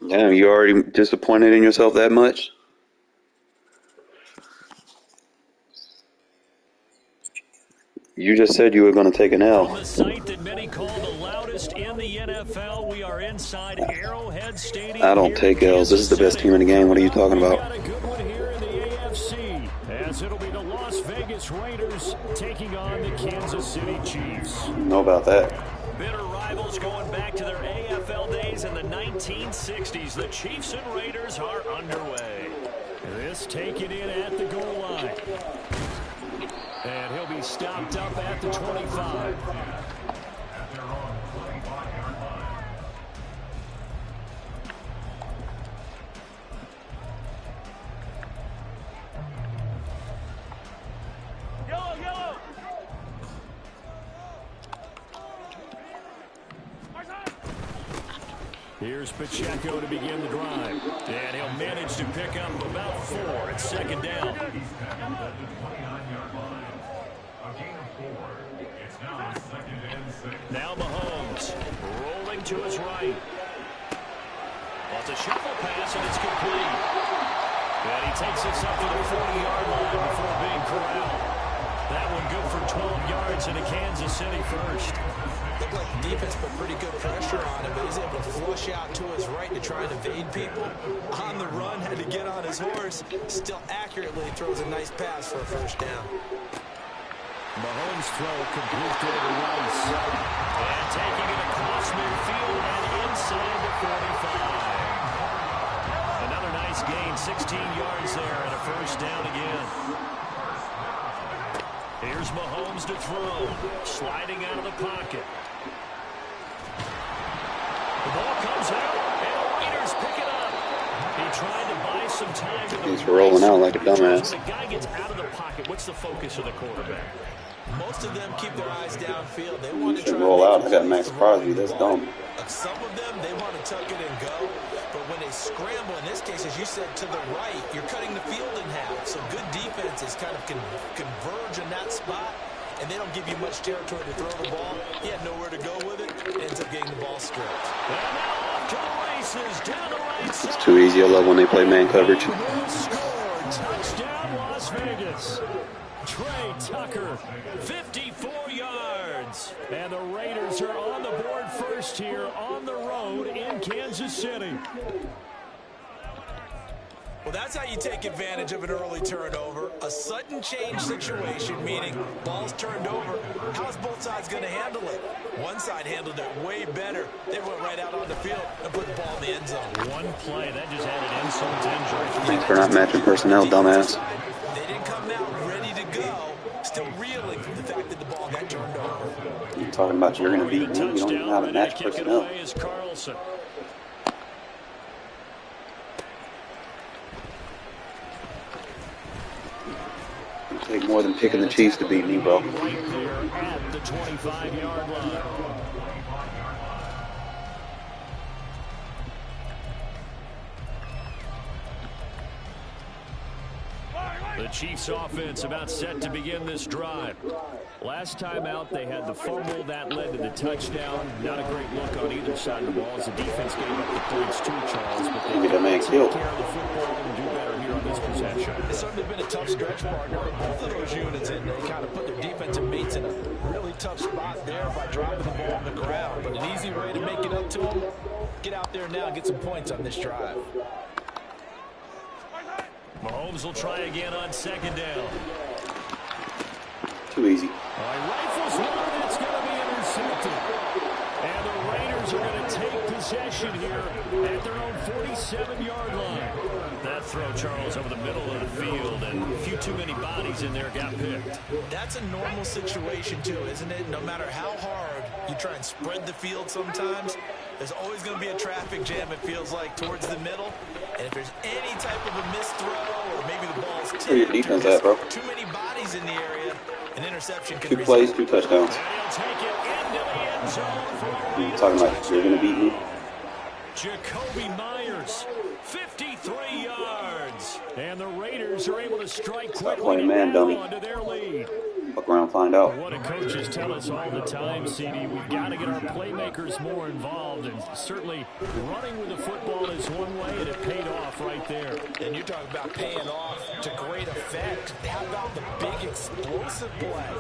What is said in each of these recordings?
Damn, you already disappointed in yourself that much? You just said you were going to take an L. From the site that many call the loudest in the NFL, we are inside Arrowhead Stadium. I don't take L's. This is the best team in the game. What are you talking about? Got a good one here in the AFC, as it'll be the Las Vegas Raiders taking on the Kansas City Chiefs. Know about that. Bitter rivals going back to their AFL days in the 1960s. The Chiefs and Raiders are underway. This taken in at the goal line. And he'll be stopped up at the 25. Yellow. Here's Pacheco to begin the drive. And he'll manage to pick up about 4 at second down. Now Mahomes rolling to his right. Well, it's a shuffle pass, and it's complete. And he takes this up to the 40-yard line before being corralled. That one good for 12 yards into Kansas City first. Looked like the defense put pretty good pressure on him, but he's able to flush out to his right to try and evade people. On the run, had to get on his horse. Still accurately throws a nice pass for a first down. Mahomes' throw complete to Rice. And taking it across midfield and inside the 45. Another nice gain, 16 yards there, and a first down again. Here's Mahomes to throw, sliding out of the pocket. The ball comes out, and Raiders pick it up. He tried to buy some time. He's rolling out like a dumbass. When the guy gets out of the pocket, what's the focus of the quarterback? Most of them keep their eyes downfield. They want to try roll out. I got Max Crosby. That's dumb. Some of them, they want to tuck it and go. But when they scramble, in this case, as you said, to the right, you're cutting the field in half. So good defenses kind of converge in that spot, and they don't give you much territory to throw the ball. He had nowhere to go with it. Ends up getting the ball stripped. And now off to the races, down the right side. It's too easy. I love when they play man coverage. Touchdown, Las Vegas. Trey Tucker, 54 yards. And the Raiders are on the board first here on the road in Kansas City. Well, that's how you take advantage of an early turnover. A sudden change situation, meaning ball's turned over. How's both sides going to handle it? One side handled it way better. They went right out on the field and put the ball in the end zone. One play, that just added insult to injury. Thanks for not matching personnel, dumbass. They didn't come out ready to go. Still reeling from the fact that the ball got turned over. You're talking about you're going to beat me. You don't even know how to match personnel. It'll take more than picking the Chiefs to beat me, bro. Right there at the 25-yard line. The Chiefs offense about set to begin this drive. Last time out, they had the fumble that led to the touchdown. Not a great look on either side of the ball as the defense gave up the points too, Charles. But they get a man killed. Take care of the football and do better here on this possession. It's certainly been a tough stretch, partner. Both of those units in there kind of put their defensive mates in a really tough spot there by dropping the ball on the ground. But an easy way to make it up to them, get out there now and get some points on this drive. Mahomes will try again on second down. Too easy. Rifles one, it's going to be intercepted. And the Raiders are going to take possession here at their own 47-yard line. That throw, Charles, over the middle of the field, and a few too many bodies in there got picked. That's a normal situation, too, isn't it? No matter how hard you try and spread the field sometimes, there's always going to be a traffic jam, it feels like, towards the middle. And if there's any type of a missed throw or maybe the ball's tipped, your defense at, bro? Too many bodies in the area, an interception can 2 plays, 2 touchdowns. You're talking about you're going to beat me? Jacoby Myers, 53 yards. And the Raiders are able to strike quickly playing man, dummy. onto their lead. Fuck around and find out. What do coaches tell us all the time, CD? We've got to get our playmakers more involved, and certainly running with the football is one way, and it paid off right there. And you're talking about paying off to great effect. How about the big explosive play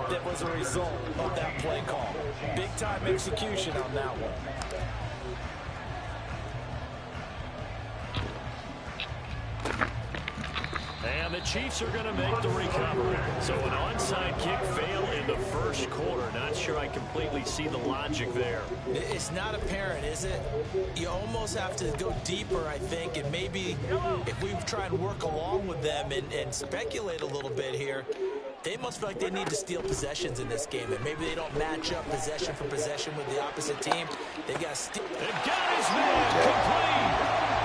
that was a result of that play call? Big-time execution on that one. And the Chiefs are going to make the recovery. So an onside kick fail in the first quarter. Not sure I completely see the logic there. It's not apparent, is it? You almost have to go deeper, I think, and maybe if we try and work along with them and speculate a little bit here, they must feel like they need to steal possessions in this game, and maybe they don't match up possession for possession with the opposite team. They've got to steal. They got his man complete.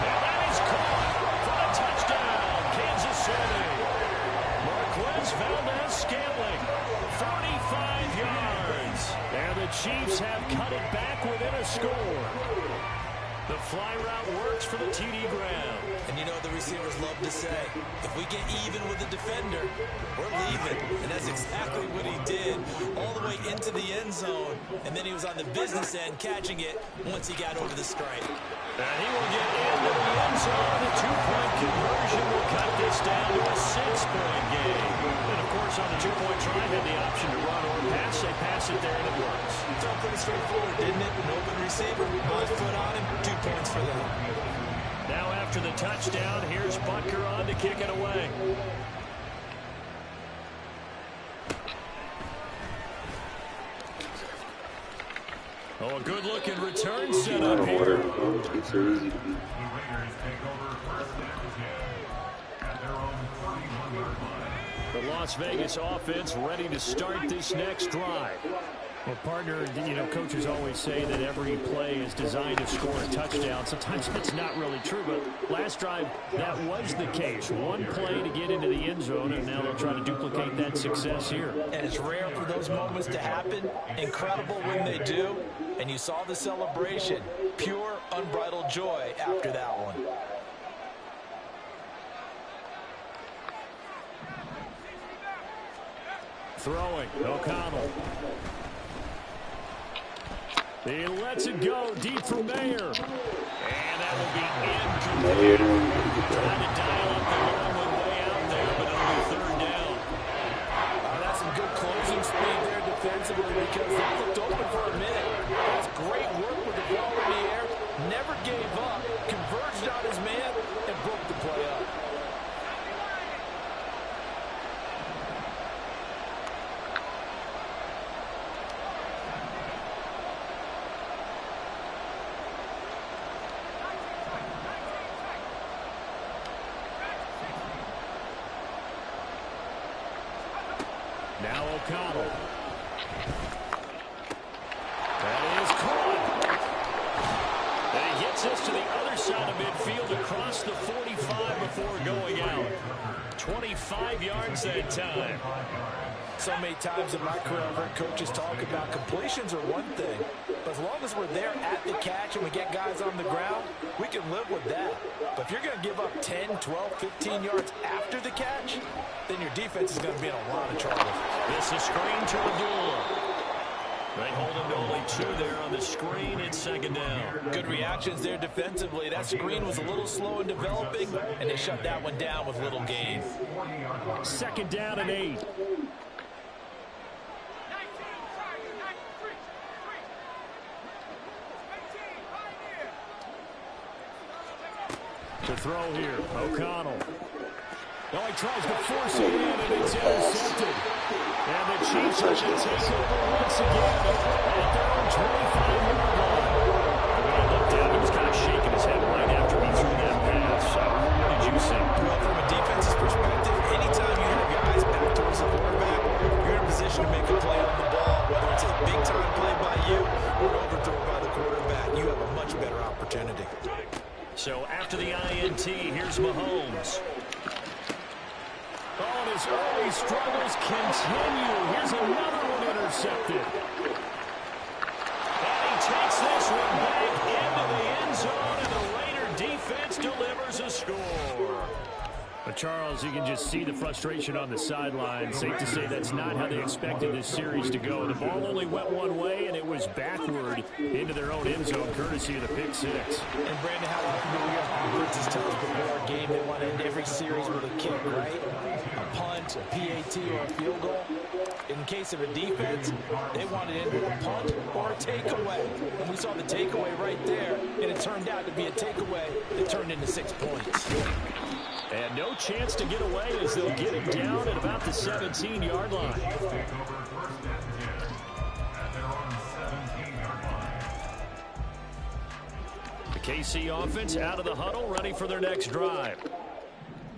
And that is caught for a touchdown, Kansas City. Marquez Valdez-Scantling, 45 yards. And the Chiefs have cut it back within a score. The fly route works for the TD ground. And you know the receivers love to say, if we get even with the defender, we're leaving. And that's exactly what he did, all the way into the end zone. And then he was on the business end catching it once he got over the stripe. And he will get into the end zone. The two-point conversion will cut this down to a 6-point game. And, of course, on the two-point try, had the option to run or pass. They pass it there, and it works. It's all pretty straightforward, didn't it? An open receiver, left foot on him, 2 points for them. Now after the touchdown, here's Butker on to kick it away. Oh, a good-looking return set up here. It's so easy to beat. The Las Vegas offense ready to start this next drive. Well, partner, you know, coaches always say that every play is designed to score a touchdown. Sometimes that's not really true, but last drive, that was the case. One play to get into the end zone, and now they'll try to duplicate that success here. And it's rare for those moments to happen. Incredible when they do. And you saw the celebration. Pure, unbridled joy after that one. Throwing, O'Connell. He lets it go deep for Mayer. And that will be incomplete. Trying to dial up the run one way out there, but it'll be third down. That's some good closing speed there defensively because they looked open for a minute. That's great work with the ball in the air. Never gave up. Converged on his man and broke the play up. Now O'Connell. That is caught. And he gets us to the other side of midfield across the 45 before going out. 25 yards that time. So many times in my career, I've heard coaches talk about completions are one thing. But as long as we're there at the catch and we get guys on the ground, we can live with that. But if you're going to give up 10, 12, 15 yards after the catch, then your defense is going to be in a lot of trouble. This is screen to Abdullah. They hold him to only 2 there on the screen. It's second down. Good reactions there defensively. That screen was a little slow in developing, and they shut that one down with little gain. Second down and 8. To throw here, O'Connell. Oh, he tries to force it in, and it's intercepted. And the Chiefs are going to take over once again at their own 25-yard line. When I looked at him, he was kind of shaking his head right after he threw that pass. So what did you see? Well, from a defense's perspective, anytime you have your eyes back towards the quarterback, you're in a position to make a play on the ball, whether it's a big-time play by you or an overthrow by the quarterback. You have a much better opportunity. So after the INT, here's Mahomes. Oh, and his early struggles continue. Here's another one intercepted. And he takes this one back into the end zone, and the Raider defense delivers a score. Charles, you can just see the frustration on the sideline. Safe to say that's not how they expected this series to go. The ball only went one way, and it was backward into their own end zone, courtesy of the pick six. And Brandon, how often do we have coaches tell us before our game they want to end every series with a kick, right? A punt, a PAT, or a field goal. In case of a defense, they wanted it with a punt or a takeaway. And we saw the takeaway right there, and it turned out to be a takeaway that turned into 6 points. And no chance to get away as they'll get him down at about the 17-yard line. The KC offense out of the huddle, ready for their next drive.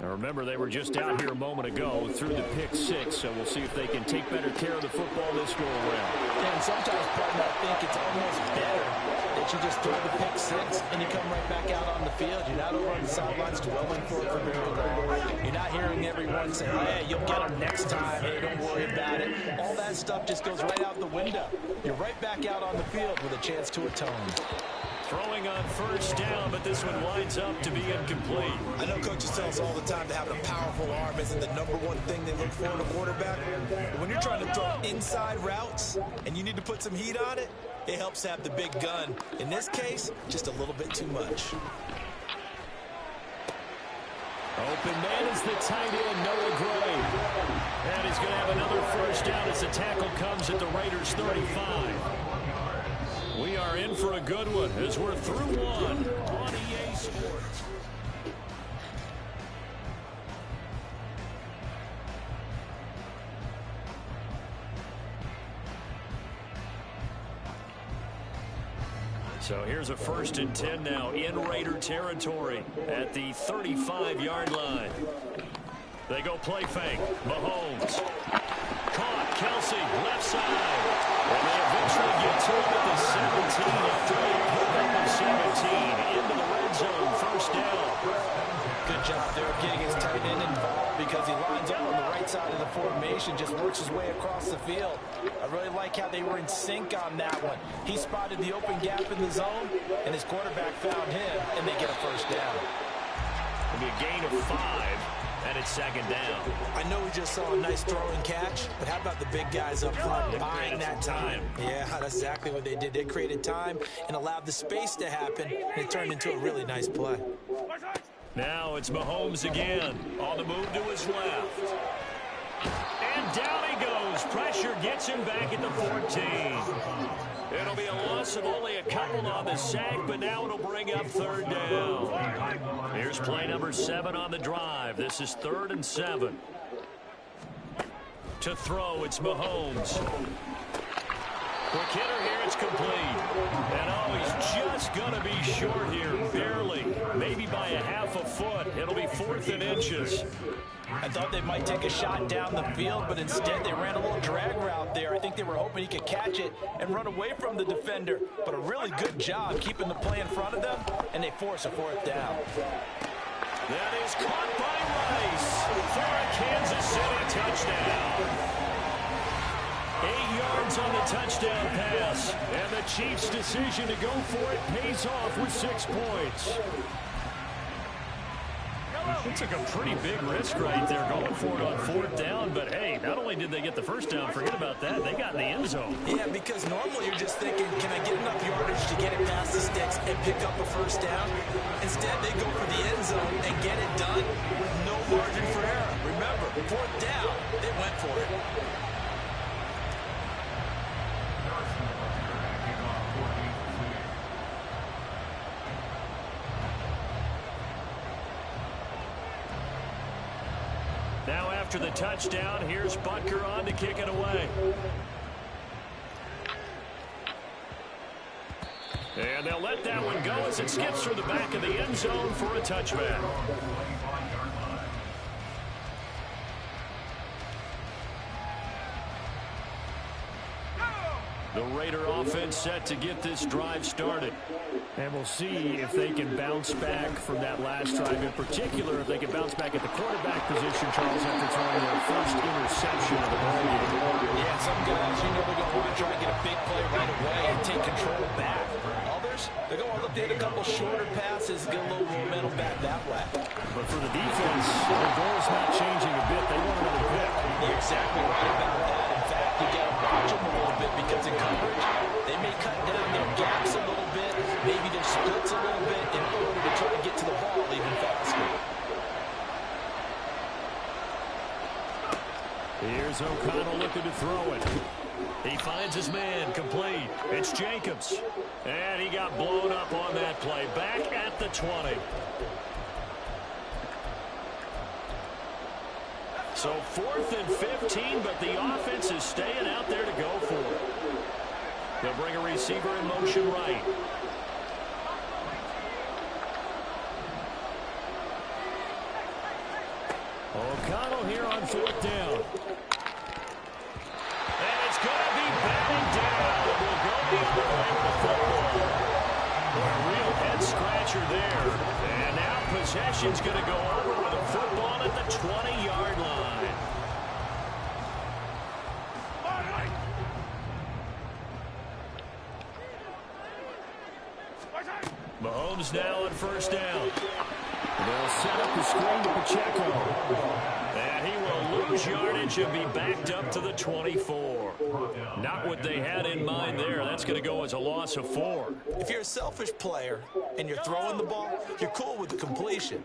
Now remember, they were just out here a moment ago through the pick six, so we'll see if they can take better care of the football this go around. And sometimes, partner, I think it's almost better that you just throw the pick six and you come right back out on the field. You're not over on the sidelines dwelling for it for very long. You're not hearing everyone say, hey, you'll get them next time. Hey, don't worry about it. All that stuff just goes right out the window. You're right back out on the field with a chance to atone. Throwing on first down, but this one winds up to be incomplete. I know coaches tell us all the time that having a powerful arm isn't the number one thing they look for in a quarterback. But when you're trying to throw inside routes and you need to put some heat on it, it helps have the big gun. In this case, just a little bit too much. Open man is the tight end, Noah Gray. And he's going to have another first down as the tackle comes at the Raiders' 35. We are in for a good one as we're through one on EA Sports. So here's a 1st and 10 now in Raider territory at the 35-yard line. They go play fake. Mahomes. Caught. Kelsey, left side. And they eventually get to him at the 17 after they pick up the 17 into the red zone. First down. Good job there of getting his tight end involved because he lines up on the right side of the formation, just works his way across the field. I really like how they were in sync on that one. He spotted the open gap in the zone, and his quarterback found him, and they get a first down. It'll be a gain of 5. And it's 2nd down. I know we just saw a nice throw and catch, but how about the big guys up front buying that time? Yeah, that's exactly what they did. They created time and allowed the space to happen, and it turned into a really nice play. Now it's Mahomes again on the move to his left. And down he goes. Pressure gets him back at the 14. It'll be a loss of only a couple on the sack, but now it'll bring up 3rd down. Here's play number 7 on the drive. This is 3rd and 7. To throw, it's Mahomes. Quick hitter here, it's complete. And oh, he's just going to be short here, barely. Maybe by a half a foot. It'll be 4th and inches. I thought they might take a shot down the field, but instead they ran a little drag route there. I think they were hoping he could catch it and run away from the defender. But a really good job keeping the play in front of them, and they force a 4th down. That is caught by Rice for a Kansas City touchdown. 8 yards on the touchdown pass, and the Chiefs' decision to go for it pays off with 6 points. He took a pretty big risk right there going for it on 4th down, but hey, not only did they get the first down, forget about that, they got in the end zone. Yeah, because normally you're just thinking, can I get enough yardage to get it past the sticks and pick up a first down? Instead, they go for the end zone and get it done with no margin for error. Remember, 4th down, they went for it. Now after the touchdown, here's Butker on to kick it away. And they'll let that one go as it skips through the back of the end zone for a touchback. The Raider offense set to get this drive started. And we'll see if they can bounce back from that last drive. In particular, if they can bounce back at the quarterback position, Charles, after throwing their first interception of the ball game. Yeah, some guys, you know they're going to want to try and get a big play right away and take control back. All they're receivers. They're going to look to hit a couple shorter passes, get a little momentum back that way. But for the defense, the goal's not changing a bit. They want another pick. You're exactly right about that. In fact, you got to watch them a little bit because in coverage, they may cut down their gaps a little bit, maybe their splits a little bit in order to try to get to the ball even faster. Here's O'Connell looking to throw it. He finds his man, complete. It's Jacobs. And he got blown up on that play. Back at the 20. So 4th and 15, but the offense is staying out there to go for it. They'll bring a receiver in motion right. O'Connell here on 4th down. And it's going to be batting down. We'll go the other way with the football. Boy, a real head-scratcher there. And now possession's going to go over with a football at the 20-yard line. Mahomes now on 1st down. They'll set up the screen to Pacheco. And he will lose yardage and be backed up to the 24. Not what they had in mind there. That's going to go as a loss of 4. If you're a selfish player and you're throwing the ball, you're cool with the completion.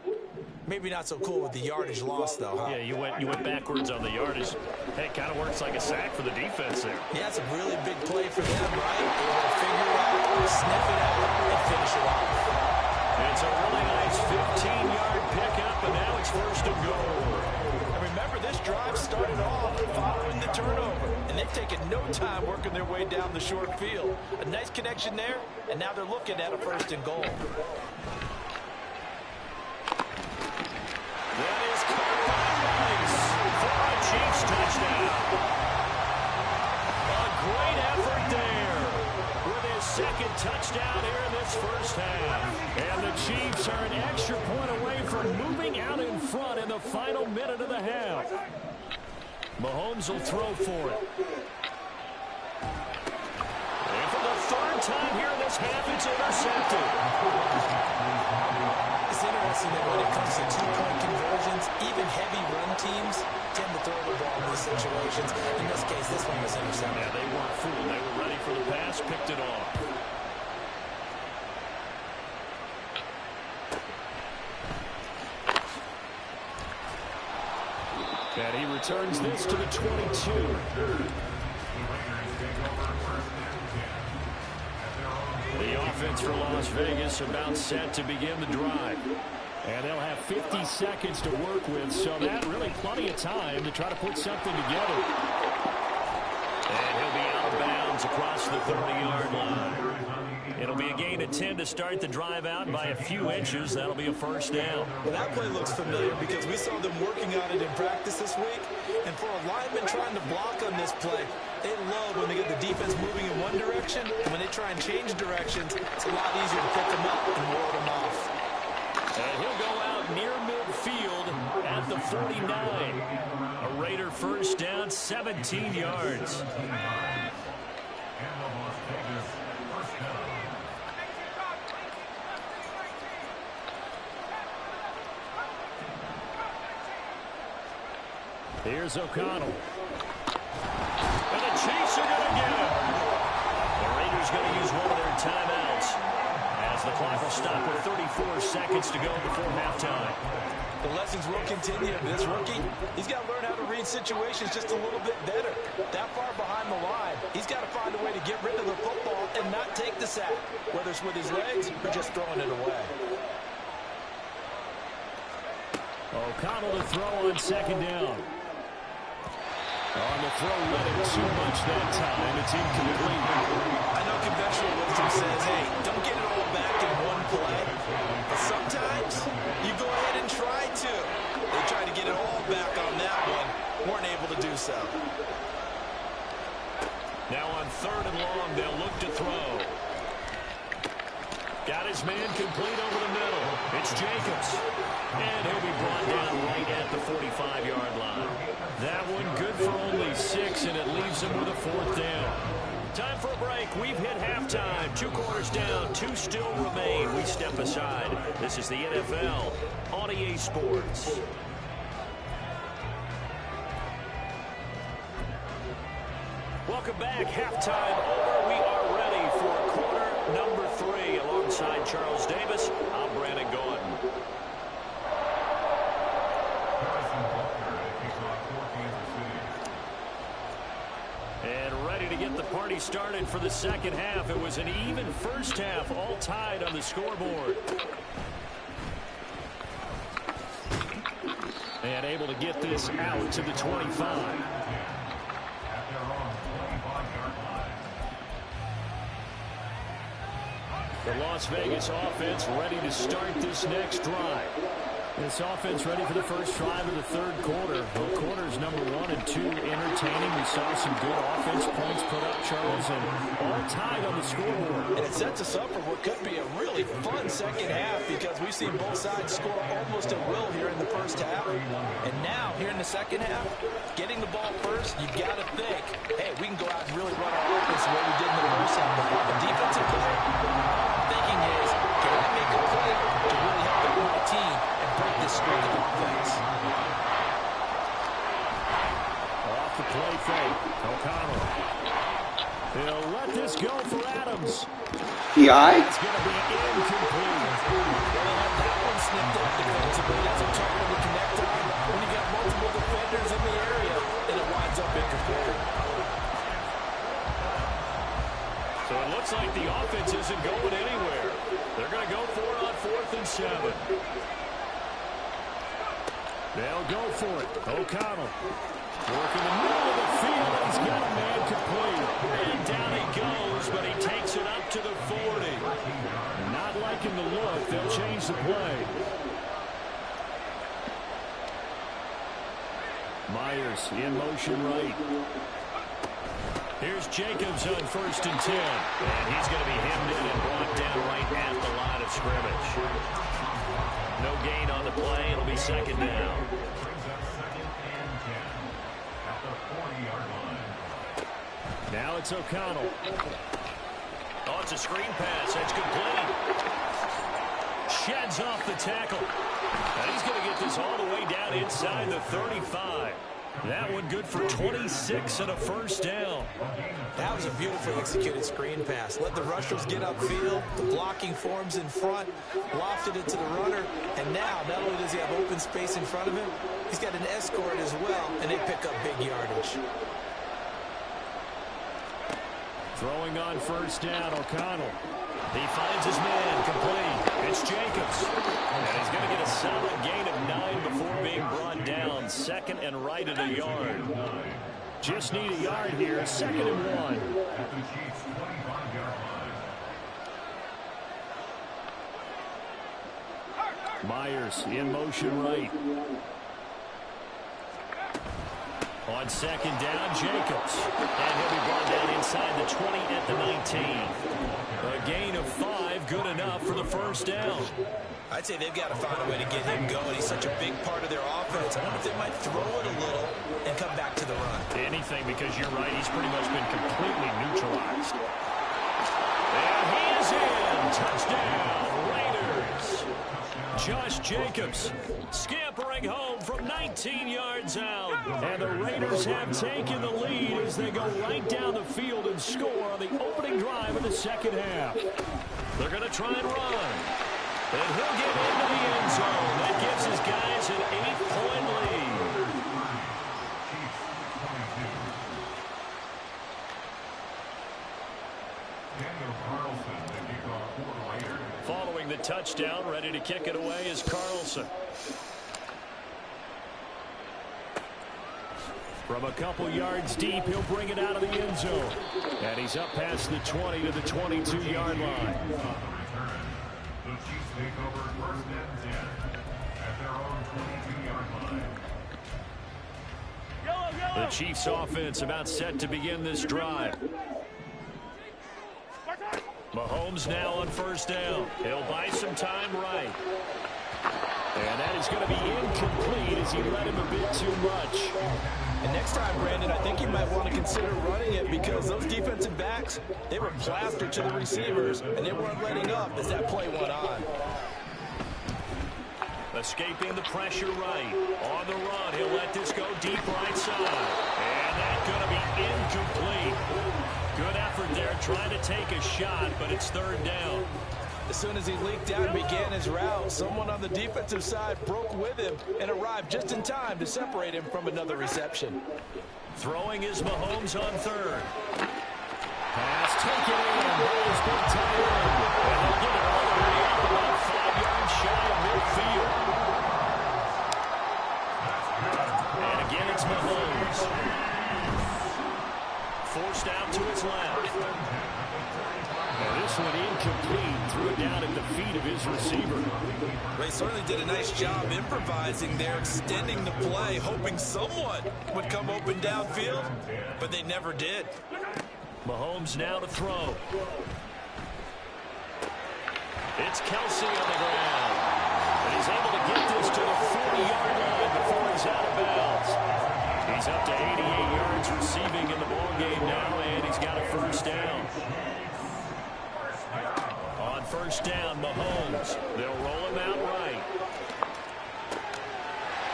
Maybe not so cool with the yardage loss, though, huh? Yeah, you went backwards on the yardage. Hey, kind of works like a sack for the defense there. Yeah, it's a really big play for them, right? Able to figure it out, sniff it out, and finish it off. It's a really nice 15-yard pickup, and now it's 1st and goal. And remember, this drive started off following the turnover, and they've taken no time working their way down the short field. A nice connection there, and now they're looking at a 1st and goal. That is caught by Rice for a Chiefs touchdown. A great effort there with his 2nd touchdown here in this 1st half. And the Chiefs are an extra point away from moving out in front in the final minute of the half. Mahomes will throw for it. And for the 3rd time here in this half, it's intercepted. It's interesting that when it comes to two-point conversions, even heavy run teams tend to throw the ball in these situations. In this case, this one was intercepted. Yeah, they weren't fooled. They were ready for the pass, picked it off. And he returns this to the 22. The offense for Las Vegas about set to begin the drive. And they'll have 50 seconds to work with, so that really plenty of time to try to put something together. And he'll be out of bounds across the 30-yard line. It'll be a gain of 10 to start the drive out by a few inches. That'll be a 1st down. Well, that play looks familiar because we saw them working on it in practice this week. And for a lineman trying to block on this play, they love when they get the defense moving in one direction. And when they try and change directions, it's a lot easier to pick them up and ward them off. And he'll go out near midfield at the 49. A Raider 1st down, 17 yards. Here's O'Connell. And the Chiefs are going to get him. The Raiders going to use one of their timeouts as the clock will stop with 34 seconds to go before halftime. The lessons will continue. This rookie, he's got to learn how to read situations just a little bit better. That far behind the line, he's got to find a way to get rid of the football and not take the sack, whether it's with his legs or just throwing it away. O'Connell to throw on 2nd down. On the throw, let him too much that time. It's incomplete. I know conventional wisdom says, hey, don't get it all back in one play. But sometimes you go ahead and try to. They tried to get it all back on that one. Weren't able to do so. Now on 3rd and long, they'll look to throw. Got his man complete over the middle. It's Jacobs. And he'll be brought down right at the 45-yard line. That one good for only 6, and it leaves him with a 4th down. Time for a break. We've hit halftime. 2 quarters down. 2 still remain. We step aside. This is the NFL on EA Sports. Welcome back. Halftime over. We are ready for quarter number 3. Alongside Charles Davis, I'm Brandon Gordon. And ready to get the party started for the second half. It was an even first half, all tied on the scoreboard. And able to get this out to the 25. The Las Vegas offense ready to start this next drive. This offense ready for the first drive of the third quarter. Well, quarters number 1 and 2 entertaining. We saw some good offense points put up, Charles, and all tied on the scoreboard. And it sets us up for what could be a really fun second half because we've seen both sides score almost at will here in the first half. And now, here in the second half, getting the ball first, you've got to think, hey, we can go out and really run our offense the way we did in the first half. The defensive play, thinking is, can I make a play to really help the right team and break this streak of offense? Off the play fake, O'Connell. He'll let this go for Adams. PI? It's going to be incomplete. Well, that one snipped out defensively. That's a tough one to connect on when you got multiple defenders in the area, and it winds up incomplete. So it looks like the offense isn't going anywhere. They're going to go for it on 4th and 7. They'll go for it. O'Connell working the middle of the field. He's got a man complete. And down he goes, but he takes it up to the 40. Not liking the look. They'll change the play. Myers in motion right. Here's Jacobs on 1st and 10. And he's going to be hemmed in and brought down right at the line of scrimmage. No gain on the play. It'll be 2nd down. Now it's O'Connell. Oh, it's a screen pass. That's complete. Sheds off the tackle. And he's going to get this all the way down inside the 35. That one good for 26 and a first down. That was a beautifully executed screen pass. Let the rushers get upfield. The blocking forms in front. Lofted it to the runner. And now, not only does he have open space in front of him, he's got an escort as well, and they pick up big yardage. Throwing on 1st down, O'Connell. He finds his man, complete. It's Jacobs. And he's going to get a solid gain of 9 before being brought down. 2nd and right at a yard. Just need a yard here. 2nd and 1. Myers in motion right. On 2nd down, Jacobs. And he'll be brought down inside the 20 at the 19. A gain of 5, good enough for the first down. I'd say they've got to find a way to get him going. He's such a big part of their offense. I wonder if they might throw it a little and come back to the run. Anything, because you're right, he's pretty much been completely neutralized. And he is in. Touchdown, Raiders. Josh Jacobs scampering home from 19 yards out. And the Raiders have taken the lead as they go right down the field and score on the opening drive of the second half. They're going to try and run. And he'll get into the end zone. That gives his guys an 8-point lead. Following the touchdown, ready to kick it away is Carlson. From a couple yards deep, he'll bring it out of the end zone. And he's up past the 20 to the 22-yard line. The Chiefs take over 1st and 10 at their own 22-yard line. The Chiefs offense about set to begin this drive. Mahomes now on 1st down. He'll buy some time right. And that is going to be incomplete as he led him a bit too much. And next time, Brandon, I think you might want to consider running it because those defensive backs, they were plastered to the receivers, and they weren't letting up as that play went on. Escaping the pressure right. On the run, he'll let this go deep right side. And that's going to be incomplete. Good effort there trying to take a shot, but it's third down. As soon as he leaked out and began his route, someone on the defensive side broke with him and arrived just in time to separate him from another reception. Throwing is Mahomes on third. Pass taken in. Ball's been tight end. And they'll get it all the way up about 5 yards shy of midfield. And again, it's Mahomes. Forced out to his left. And this one incomplete. Threw it down at the feet of his receiver. They certainly did a nice job improvising there, extending the play, hoping someone would come open downfield, but they never did. Mahomes now to throw. It's Kelsey on the ground. And he's able to get this to the 40-yard line before he's out of bounds. He's up to 88 yards receiving in the ballgame now, and he's got a first down. On first down, Mahomes. They'll roll him out right.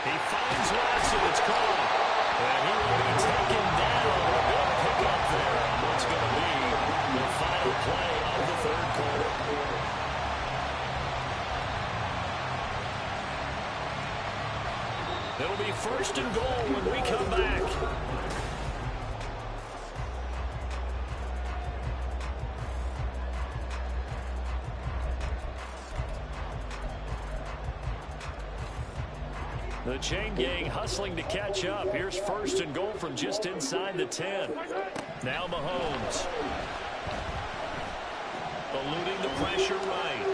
He finds Watson. It's caught. And he will be taken down. A big pickup there on what's going to be the final play of the third quarter. It'll be first and goal when we come back. The chain gang hustling to catch up. Here's first and goal from just inside the 10. Now Mahomes. Eluding the pressure right.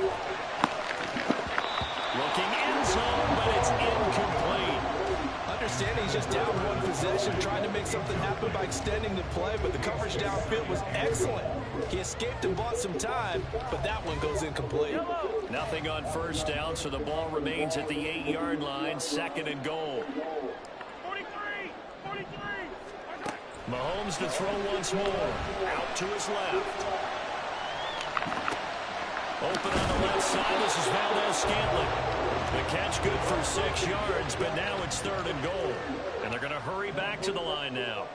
Looking end zone, but it's incomplete. Understanding he's just down one possession, trying to make something happen by extending the play, but the coverage downfield was excellent. He escaped and bought some time, but that one goes incomplete. Nothing on first down, so the ball remains at the 8-yard line, second and goal. 43! Mahomes to throw once more. Out to his left. Open on the left side. This is Valdez-Scantling. The catch good for 6 yards, but now it's third and goal. And they're going to hurry back to the line now.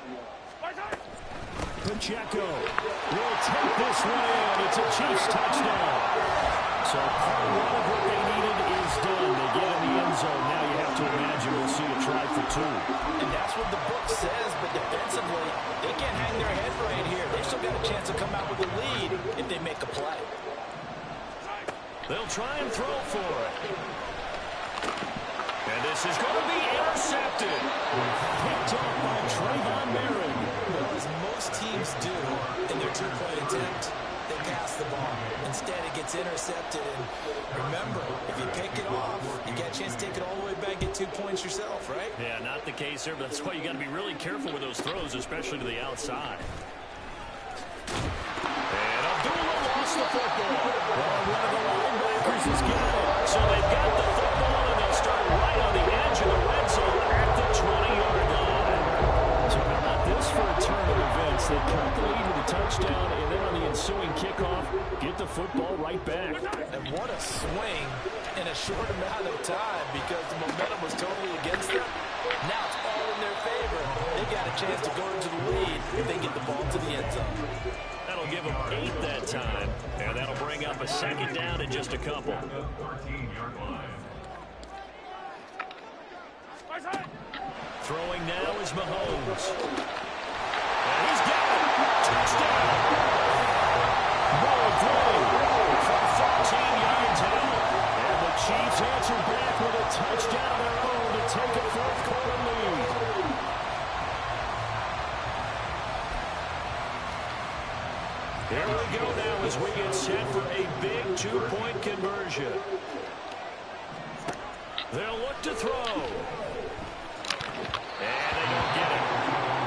Pacheco will take this one in. It's a Chiefs touchdown. So part one of what they needed is done. They get in the end zone. Now you have to imagine we'll see a try for two. And that's what the book says, but defensively, they can't hang their head right here. They still got a chance to come out with a lead if they make a play. They'll try and throw for it. And this is going to be intercepted. Picked up by Trayvon Merrick. Well, as most teams do in their two-point attempt, they pass the ball. Instead, it gets intercepted. And remember, if you pick it off, you get a chance to take it all the way back, get 2 points yourself, right? Yeah, not the case there, but that's why you got to be really careful with those throws, especially to the outside. And Abdullah lost the football. Well, one of the linebackers is got it. So they've got the football, and they'll start right on the edge of the red zone at the 20-yard line. So how about this for a turn of events? They cut the lead with a touchdown, and then on the ensuing kickoff, get the football right back. And what a swing in a short amount of time because the momentum was totally against them. Now it's all in their favor. They got a chance to go into the lead if they get the ball to the end zone. That'll give them 8 that time, and that'll bring up a second down in just a couple. 14-yard line. Throwing now is Mahomes. And he's got it. Touchdown. Ball throw from 14 yards out. And the Chiefs answer back with a touchdown of their own to take a fourth-quarter lead. Here we go now as we get set for a big two-point conversion. They'll look to throw. And they don't get it.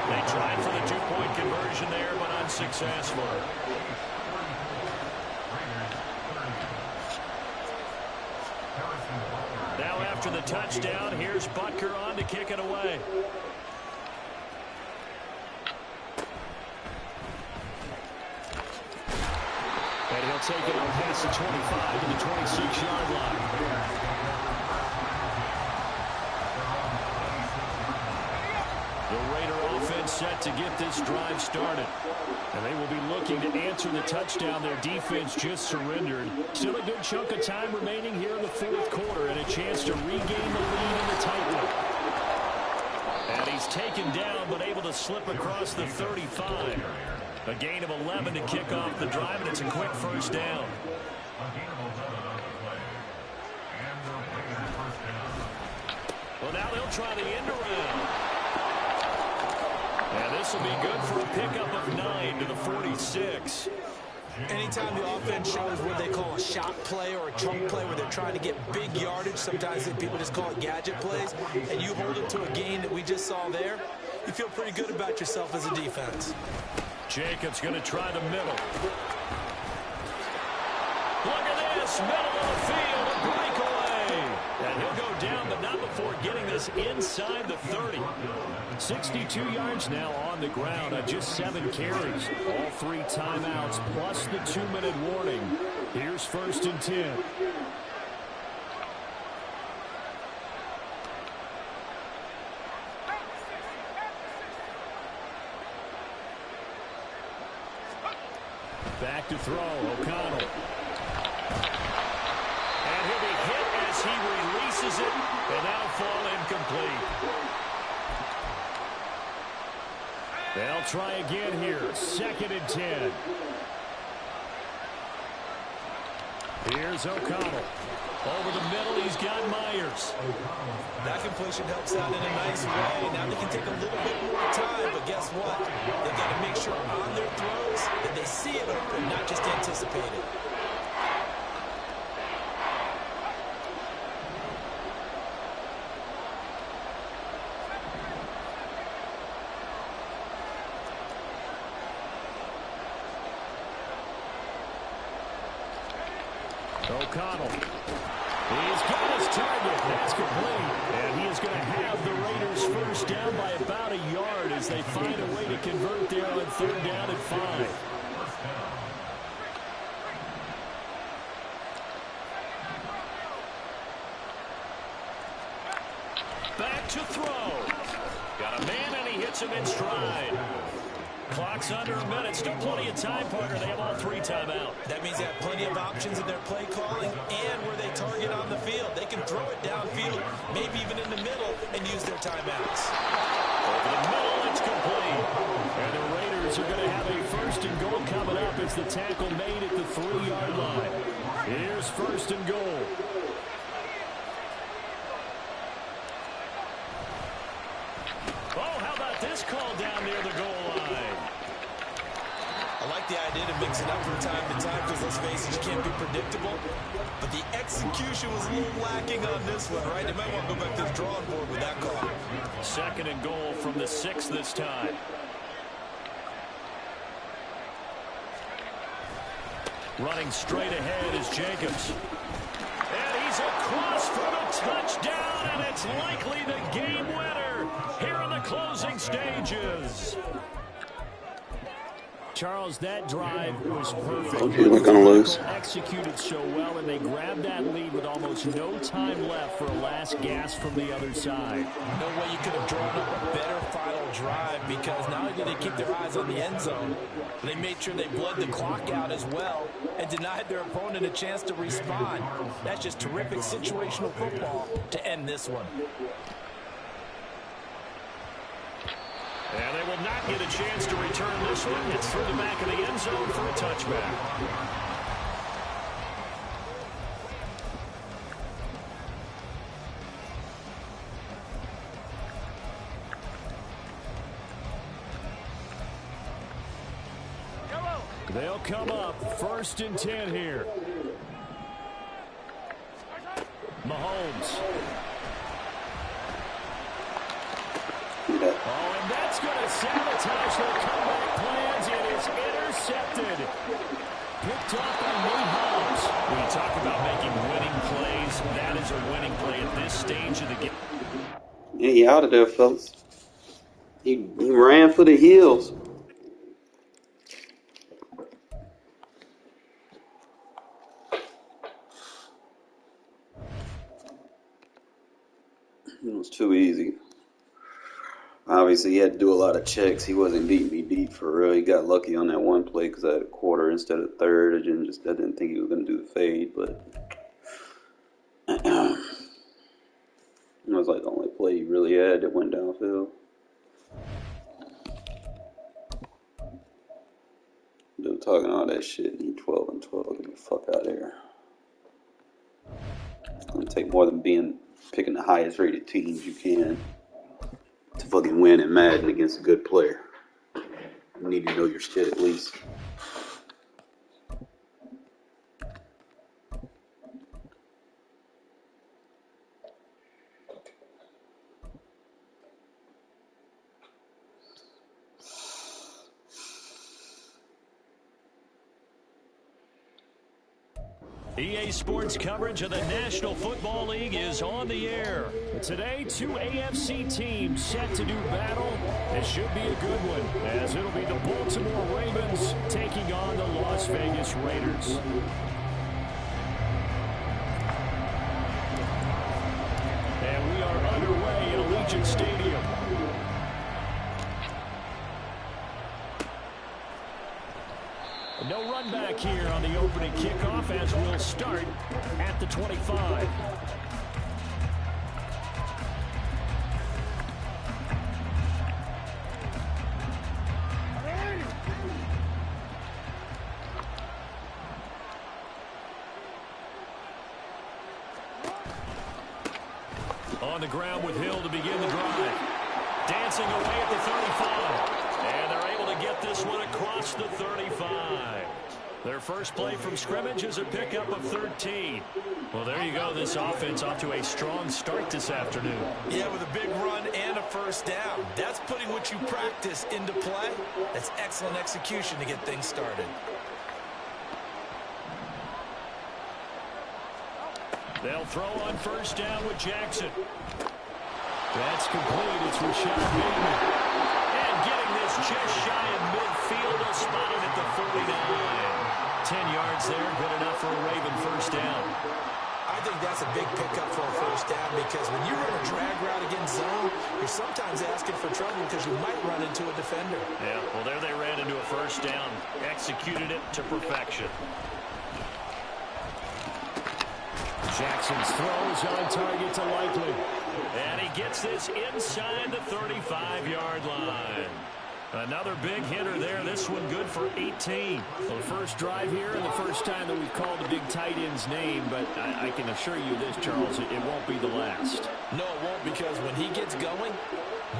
They tried for the two-point conversion there, but unsuccessful. Now after the touchdown, here's Butker on to kick it away. They'll take it on past the 25 to the 26-yard line. The Raider offense set to get this drive started. And they will be looking to answer the touchdown their defense just surrendered. Still a good chunk of time remaining here in the fourth quarter and a chance to regain the lead in the tight one. And he's taken down but able to slip across the 35. A gain of 11 to kick off the drive, and it's a quick first down. Well, now they'll try the end around. And this will be good for a pickup of 9 to the 46. Anytime the offense shows what they call a shot play or a chunk play where they're trying to get big yardage, sometimes people just call it gadget plays, and you hold it to a gain that we just saw there, you feel pretty good about yourself as a defense. Jacobs going to try the middle. Look at this, middle of the field, a breakaway. And he'll go down, but not before getting this inside the 30. 62 yards now on the ground on just 7 carries. All 3 timeouts plus the 2-minute warning. Here's 1st and 10. Back to throw, O'Connell. And he'll be hit as he releases it, and that'll fall incomplete. They'll try again here, 2nd and 10. Here's O'Connell. Over the middle, he's got Myers. That completion helps out in a nice way. Now they can take a little bit more time, but guess what? They've got to make sure on their throws that they see it open, not just anticipate it. O'Connell. He's got his target. That's complete. And he is going to have the Raiders first down by about a yard as they find a way to convert there on 3rd down and 5. Back to throw. Got a man and he hits him in stride. Clock's under a minute. Still plenty of time, partner. They have all 3 timeouts. That means they have plenty of options in their play calling and where they target on the field. They can throw it downfield, maybe even in the middle, and use their timeouts. Over the middle, it's complete. And the Raiders are going to have a 1st and goal coming up as the tackle made at the 3-yard line. Here's 1st and goal. Oh, how about this call down near the goal line? I like the idea to mix it up from time to time because, let's face it, you can't be predictable. But the execution was a little lacking on this one, right? They might want to go back to the drawing board with that call. 2nd and goal from the 6 this time. Running straight ahead is Jacobs. And he's across for the touchdown, and it's likely the game winner here in the closing stages. Charles, that drive was perfect. Okay, we're going to lose. Executed so well, and they grabbed that lead with almost no time left for a last gasp from the other side. No way you could have drawn up a better final drive because not only did they keep their eyes on the end zone, but they made sure they bled the clock out as well and denied their opponent a chance to respond. That's just terrific situational football to end this one. And they will not get a chance to return this one. It's through the back of the end zone for a touchback. They'll come up 1st and 10 here. Mahomes. Oh, and that's going to sabotage their comeback plans. It is intercepted. Picked off by Mahomes. When you talk about making winning plays, that is a winning play at this stage of the game. Yeah, he out of there, fellas. He ran for the hills. was too easy. Obviously, he had to do a lot of checks. He wasn't beating me deep for real. He got lucky on that one play because I had a quarter instead of third. I didn't think he was going to do the fade, but it was like the only play he really had that went downfield. Dude talking all that shit, he 12 and 12. Get the fuck out of here. It's going to take more than picking the highest rated teams you can to fucking win in Madden against a good player. You need to know your shit at least. EA Sports coverage of the National Football League is on the air. Today, two AFC teams set to do battle. It should be a good one, as it'll be the Baltimore Ravens taking on the Las Vegas Raiders. And we are underway at Allegiant Stadium. No run back here on the opening kickoff, as we'll start at the 25. On the ground with Hill to begin the drive. Dancing away at the 35. And they're able to get this one across the 35. Their first play from scrimmage is a pickup of 13. Well, there you go. This offense off to a strong start this afternoon. Yeah, with a big run and a first down. That's putting what you practice into play. That's excellent execution to get things started. They'll throw on first down with Jackson. That's complete. It's Rashad Bateman. And getting this just shy of midfield. They'll spot it at the 49. 10 yards there. Good enough for a Raven first down. I think that's a big pickup for a first down because when you run a drag route against zone, you're sometimes asking for trouble because you might run into a defender. Yeah, well, there they ran into a first down. Executed it to perfection. Jackson's throws on target to Likely. And he gets this inside the 35-yard line. Another big hitter there. This one good for 18. Well, the first drive here and the first time that we've called the big tight end's name, but I can assure you this, Charles, it won't be the last. No, it won't, because when he gets going,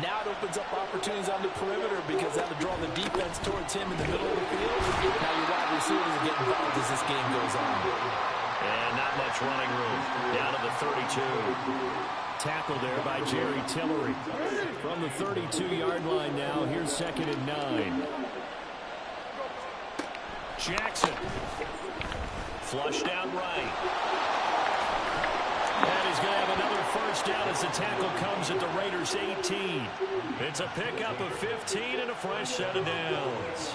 now it opens up opportunities on the perimeter because that'll draw the defense towards him in the middle of the field. Now your wide receivers are getting involved as this game goes on. And not much running room. Down to the 32. Tackle there by Jerry Tillery. From the 32-yard line now, here's 2nd and 9. Jackson. Flushed out right. And he's going to have another first down as the tackle comes at the Raiders' 18. It's a pickup of 15 and a fresh set of downs.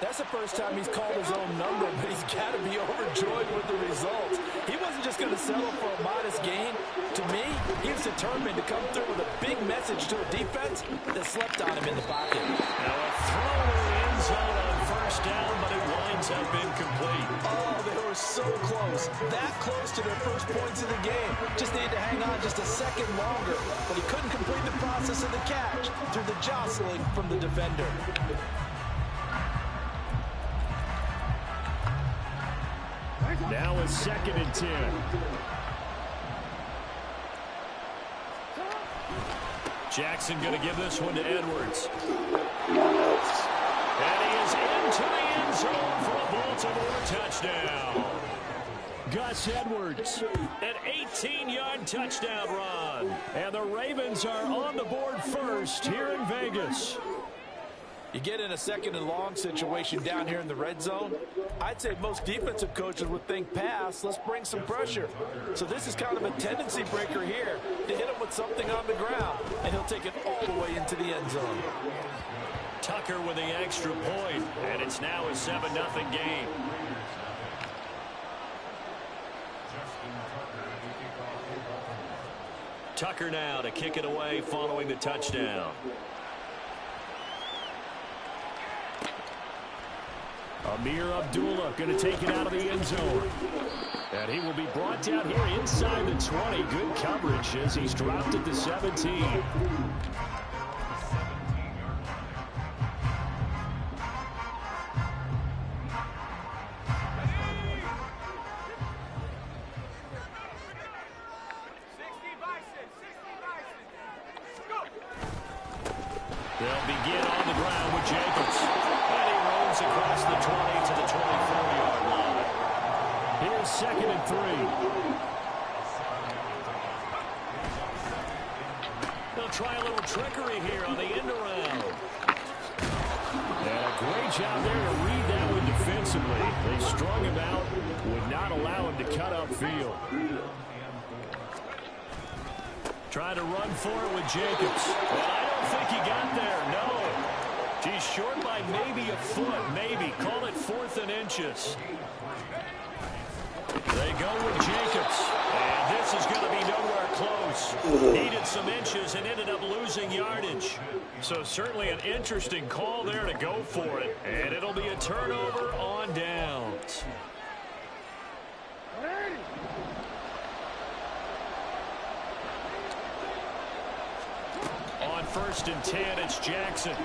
That's the first time he's called his own number, but he's got to be overjoyed with the results. He wasn't just going to settle for a modest gain. To me, he was determined to come through with a big message to a defense that slept on him in the pocket. Now a throw in the end zone on first down, but it winds up incomplete. Oh, they were so close. That close to their first points of the game. Just needed to hang on just a second longer, but he couldn't complete the process of the catch through the jostling from the defender. Now it's 2nd and 10. Jackson going to give this one to Edwards. And he is into the end zone for a Baltimore touchdown. Gus Edwards, an 18-yard touchdown run. And the Ravens are on the board first here in Vegas. You get in a 2nd and long situation down here in the red zone, I'd say most defensive coaches would think pass, let's bring some pressure. So this is kind of a tendency breaker here to hit him with something on the ground, and he'll take it all the way into the end zone. Tucker with the extra point, and it's now a 7-0 game. Tucker now to kick it away following the touchdown. Amir Abdullah going to take it out of the end zone. And he will be brought down here inside the 20. Good coverage as he's dropped at the 17. They'll begin on the ground with Jacobs. And he rolls across the 20 to the 24-yard line. Here's 2nd and 3. They'll try a little trickery here on the end around. And a great job there to read that one defensively. They strung him out, would not allow him to cut upfield. Trying to run for it with Jacobs. And I don't think he got there, no. He's short by maybe a foot, maybe. Call it 4th and inches. They go with Jacobs. And this is going to be nowhere close. Needed some inches and ended up losing yardage. So certainly an interesting call there to go for it. And it'll be a turnover on downs. On 1st and 10, it's Jackson.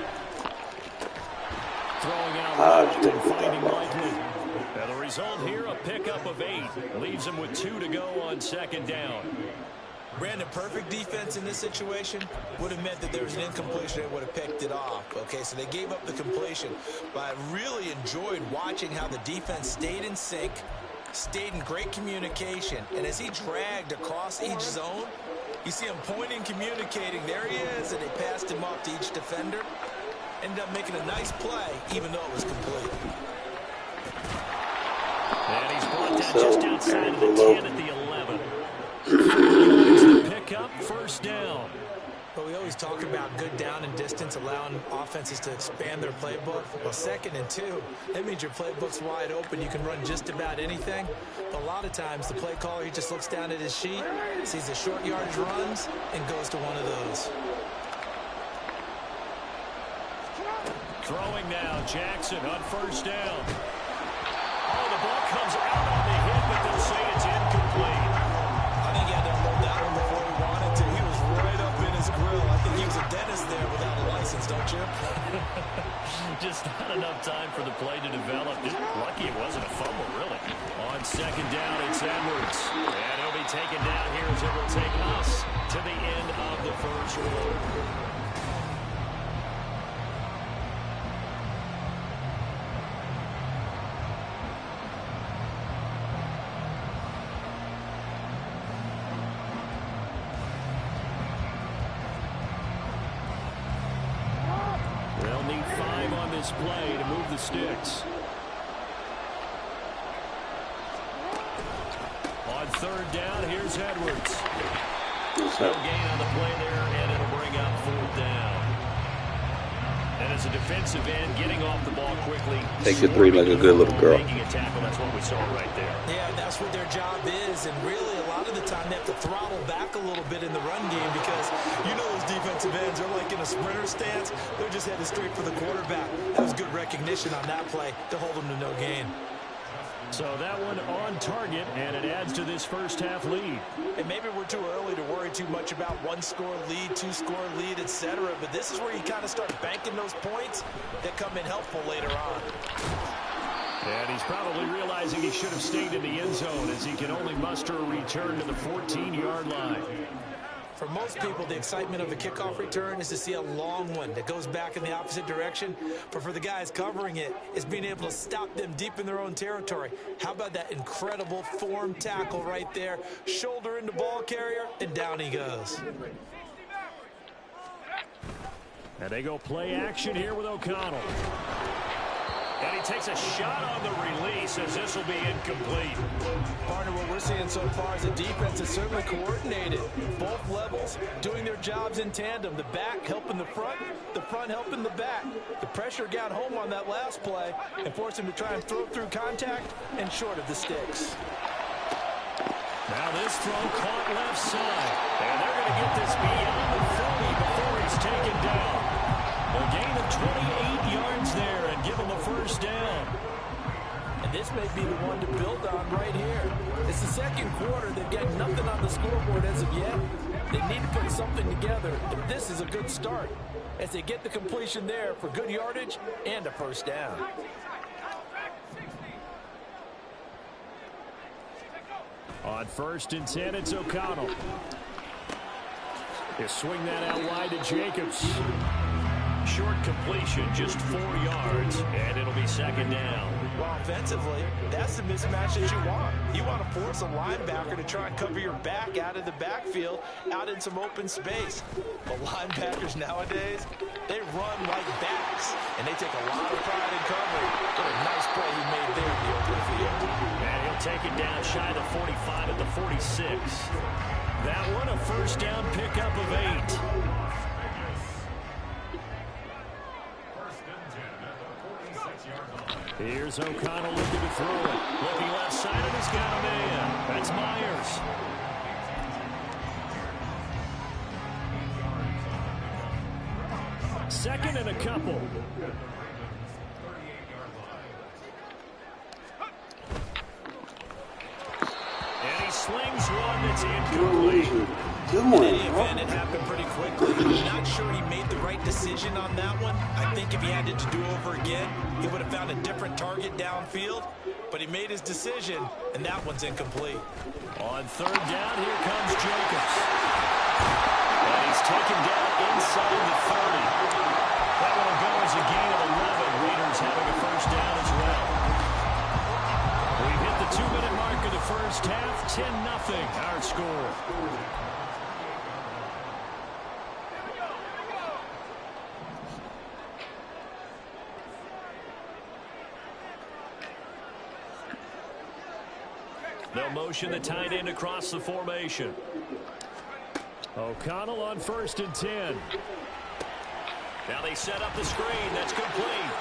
Throwing out left and finding Likely. And the result here, a pickup of 8. Leaves him with 2 to go on 2nd down. Brandon, perfect defense in this situation would have meant that there was an incompletion that would have picked it off. Okay, so they gave up the completion. But I really enjoyed watching how the defense stayed in sync, stayed in great communication. And as he dragged across each zone, you see him pointing, communicating. There he is, and they passed him off to each defender. Ended up making a nice play, even though it was complete. And he's brought down just outside of the 10 at the 11. The pickup, 1st down. But we always talk about good down and distance, allowing offenses to expand their playbook. Well, 2nd and 2, that means your playbook's wide open. You can run just about anything. But a lot of times, the play caller, he just looks down at his sheet, sees the short yardage runs, and goes to one of those. Throwing now, Jackson on 1st down. Oh, the ball comes out on the hit, but they'll say it's incomplete. I think he had to unload that one before he wanted to. He was right up in his grill. I think he was a dentist there without a license, don't you? Just not enough time for the play to develop. Just lucky it wasn't a fumble, really. On 2nd down, it's Edwards. And he'll be taken down here as it will take us to the end of the 1st quarter. They'll need 5 on this play to move the sticks. On 3rd down, here's Edwards. No gain on the play there, and it'll bring up 4th down. And as a defensive end, getting off the ball quickly. Take your 3 like a good little girl. Making a tackle, that's what we saw right there. Yeah, that's what their job is, and really a lot of the time they have to throttle back a little bit in the run game because you know those defensive ends are like in a sprinter stance. They're just headed straight for the quarterback. That was good recognition on that play to hold them to no gain. So that one on target, and it adds to this 1st half lead. And maybe we're too early to worry too much about 1-score lead, 2-score lead, etc. But this is where you kind of start banking those points that come in helpful later on. And he's probably realizing he should have stayed in the end zone as he can only muster a return to the 14-yard line. For most people, the excitement of a kickoff return is to see a long one that goes back in the opposite direction. But for the guys covering it, it's being able to stop them deep in their own territory. How about that incredible form tackle right there? Shoulder into ball carrier, and down he goes. And they go play action here with O'Connell. And he takes a shot on the release as this will be incomplete. Partner, what we're seeing so far is the defense is certainly coordinated. Both levels doing their jobs in tandem. The back helping the front helping the back. The pressure got home on that last play and forced him to try and throw through contact and short of the sticks. Now this throw caught left side. And they're going to get this beyond the 40 before he's taken down. A gain of 28 yards there and give him a first down. And this may be the one to build on right here. It's the second quarter. They've got nothing on the scoreboard as of yet. They need to put something together. And this is a good start as they get the completion there for good yardage and a first down. On 1st and 10, it's O'Connell. They swing that out wide to Jacobs. Short completion, just 4 yards, and it'll be second down. Well, offensively, that's the mismatch that you want. You want to force a linebacker to try and cover your back out of the backfield, out in some open space. But linebackers nowadays, they run like backs, and they take a lot of pride in covering. What a nice play he made there in the open field. And he'll take it down shy of the 45 at the 46. That one a first down pickup of 8. Here's O'Connell looking to throw it. Looking left side, and he's got a man. That's Myers. Second and a couple. And he slings one that's incomplete. In any event, it happened pretty quickly. I'm not sure he made the right decision on that one. I think if he had it to do over again, he would have found a different target downfield. But he made his decision, and that one's incomplete. On 3rd down, here comes Jacobs. And he's taken down inside the 30. That one will go as a gain of 11. Raiders having a first down as well. We've hit the 2-minute mark of the first half. 10-0 our score. They'll motion the tight end across the formation. O'Connell on 1st and 10. Now they set up the screen. That's complete.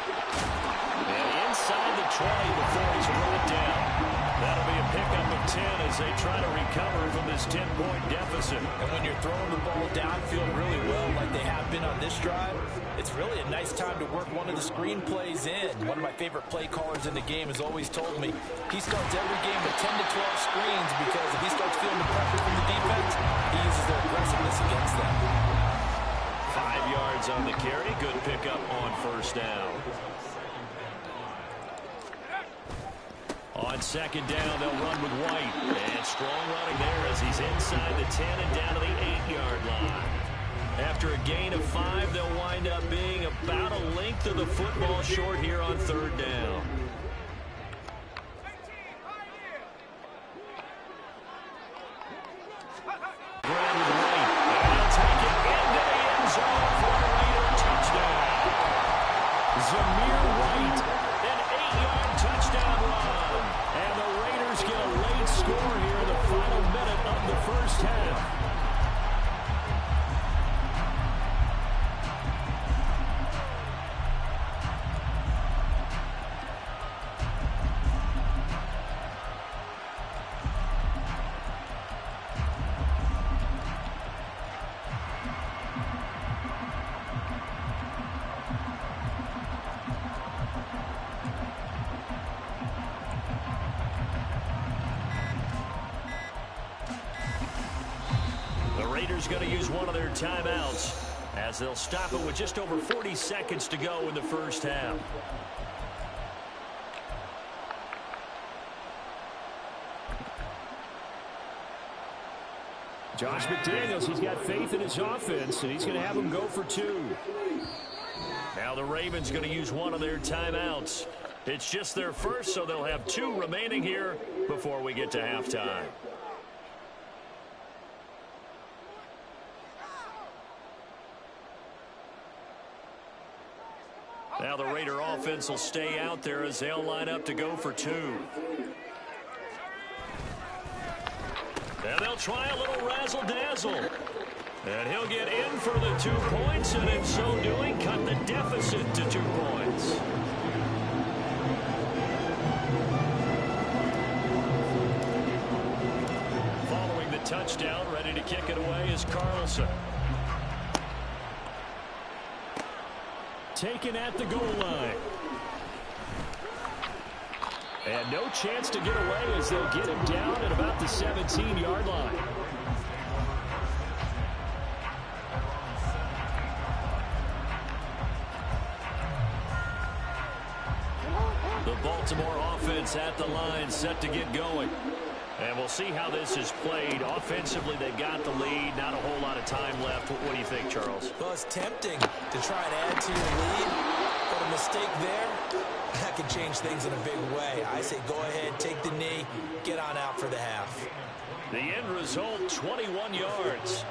And inside the 20 before he's brought down. That'll be a pickup of 10 as they try to recover from this 10-point deficit. And when you're throwing the ball downfield really well like they have been on this drive, it's really a nice time to work one of the screen plays in. One of my favorite play callers in the game has always told me he starts every game with 10 to 12 screens because if he starts feeling the pressure from the defense, he uses their aggressiveness against them. 5 yards on the carry. Good pickup on first down. On 2nd down, they'll run with White. And strong running there as he's inside the 10 and down to the 8-yard line. After a gain of 5, they'll wind up being about a length of the football short here on 3rd down. Grab with White. And he'll take it into the end zone for a Raider touchdown. Zamir White, an 8-yard touchdown run. And the Raiders get a late score here in the final minute of the first half. Going to use one of their timeouts as they'll stop it with just over 40 seconds to go in the first half. Josh McDaniels, he's got faith in his offense, and he's going to have them go for 2. Now the Ravens going to use one of their timeouts. It's just their first, so they'll have 2 remaining here before we get to halftime. Now the Raider offense will stay out there as they'll line up to go for 2. And they'll try a little razzle-dazzle. And he'll get in for the 2 points, and in so doing, cut the deficit to 2 points. Following the touchdown. Ready to kick it away is Carlson. Taken at the goal line. And no chance to get away as they'll get him down at about the 17-yard line. The Baltimore offense at the line, set to get going. And we'll see how this is played. Offensively, they've got the lead. Not a whole lot of time left. What do you think, Charles? Well, it's tempting to try and add to your lead, but a mistake there, that could change things in a big way. I say go ahead, take the knee, get on out for the half. The end result, 21 yards.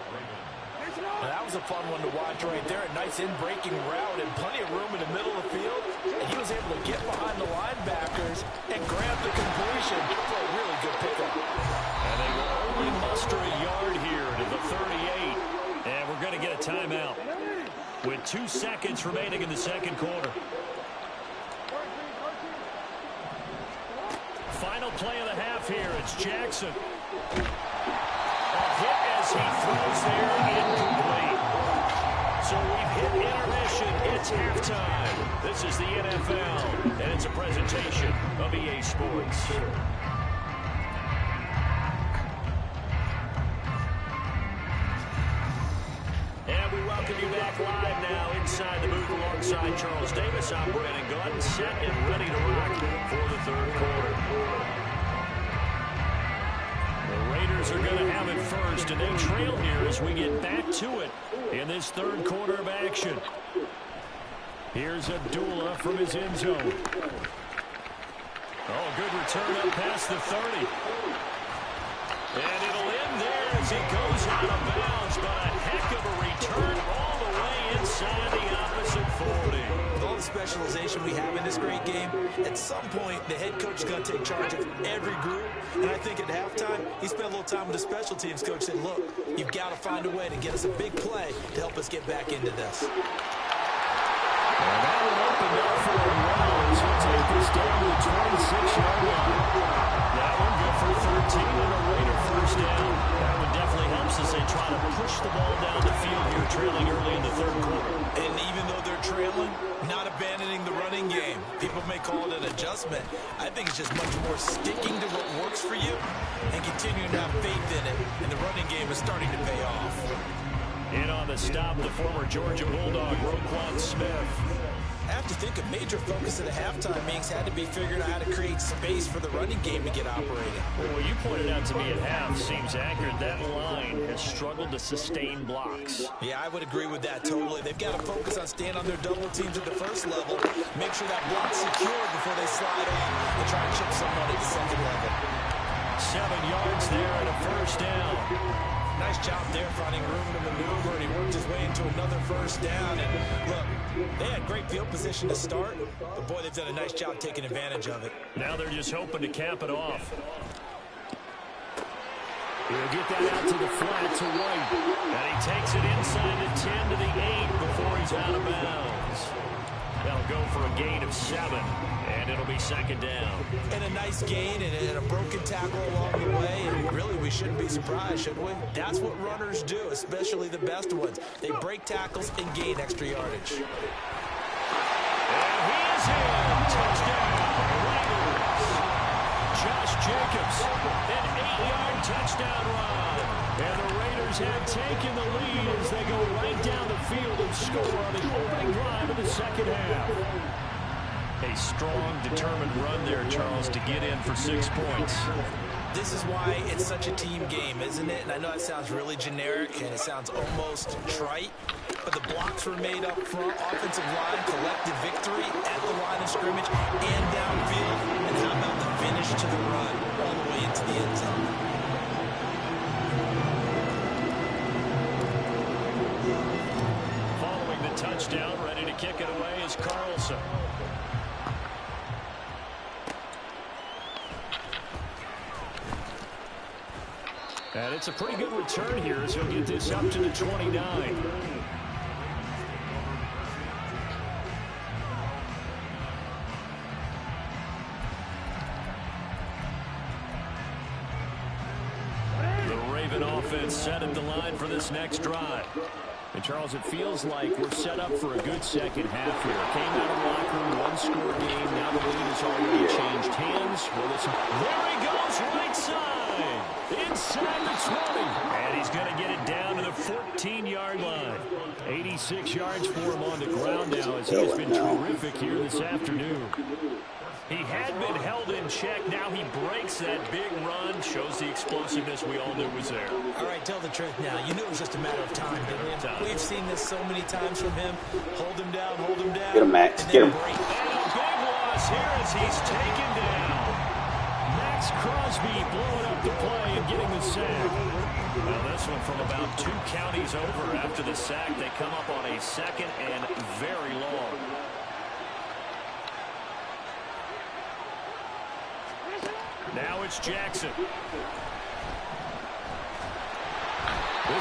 Now, that was a fun one to watch right there. A nice in-breaking route and plenty of room in the middle of the field. And he was able to get behind the linebackers and grab the completion for a really good pickup. And they will only muster a yard here to the 38. And we're going to get a timeout with 2 seconds remaining in the second quarter. Final play of the half here. It's Jackson. A hit as he throws there, incomplete. So we've hit intermission. It's halftime. This is the NFL, and it's a presentation of EA Sports. And we welcome you back live now inside the booth alongside Charles Davis. I'm Brandon Gordon, set and ready to rock for the third quarter. The Raiders are going to have it first, and they trail here as we get back to it in this third quarter of action. Here's Abdullah from his end zone. Oh, good return up past the 30. And it'll end there as he goes out of bounds, but a heck of a return all the way inside the opposite 40. With all the specialization we have in this great game, at some point the head coach is going to take charge of every group. And I think at halftime, he spent a little time with the special teams coach and said, look, you've got to find a way to get us a big play to help us get back into this. And that one opened up for a run. So we'll take this down to the 26-yard line. That one good for 13 and a Raider first down. That one definitely helps as they try to push the ball down the field here, trailing early in the third quarter. And even though they're trailing, not abandoning the running game. People may call it an adjustment. I think it's just much more sticking to what works for you and continuing to have faith in it. And the running game is starting to pay off. In on the stop, the former Georgia Bulldog, Roquan Smith. I have to think a major focus of the halftime meetings had to be figuring out how to create space for the running game to get operating. Well, you pointed out to me at half, seems accurate. That line has struggled to sustain blocks. Yeah, I would agree with that totally. They've got to focus on staying on their double teams at the first level, make sure that block's secured before they slide off and try and chip someone at the second level. 7 yards there and a first down. Nice job there finding room to maneuver, and he worked his way into another first down. And look, they had great field position to start, but boy, they've done a nice job taking advantage of it. Now they're just hoping to cap it off. He'll get that out to the flat to White. And he takes it inside the 10 to the 8 before he's out of bounds. They'll go for a gain of 7, and it'll be second down. And a nice gain and a broken tackle along the way. And really, we shouldn't be surprised, should we? That's what runners do, especially the best ones. They break tackles and gain extra yardage. And he is in. Touchdown, Raiders. Josh Jacobs, an 8-yard touchdown run. And the Raiders have taken the lead as they go right down the field and score on the opening drive of the second half. A strong, determined run there, Charles, to get in for 6 points. This is why it's such a team game, isn't it? And I know that sounds really generic and it sounds almost trite, but the blocks were made up front, offensive line, collective victory at the line of scrimmage and downfield. And how about the finish to the run all the way into the end zone? Following the touchdown, ready to kick it away is Carlson. And it's a pretty good return here as he'll get this up to the 29. The Raven offense set at the line for this next drive. And, Charles, it feels like we're set up for a good second half here. Came out of the locker room, one-score game. Now the lead has already changed hands. There he goes, right side. Inside the 20. And he's going to get it down to the 14-yard line. 86 yards for him on the ground now as he's been terrific here this afternoon. He had been held in check. Now he breaks that big run. Shows the explosiveness we all knew was there. All right, tell the truth now. You knew it was just a matter of time, didn't you? We've seen this so many times from him. Hold him down, hold him down. Get him, Max. Get him. And a big loss here as he's taken down. Max Crosby blowing up the play and getting the sack. Well, this one from about 2 counties over after the sack. They come up on a second and very long. Now it's Jackson. This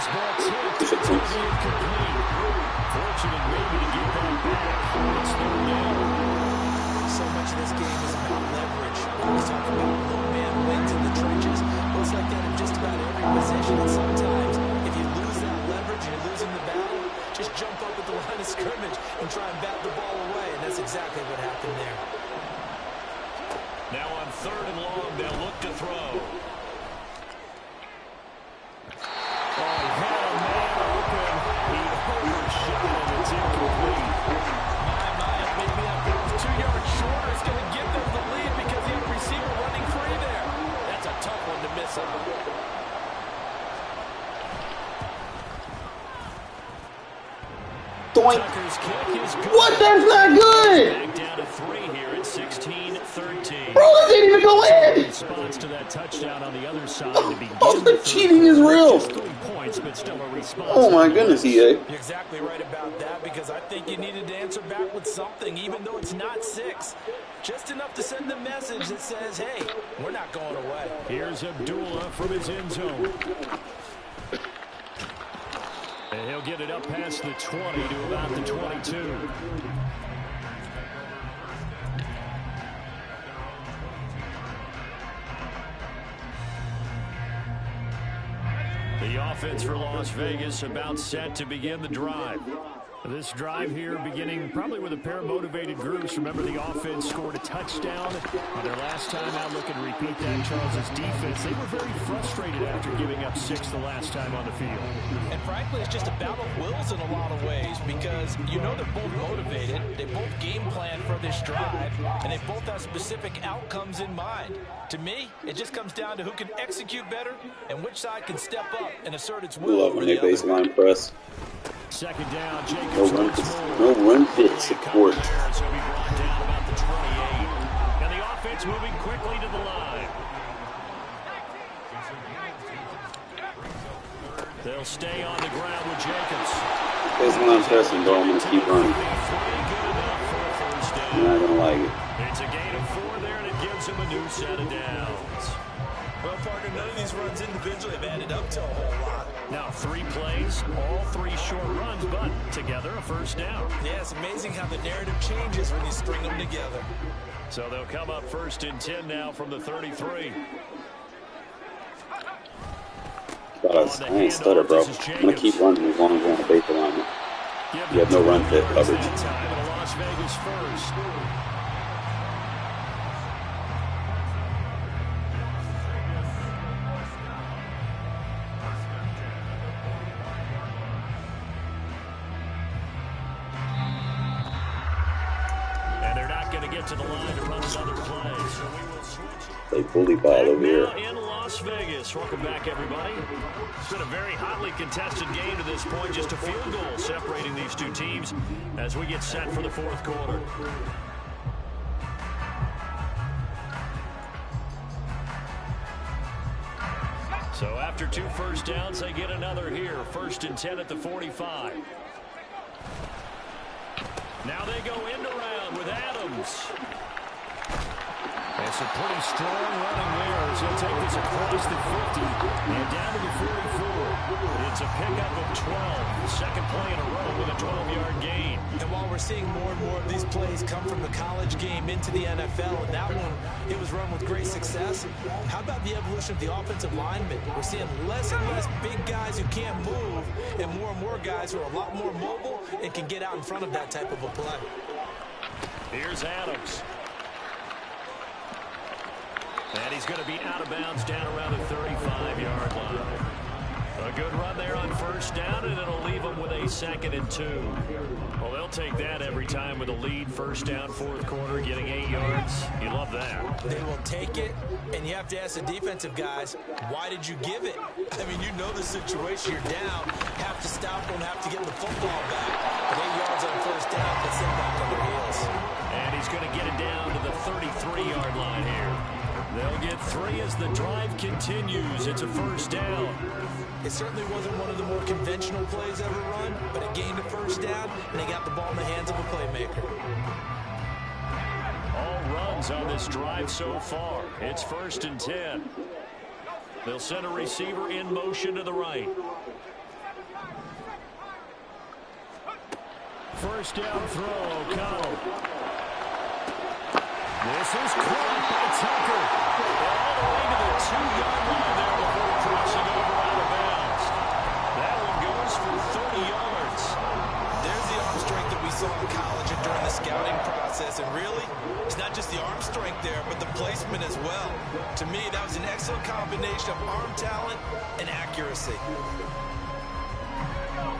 ball tipped. It's incomplete. Fortunate maybe to get that back. It's third down. So much of this game is about leverage. We always talk about low man wins in the trenches. Well, it's like that in just about every possession. And sometimes, if you lose that leverage and you're losing the battle, just jump up at the line of scrimmage and try and bat the ball away. And that's exactly what happened there. Now on third and long, they'll look to throw. Oh, he had a man open. He overshot him. It's incomplete. Maybe that 2 yards shorter is going to give them the lead because he had a receiver running free there. That's a tough one to miss on. Doink. Tucker's kick is good. What? That's not good. Back down to 3 here at 16-13. Bro, that didn't even go in. Response to that touchdown on the other side to begin. Oh, the cheating is real. Just 3 points, but still a response. Oh my goodness, EA. You're exactly right about that because I think you needed to answer back with something, even though it's not 6. Just enough to send the message that says, hey, we're not going away. Here's Abdullah from his end zone. And he'll get it up past the 20 to about the 22. The offense for Las Vegas about set to begin the drive. This drive here beginning probably with a pair of motivated groups. Remember, the offense scored a touchdown on their last time out. Looking to repeat that. Charles's defense, they were very frustrated after giving up 6 the last time on the field. And frankly, it's just a battle of wills in a lot of ways because you know they're both motivated. They both game plan for this drive, and they both have specific outcomes in mind. To me, it just comes down to who can execute better and which side can step up and assert its will Love over when the they other. baseline press. Second down, Jacobs. No run fit support. So he brought down about the 28. And the offense moving quickly to the line. They'll stay on the ground with Jacobs. Baseline pressing, bro. I'm going to keep running. You're not going to like it. It's a gain of 4 there, and it gives him a new set of downs. Well, Parker, none of these runs individually have added up to a whole lot. Now 3 plays, all 3 short runs, but together a first down. Yeah, it's amazing how the narrative changes when you string them together. So they'll come up 1st and 10 now from the 33. I ain't stutter, bro. I'm going to keep running as long as we're on the baseline. You have no run fit coverage. Las Vegas first. And they're not going to get to the line to run another play. So we will switch. They bully ball over here. In Las Vegas. Welcome back, everybody. It's been a very hotly contested game to this point. Just a field goal separating these two teams as we get set for the 4th quarter. So after 2 first downs, they get another here. 1st and 10 at the 45. Now they go end around with Adams. And some pretty strong running there as he'll take this across the 50 and down to the 44. It's a pickup of 12. Second play in a row with a 12-yard gain. And while we're seeing more and more of these plays come from the college game into the NFL, and that one, it was run with great success, how about the evolution of the offensive linemen? We're seeing less and less big guys who can't move and more guys who are a lot more mobile and can get out in front of that type of a play. Here's Adams. And he's going to be out of bounds down around the 35-yard line. A good run there on first down, and it'll leave them with a 2nd and 2. Well, they'll take that every time with a lead. First down, fourth quarter, getting 8 yards. You love that. They will take it, and you have to ask the defensive guys, why did you give it? I mean, you know the situation. You're down. Have to stop them, have to get the football back. But 8 yards on first down, puts them back on their heels. And he's going to get it down to the 33-yard line here. They'll get 3 as the drive continues. It's a first down. It certainly wasn't one of the more conventional plays ever run, but it gained a first down, and they got the ball in the hands of a playmaker. All runs on this drive so far. It's 1st and 10. They'll send a receiver in motion to the right. First down throw, O'Connell. This is caught by Tucker. All the way to the 2-yard line there before crossing over out of bounds. That one goes for 30 yards. There's the arm strength that we saw in college and during the scouting process. And really, it's not just the arm strength there, but the placement as well. To me, that was an excellent combination of arm talent and accuracy.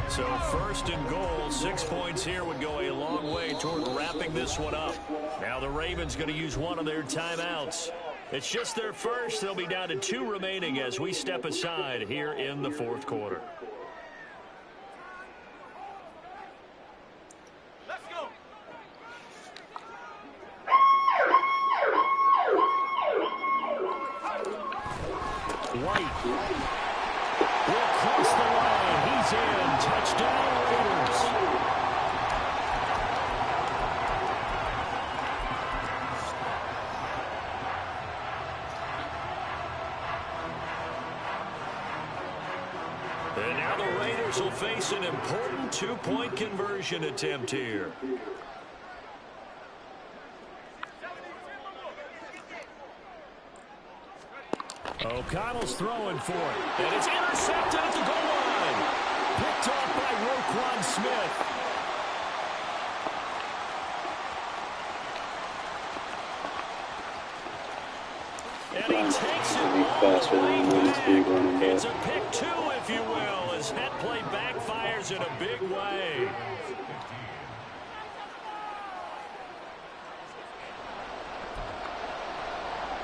So 1st and goal, 6 points here would go a long way toward wrapping this one up. Now the Ravens going to use one of their timeouts. It's just their first. They'll be down to 2 remaining as we step aside here in the fourth quarter. Let's go. White will cross the line. He's in. Touchdown, Raiders. And now the Raiders will face an important 2-point conversion attempt here. O'Connell's throwing for it. And it's intercepted at the goal line. Picked off by Roquan Smith. And he takes it faster than those big running It's back. a pick 2, if you will, as that play backfires in a big way.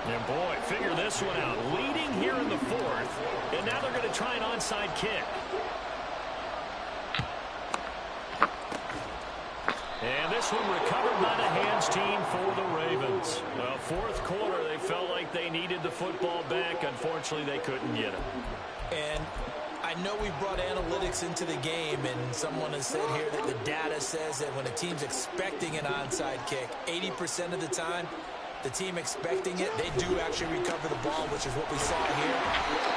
And boy, figure this one out. Leading here in the fourth, and now they're going to try an onside kick. And this one recovered by the hands team for the Ravens. Well, fourth quarter, they felt like they needed the football back. Unfortunately, they couldn't get it. And I know we brought analytics into the game, and someone has said here that the data says that when a team's expecting an onside kick, 80% of the time, the team expecting it, they do actually recover the ball, which is what we saw here.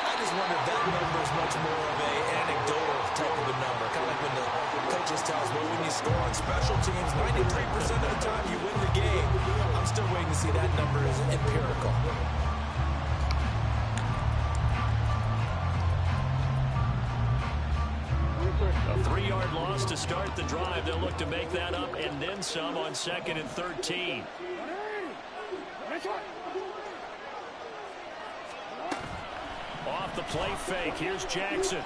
I just wonder if that number is much more of an anecdotal type of a number, kind of like when the coaches tell us, well, when you score on special teams, 93% of the time you win the game. I'm still waiting to see that number is empirical. A 3-yard loss to start the drive. They'll look to make that up and then some on 2nd and 13. Off the play fake. Here's Jackson.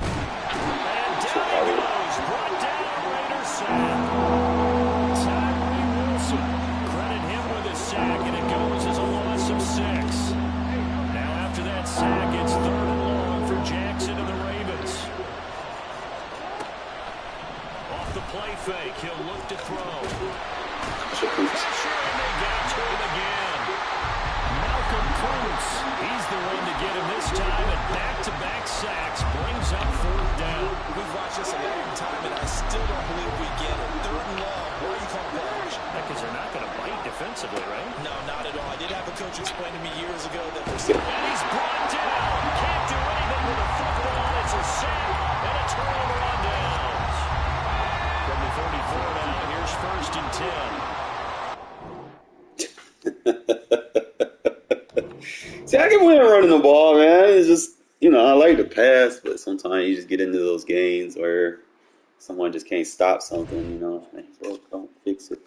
And down he goes. Brought down, Raiders sack. Tyree Wilson. Credit him with a sack, and it goes as a loss of 6. Now after that sack, it's 3rd and long for Jackson and the Ravens. Off the play fake. He'll look to throw. Pressure, and they got to him again. Malcolm Kuntz, he's the one to get him this time, and back-to-back sacks brings up 4th down. We've watched this a long time, and I still don't believe we get it. 3rd and long. Why are you calling that action? Because they're not going to bite defensively. defensively, right? No, not at all. I did have a coach explain to me years ago that there's... And he's brought down. Can't do anything with the football. It's a sack and a turnover on downs. From the 34 now, here's 1st and 10. See, I can win running the ball, man. It's just, you know, I like to pass, but sometimes you just get into those games where someone just can't stop something, you know. So don't fix it.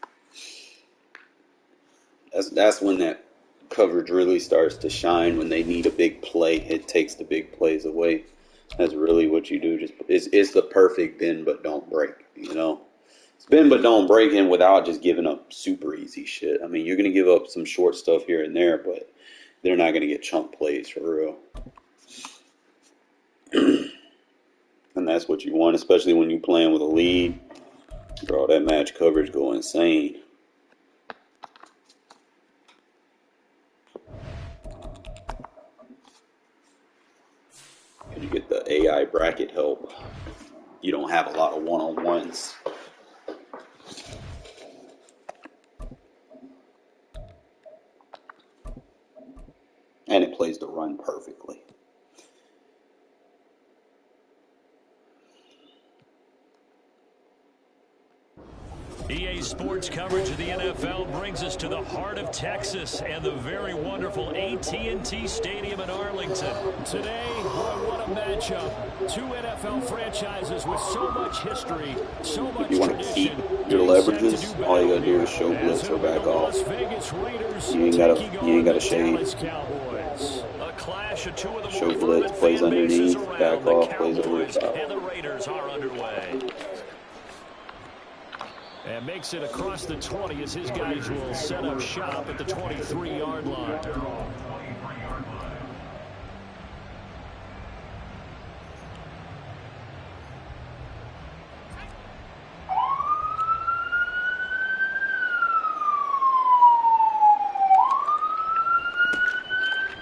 That's when that coverage really starts to shine, when they need a big play. It takes the big plays away. That's really what you do. Just it's the perfect bend but don't break, you know. It's bend but don't break him without just giving up super easy shit. I mean, you're going to give up some short stuff here and there, but they're not going to get chunk plays for real. And that's what you want, especially when you're playing with a lead. Bro, that match coverage go insane. You get the AI bracket help. You don't have a lot of one-on-ones. And it plays the run perfectly. EA Sports coverage of the NFL brings us to the heart of Texas and the very wonderful AT&T Stadium in Arlington. Today, what a matchup. Two NFL franchises with so much history, so much you want to keep your leverages, all you gotta do is show blitz or back off. You ain't gotta shade. Show blitz, plays underneath, back off, plays over the top. And the Raiders are underway. And makes it across the 20 as his guys will set up shop at the 23-yard line.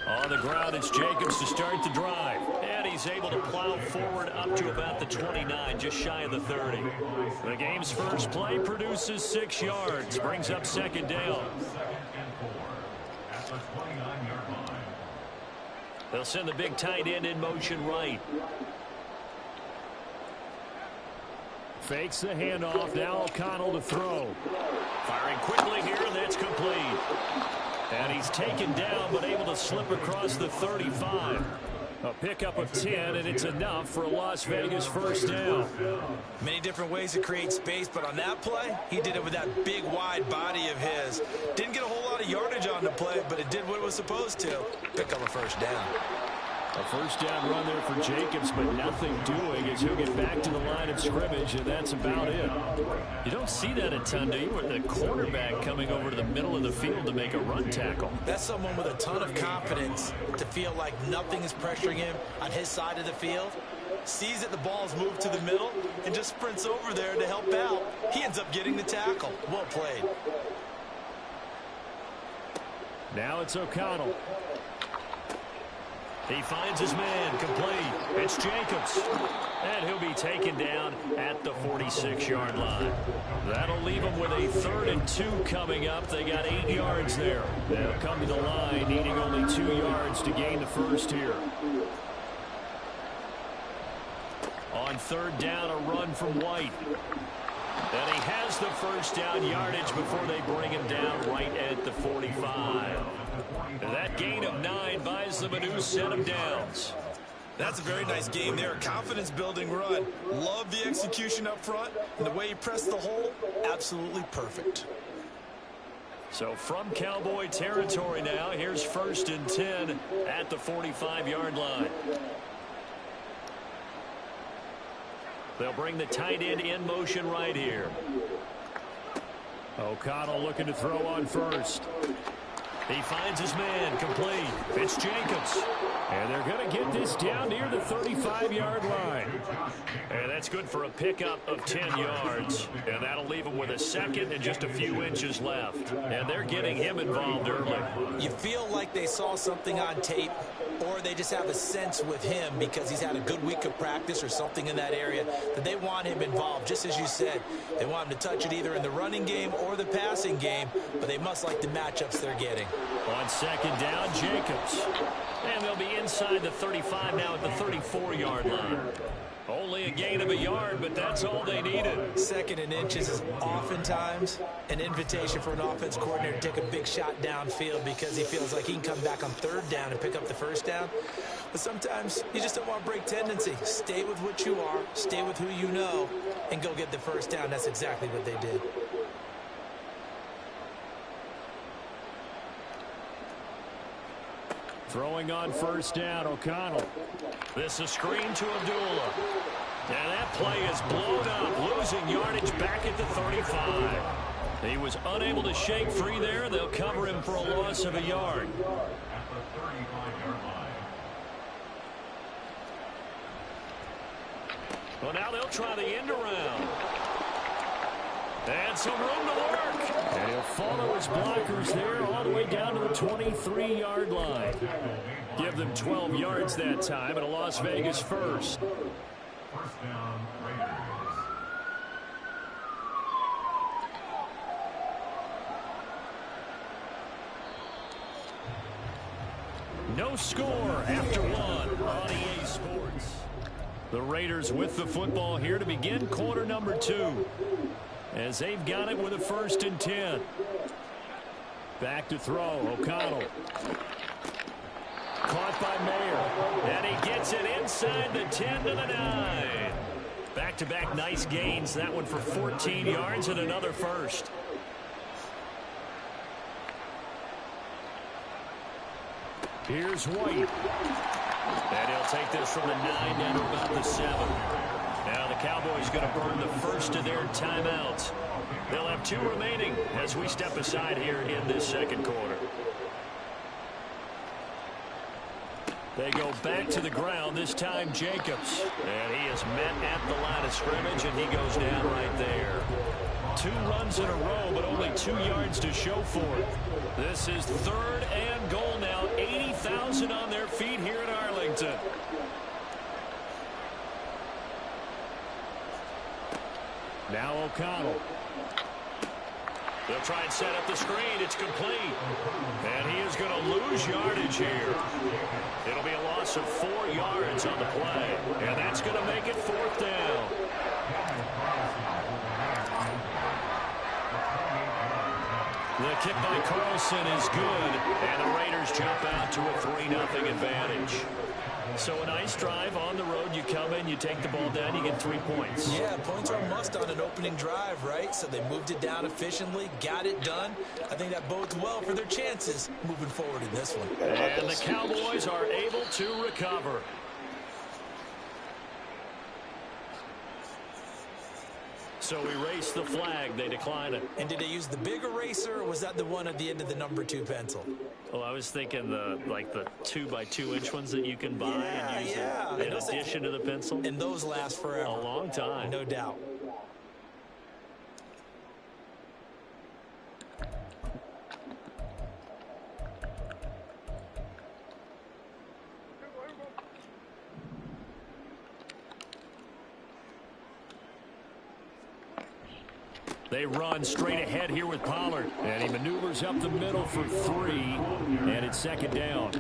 On the ground, it's Jacobs to start the drive. And he's able to plow forward up to about the 29, just shy of the 30. The game's first play produces 6 yards, brings up 2nd down. They'll send the big tight end in motion right. Fakes the handoff, now O'Connell to throw. Firing quickly here, and that's complete. And he's taken down, but able to slip across the 35. A pickup of 10, and it's enough for a Las Vegas first down. Many different ways to create space, but on that play, he did it with that big, wide body of his. Didn't get a whole lot of yardage on the play, but it did what it was supposed to. Pick up a first down. A first down run there for Jacobs, but nothing doing as he'll get back to the line of scrimmage, and that's about it. You don't see that a ton, do you? With the quarterback coming over to the middle of the field to make a run tackle. That's someone with a ton of confidence to feel like nothing is pressuring him on his side of the field. Sees that the ball's moved to the middle and just sprints over there to help out. He ends up getting the tackle. Well played. Now it's O'Connell. He finds his man, complete. It's Jacobs. And he'll be taken down at the 46-yard line. That'll leave him with a 3rd and 2 coming up. They got 8 yards there. They'll come to the line, needing only 2 yards to gain the first here. On 3rd down, a run from White. And he has the first down yardage before they bring him down right at the 45. That gain of 9 buys them a new set of downs. That's a very nice game there. Confidence-building run. Love the execution up front. And the way he pressed the hole, absolutely perfect. So from Cowboy territory now, here's 1st and 10 at the 45-yard line. They'll bring the tight end in motion right here. O'Connell looking to throw on first. He finds his man, complete. It's Jacobs. And they're going to get this down near the 35-yard line. And that's good for a pickup of 10 yards. And that'll leave them with a second and just a few inches left. And they're getting him involved early. You feel like they saw something on tape, or they just have a sense with him because he's had a good week of practice or something in that area that they want him involved. Just as you said, they want him to touch it either in the running game or the passing game, but they must like the matchups they're getting. On second down, Jacobs. And they'll be inside the 35 now at the 34-yard line. Only a gain of a yard, but that's all they needed. Second and inches is oftentimes an invitation for an offense coordinator to take a big shot downfield because he feels like he can come back on third down and pick up the first down. But sometimes you just don't want to break tendency. Stay with what you are, stay with who you know, and go get the first down. That's exactly what they did. Throwing on first down, O'Connell. This is screen to Abdullah. And that play is blown up, losing yardage back at the 35. He was unable to shake free there. They'll cover him for a loss of a yard. At the 35-yard line. Well, now they'll try the end around. And some room to work. And he'll follow his blockers there all the way down to the 23-yard line. Give them 12 yards that time and a Las Vegas first. First down, Raiders. No score after one on EA Sports. The Raiders with the football here to begin quarter number 2. As they've got it with a 1st and 10. Back to throw, O'Connell. Caught by Mayer. And he gets it inside the 10 to the 9. Back-to-back nice gains. That one for 14 yards and another first. Here's White. And he'll take this from the 9 down to about the 7. Now the Cowboys going to burn the first of their timeouts. They'll have 2 remaining as we step aside here in this second quarter. They go back to the ground, this time Jacobs. And he is met at the line of scrimmage, and he goes down right there. 2 runs in a row, but only 2 yards to show for it. This is 3rd and goal now. 80,000 on their feet here in Arlington. Now O'Connell. They'll try and set up the screen. It's complete. And he is going to lose yardage here. It'll be a loss of 4 yards on the play. And that's going to make it 4th down. The kick by Carlson is good. And the Raiders jump out to a 3-0 advantage. So a nice drive on the road. You come in, you take the ball down, you get 3 points. Yeah, points are a must on an opening drive, right? So they moved it down efficiently, got it done. I think that bodes well for their chances moving forward in this one. And the Cowboys are able to recover. So erase the flag. They decline it. And did they use the big eraser, or was that the one at the end of the number 2 pencil? Well, I was thinking the 2x2-inch ones that you can buy and use in addition to the pencil. And those last forever. A long time. No doubt. They run straight ahead here with Pollard. And he maneuvers up the middle for 3. And it's 2nd down.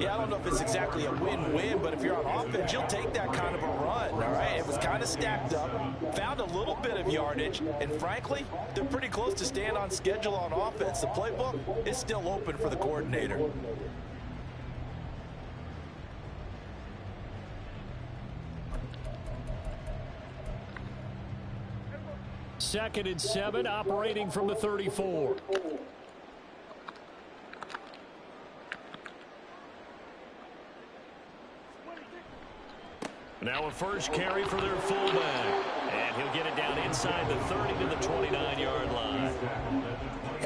Yeah, I don't know if it's exactly a win-win, but if you're on offense, you'll take that kind of a run, all right? It was kind of stacked up, found a little bit of yardage, and frankly, they're pretty close to staying on schedule on offense. The playbook is still open for the coordinator. Second and 7, operating from the 34. Now a first carry for their fullback. And he'll get it down inside the 30 to the 29-yard line.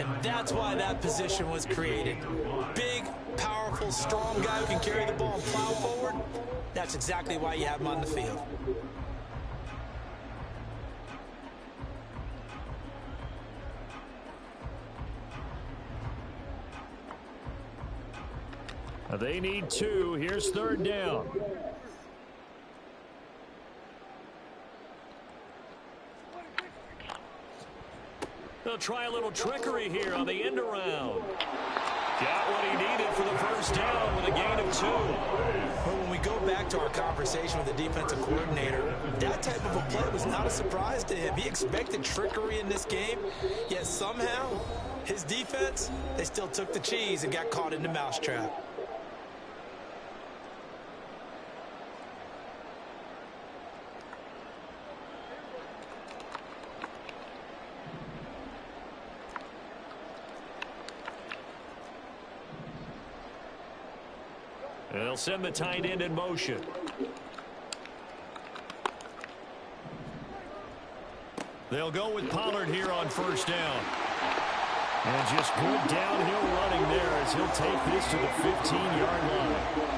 And that's why that position was created. Big, powerful, strong guy who can carry the ball and plow forward. That's exactly why you have him on the field. They need 2. Here's 3rd down. They'll try a little trickery here on the end around. Got what he needed for the first down with a gain of 2. But when we go back to our conversation with the defensive coordinator, that type of a play was not a surprise to him. He expected trickery in this game, yet somehow his defense, they still took the cheese and got caught in the mousetrap. They'll send the tight end in motion. They'll go with Pollard here on first down. And just good downhill running there as he'll take this to the 15-yard line.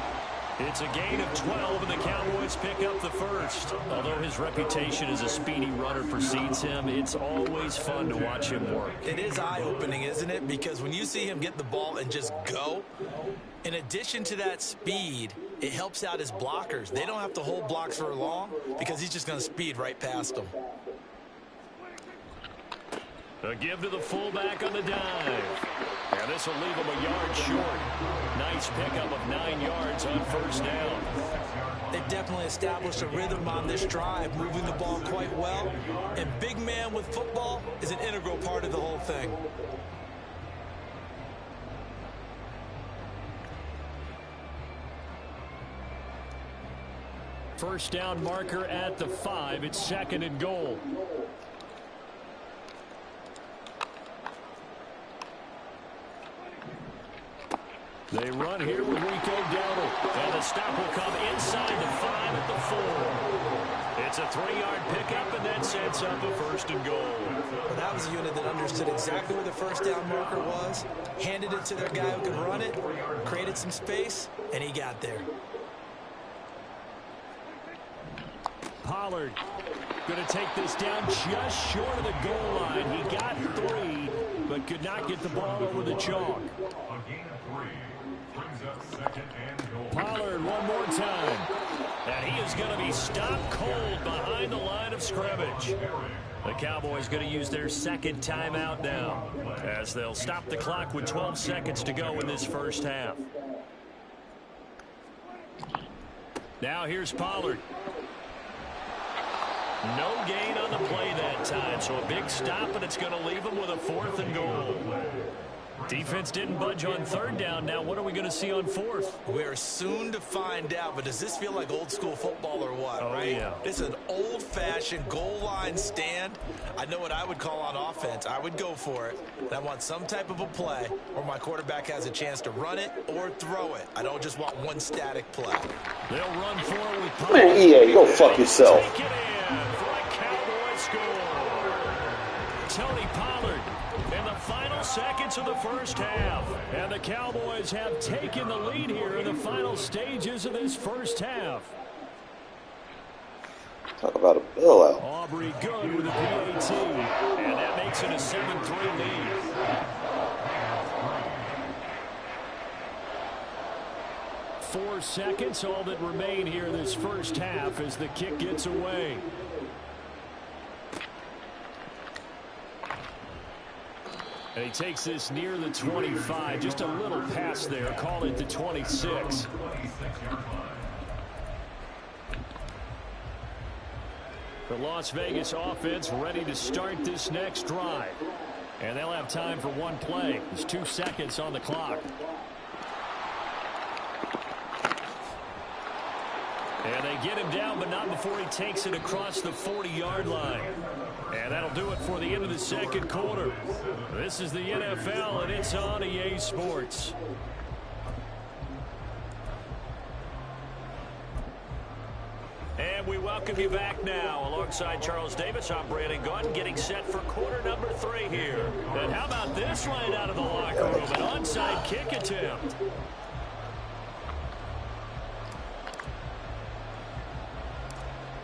It's a gain of 12, and the Cowboys pick up the first. Although his reputation as a speedy runner precedes him, it's always fun to watch him work. It is eye-opening, isn't it? Because when you see him get the ball and just go, in addition to that speed, it helps out his blockers. They don't have to hold blocks for long because he's just going to speed right past them. A give to the fullback on the dive. And this will leave him a yard short. Nice pickup of 9 yards on first down. They've definitely established a rhythm on this drive, moving the ball quite well. And big man with football is an integral part of the whole thing. First down marker at the 5. It's 2nd and goal. They run here with Rico Dowdle. And the stop will come inside the 5 at the 4. It's a 3-yard pickup, and that sets up a 1st and goal. Well, that was a unit that understood exactly where the first down marker was, handed it to their guy who could run it, created some space, and he got there. Pollard going to take this down just short of the goal line. He got 3, but could not get the ball over the chalk. Pollard one more time. And he is going to be stopped cold behind the line of scrimmage. The Cowboys going to use their 2nd timeout now, as they'll stop the clock with 12 seconds to go in this first half. Now here's Pollard. No gain on the play that time, so a big stop, and it's going to leave him with a 4th and goal. Defense didn't budge on 3rd down. Now what are we going to see on 4th? We're soon to find out, but does this feel like old school football or what, right? Yeah. This is an old-fashioned goal line stand. I know what I would call on offense. I would go for it. And I want some type of a play where my quarterback has a chance to run it or throw it. I don't just want one static play. They'll run forward with Pollard. Man, EA, go fuck yourself. Take it in for a Cowboy score. Tony Pollard in the final seconds of the first half. And the Cowboys have taken the lead here in the final stages of this first half. Talk about a bailout. Aubrey good with a PAT. And that makes it a 7-3 lead. 4 seconds, all that remain here in this first half as the kick gets away. And he takes this near the 25. Just a little pass there. Call it the 26. The Las Vegas offense ready to start this next drive. And they'll have time for one play. There's 2 seconds on the clock. And they get him down, but not before he takes it across the 40-yard line. And that'll do it for the end of the second quarter. This is the NFL, and it's on EA Sports. And we welcome welcome you back now. Alongside Charles Davis, I'm Brandon Gaudin, getting set for quarter number 3 here. And how about this line out of the locker room? An onside kick attempt.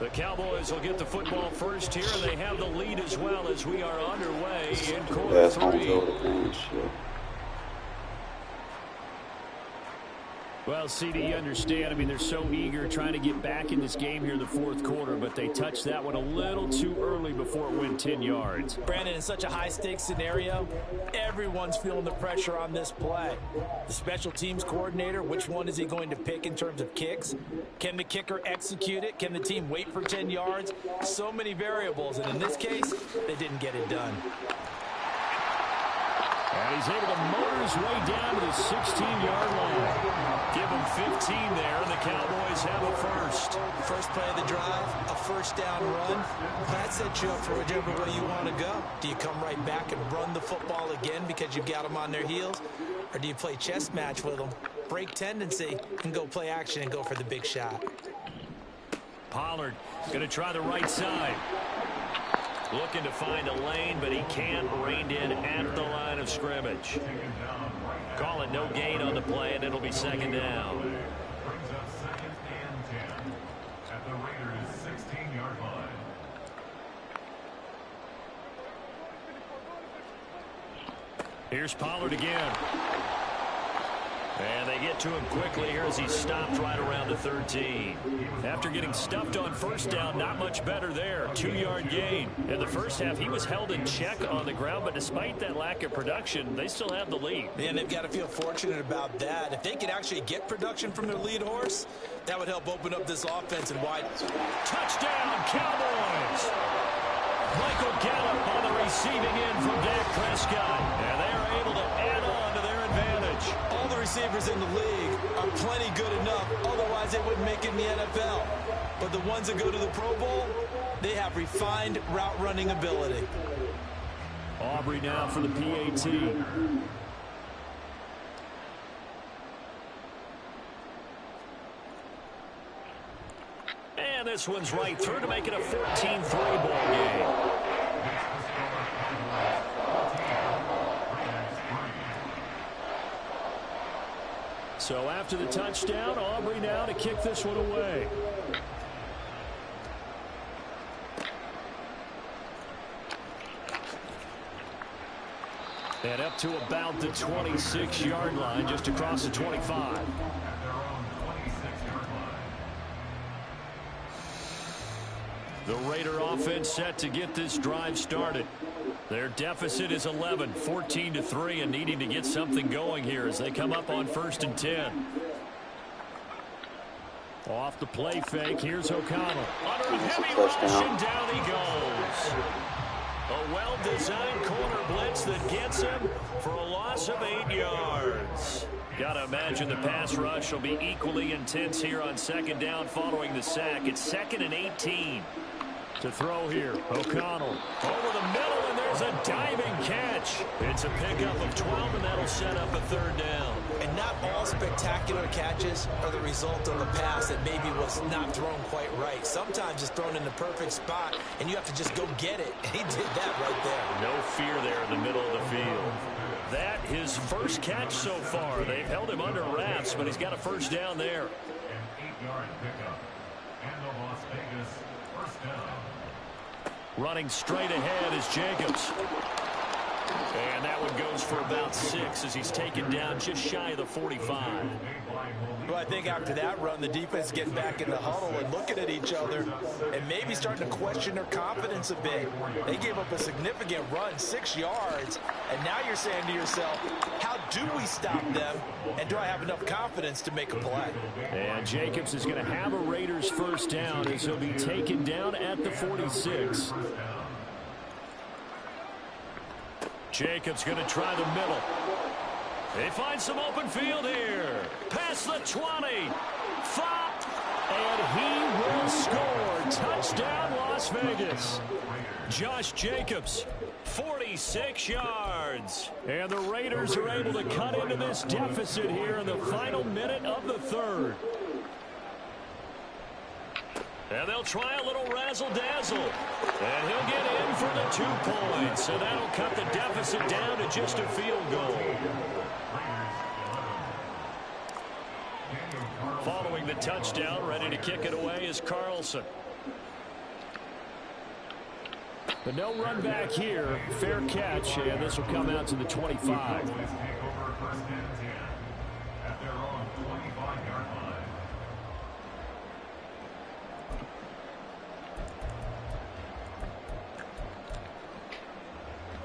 The Cowboys will get the football first here, and they have the lead as well as we are underway in quarter 3. Well, CD, you understand. I mean, they're so eager trying to get back in this game here in the fourth quarter, but they touched that one a little too early before it went 10 yards. Brandon, in such a high-stakes scenario, everyone's feeling the pressure on this play. The special teams coordinator, which one is he going to pick in terms of kicks? Can the kicker execute it? Can the team wait for 10 yards? So many variables, and in this case, they didn't get it done. And he's able to motor his way down to the 16-yard line. Give him 15 there, and the Cowboys have a first. First play of the drive, a first down run. That sets you up for whichever way you want to go. Do you come right back and run the football again because you've got them on their heels? Or do you play chess match with them, break tendency, and go play action and go for the big shot? Pollard going to try the right side. Looking to find a lane, but he can't. Reined in at the line of scrimmage. Call it no gain on the play, and it'll be second down. Brings up second and 10 at the Raiders' 16-yard line. Here's Pollard again. And they get to him quickly here as he stopped right around the 13. After getting stuffed on first down, not much better there. 2-yard gain. In the first half, he was held in check on the ground, but despite that lack of production, they still have the lead. And they've got to feel fortunate about that. If they could actually get production from their lead horse, that would help open up this offense and wide. Touchdown, Cowboys! Michael Gallup on the receiving end from Dak Prescott. And they are able to add on to their advantage. All the receivers in the league are plenty good enough. Otherwise, they wouldn't make it in the NFL. But the ones that go to the Pro Bowl, they have refined route running ability. Aubrey now for the PAT. And this one's right through to make it a 14-3 ball game. So after the touchdown, Aubrey now to kick this one away. And up to about the 26-yard line, just across the 25. The Raider offense set to get this drive started. Their deficit is 11, 14-3, and needing to get something going here as they come up on 1st and 10. Off the play fake, here's O'Connell. Under a heavy rush, and down he goes. A well-designed corner blitz that gets him for a loss of 8 yards. Gotta imagine the pass rush will be equally intense here on 2nd down following the sack. It's 2nd and 18. To throw here, O'Connell over the middle, and there's a diving catch. It's a pickup of 12, and that'll set up a 3rd down. And not all spectacular catches are the result of a pass that maybe was not thrown quite right. Sometimes it's thrown in the perfect spot, and you have to just go get it. And he did that right there. No fear there in the middle of the field. That his first catch so far. They've held him under wraps, but he's got a 1st down there. An 8-yard pickup. And the Las Vegas 1st down. Running straight ahead is Jacobs. And that one goes for about 6 as he's taken down just shy of the 45. Well, I think after that run, the defense getting back in the huddle and looking at each other and maybe starting to question their confidence a bit. They gave up a significant run, 6 yards, and now you're saying to yourself, how do we stop them, and do I have enough confidence to make a play? And Jacobs is going to have a Raiders 1st down as he'll be taken down at the 46. Jacobs going to try the middle. They find some open field here. Past the 20. 5. And he will score. Touchdown, Las Vegas. Josh Jacobs, 46 yards. And the Raiders are able to cut into this deficit here in the final minute of the 3rd. And they'll try a little razzle-dazzle. And he'll get in for the 2 points. And that'll cut the deficit down to just a field goal. Following the touchdown, ready to kick it away is Carlson. But no run back here. Fair catch, and this will come out to the 25.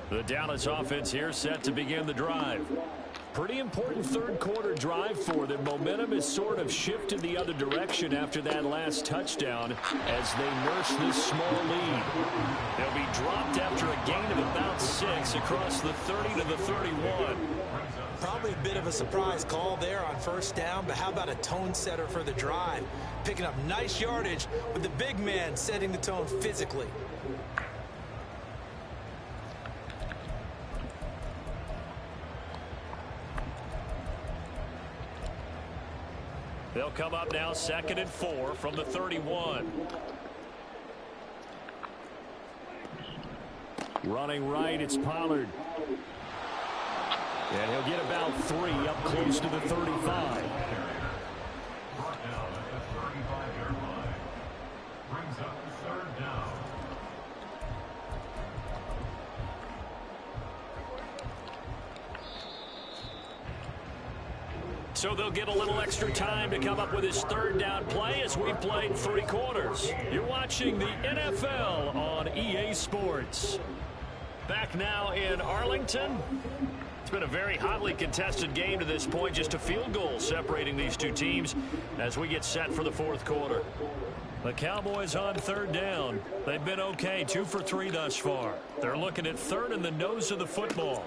The Dallas offense here set to begin the drive. Pretty important third quarter drive for them. Momentum has sort of shifted the other direction after that last touchdown as they nurse this small lead. They'll be dropped after a gain of about 6 across the 30 to the 31. Probably a bit of a surprise call there on first down, but how about a tone setter for the drive? Picking up nice yardage with the big man setting the tone physically. They'll come up now 2nd and 4 from the 31. Running right, it's Pollard. And he'll get about 3 up close to the 35. So they'll get a little extra time to come up with his 3rd down play as we've played 3 quarters. You're watching the NFL on EA Sports. Back now in Arlington. It's been a very hotly contested game to this point. Just a field goal separating these 2 teams as we get set for the 4th quarter. The Cowboys on 3rd down. They've been okay, 2 for 3 thus far. They're looking at 3rd in the nose of the football.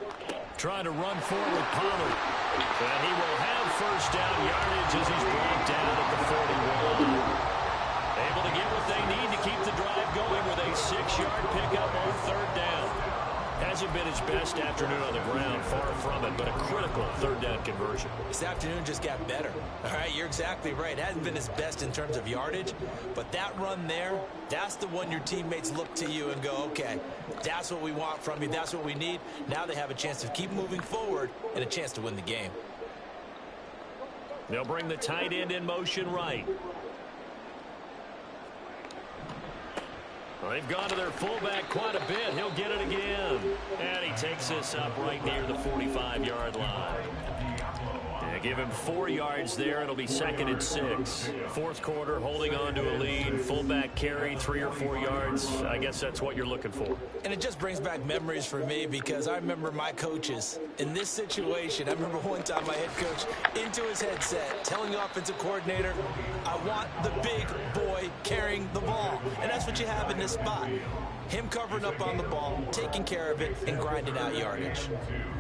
Trying to run forward with Pollard. And he will have first down yardage as he's brought down at the 41. Able to get what they need to keep the drive going with a 6-yard pickup on 3rd down. Hasn't been his best afternoon on the ground, far from it, but a critical 3rd down conversion. This afternoon just got better. All right, you're exactly right. It hasn't been his best in terms of yardage, but that run there, that's the one your teammates look to you and go, okay, that's what we want from you. That's what we need. Now they have a chance to keep moving forward and a chance to win the game. They'll bring the tight end in motion right. Well, they've gone to their fullback quite a bit. He'll get it again. And he takes this up right near the 45-yard line. Yeah, give him 4 yards there. It'll be 2nd and 6. 4th quarter, holding on to a lead. Fullback carry, 3 or 4 yards. I guess that's what you're looking for. And it just brings back memories for me because I remember my coaches in this situation. I remember one time my head coach into his headset telling the offensive coordinator, I want the big boy carrying the ball. And that's what you have in this spot. Him covering up on the ball, taking care of it, and grinding out yardage.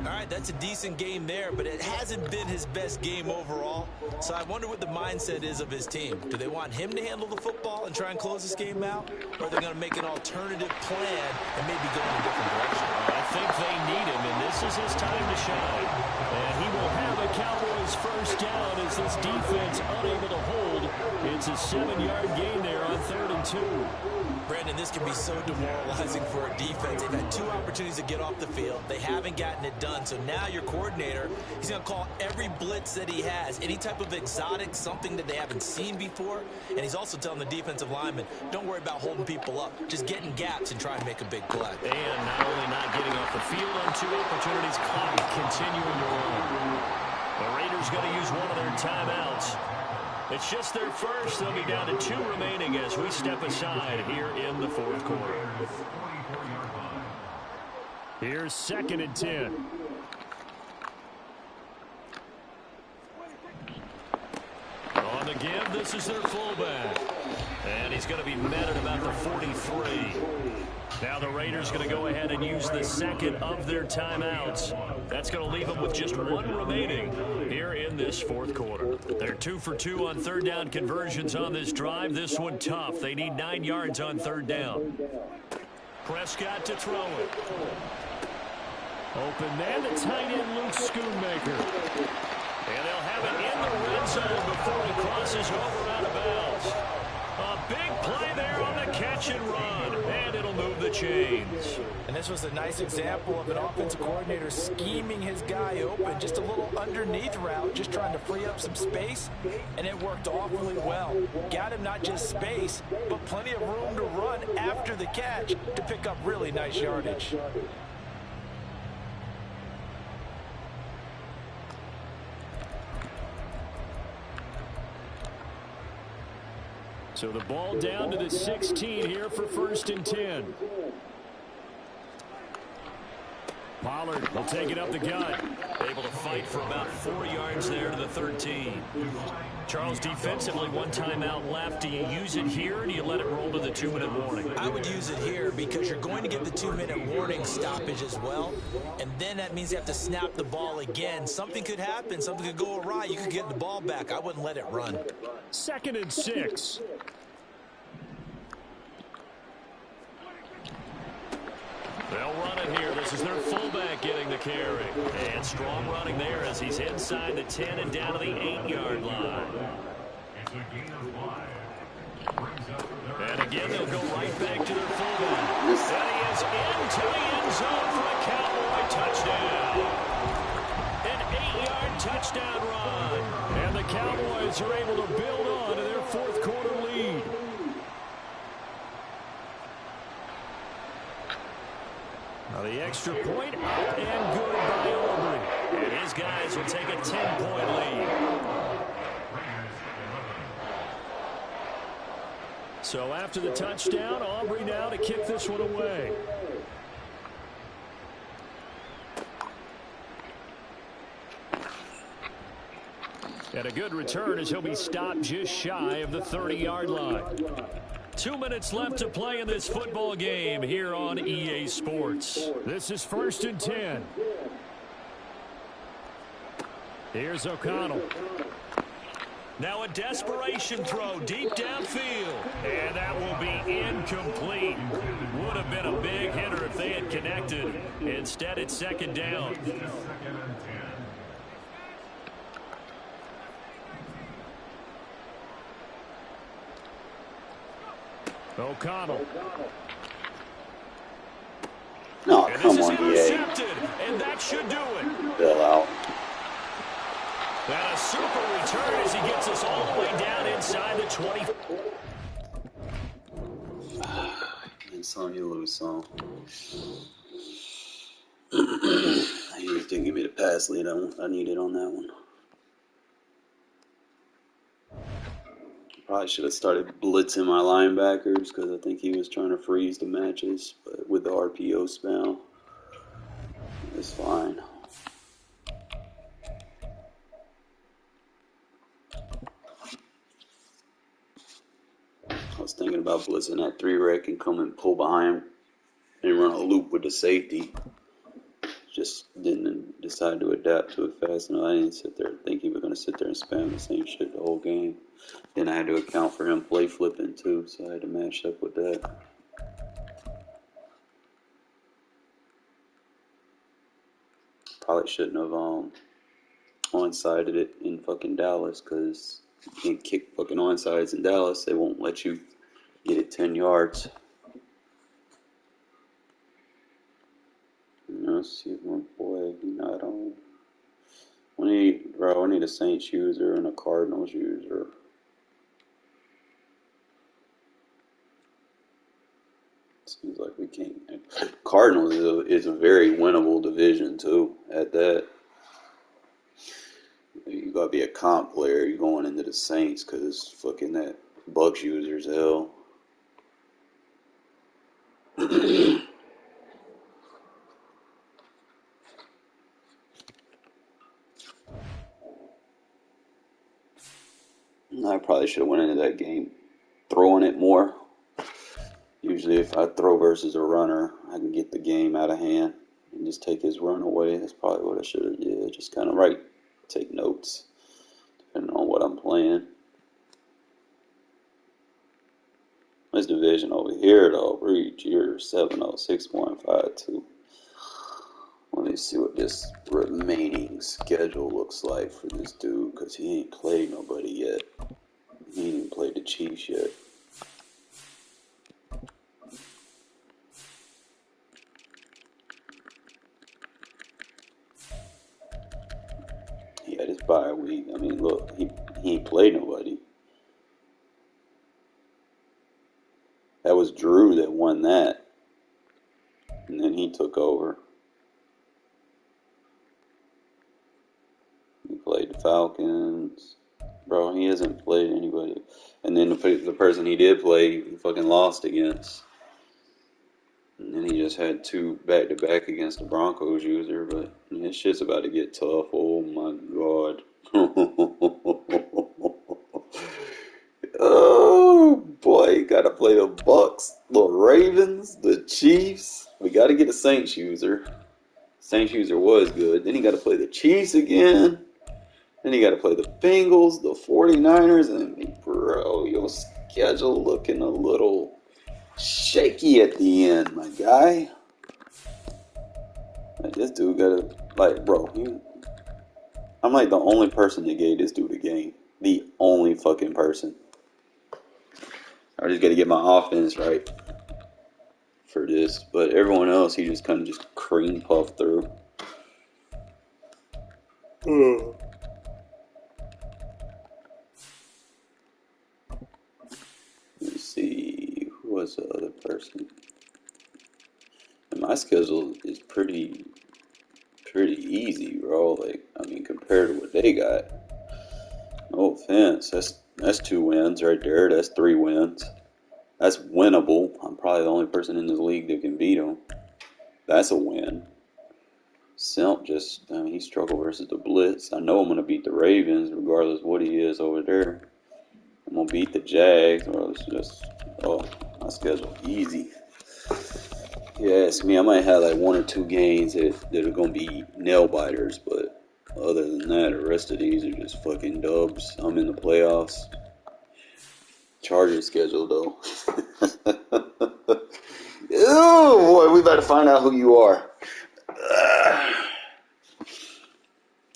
All right, that's a decent game there, but it hasn't been his best game overall. So I wonder what the mindset is of his team. Do they want him to handle the football and try and close this game out? Or are they going to make an alternative plan and maybe go in a different direction? I think they need him, and this is his time to shine. And he will have a Cowboys first down as this defense unable to hold. It's a 7-yard gain there on 3rd and 2. Brandon, this can be so demoralizing for a defense. They've had 2 opportunities to get off the field. They haven't gotten it done. So now your coordinator, he's going to call every blitz that he has, any type of exotic, something that they haven't seen before. And he's also telling the defensive lineman, don't worry about holding people up. Just get in gaps and try and make a big play. And not only not getting off the field on 2 opportunities, clock continuing to run. The Raiders going to use one of their timeouts. It's just their first. They'll be down to 2 remaining as we step aside here in the 4th quarter. Here's 2nd and 10. On the give, this is their fullback. And he's going to be met at about the 43. Now the Raiders going to go ahead and use the 2nd of their timeouts. That's going to leave them with just 1 remaining here in this 4th quarter. They're 2 for 2 on 3rd down conversions on this drive. This one tough. They need 9 yards on 3rd down. Prescott to throw it. Open man, the tight end, Luke Schoonmaker. And they'll have it in the red zone before he crosses over out of bounds. A big play there on the catch and run, and it'll move the chains. And this was a nice example of an offensive coordinator scheming his guy open, just a little underneath route, just trying to free up some space, and it worked awfully well. Got him not just space, but plenty of room to run after the catch to pick up really nice yardage. So the ball down to the 16 here for 1st and 10. Pollard will take it up the gut. Able to fight for about 4 yards there to the 13. Charles, defensively, 1 timeout left. Do you use it here, or do you let it roll to the 2-minute warning? I would use it here because you're going to get the 2-minute warning stoppage as well. And then that means you have to snap the ball again. Something could happen. Something could go awry. You could get the ball back. I wouldn't let it run. 2nd and 6. They'll run it here. This is their fullback getting the carry. And strong running there as he's inside the 10 and down to the 8-yard line. It's a gain of 5. Brings up their And again, they'll go right back to their fullback. And he is into the end zone for a Cowboy touchdown. An 8-yard touchdown run. And the Cowboys are able to build on to their 4th quarter lead. Now the extra point up and good by Aubrey. And his guys will take a 10-point lead. So after the touchdown, Aubrey now to kick this one away. And a good return as he'll be stopped just shy of the 30-yard line. 2 minutes left to play in this football game here on EA Sports. This is 1st and 10. Here's O'Connell. Now a desperation throw deep downfield. And that will be incomplete. Would have been a big hitter if they had connected. Instead, it's 2nd down. O'Connell. No, And come this is on, EA. intercepted, and that should do it. Bail out. And a super return as he gets us all the way down inside the 20. And some you lose some. He just didn't give me the pass lead I needed on that one. Probably should have started blitzing my linebackers because I think he was trying to freeze the matches, but with the RPO spell, it's fine. I was thinking about blitzing that 3-rec and come and pull behind and run a loop with the safety. Just didn't decide to adapt to it fast enough. I didn't sit there and think he was going to sit there and spam the same shit the whole game. Then I had to account for him play flipping too, so I had to match up with that. Probably shouldn't have onsided it in fucking Dallas, because you can't kick fucking onsides in Dallas. They won't let you get it 10 yards. Let's see if my boy, he's not on. I need a Saints user and a Cardinals user. Seems like we can't. Cardinals is a very winnable division too. At that, you gotta be a comp player. You're going into the Saints because fucking that Bucks user's hell. I probably should have went into that game throwing it more. Usually if I throw versus a runner, I can get the game out of hand and just take his run away. That's probably what I should have did. Just kind of take notes, depending on what I'm playing. This division over here, though, reach year 706.52. Let me see what this remaining schedule looks like for this dude, because he ain't played nobody yet. He ain't even played the Chiefs yet. he had his bye week. I mean, look, he ain't played nobody. That was Drew that won that, and then he took over. He played the Falcons. Bro, he hasn't played anybody. And then the person he did play, he fucking lost against. And then he just had 2 back-to-back against the Broncos user. But his shit's about to get tough. Oh my god. Oh boy, gotta play the Bucks, the Ravens, the Chiefs. We gotta get a Saints user. Saints user was good. Then he gotta play the Chiefs again. Then you got to play the Bengals, the 49ers, and bro, your schedule looking a little shaky at the end, my guy. Like, this dude got to, like, bro, I'm like the only person that gave this dude a game. The only fucking person. I just got to get my offense right for this, but everyone else, he just kind of just cream puffed through. Let's see, who was the other person? And my schedule is pretty easy, bro. Like, I mean, compared to what they got. No offense, that's 2 wins right there. That's 3 wins. That's winnable. I'm probably the only person in this league that can beat him. That's a win. Simp just, I mean, he struggled versus the Blitz. I know I'm gonna beat the Ravens regardless of what he is over there. I'm gonna beat the Jags, or it's just, oh, my schedule easy. Yes, me, I might have like 1 or 2 games that are gonna be nail biters, but other than that, the rest of these are just fucking dubs. I'm in the playoffs. Chargers schedule though. Oh boy, we better find out who you are.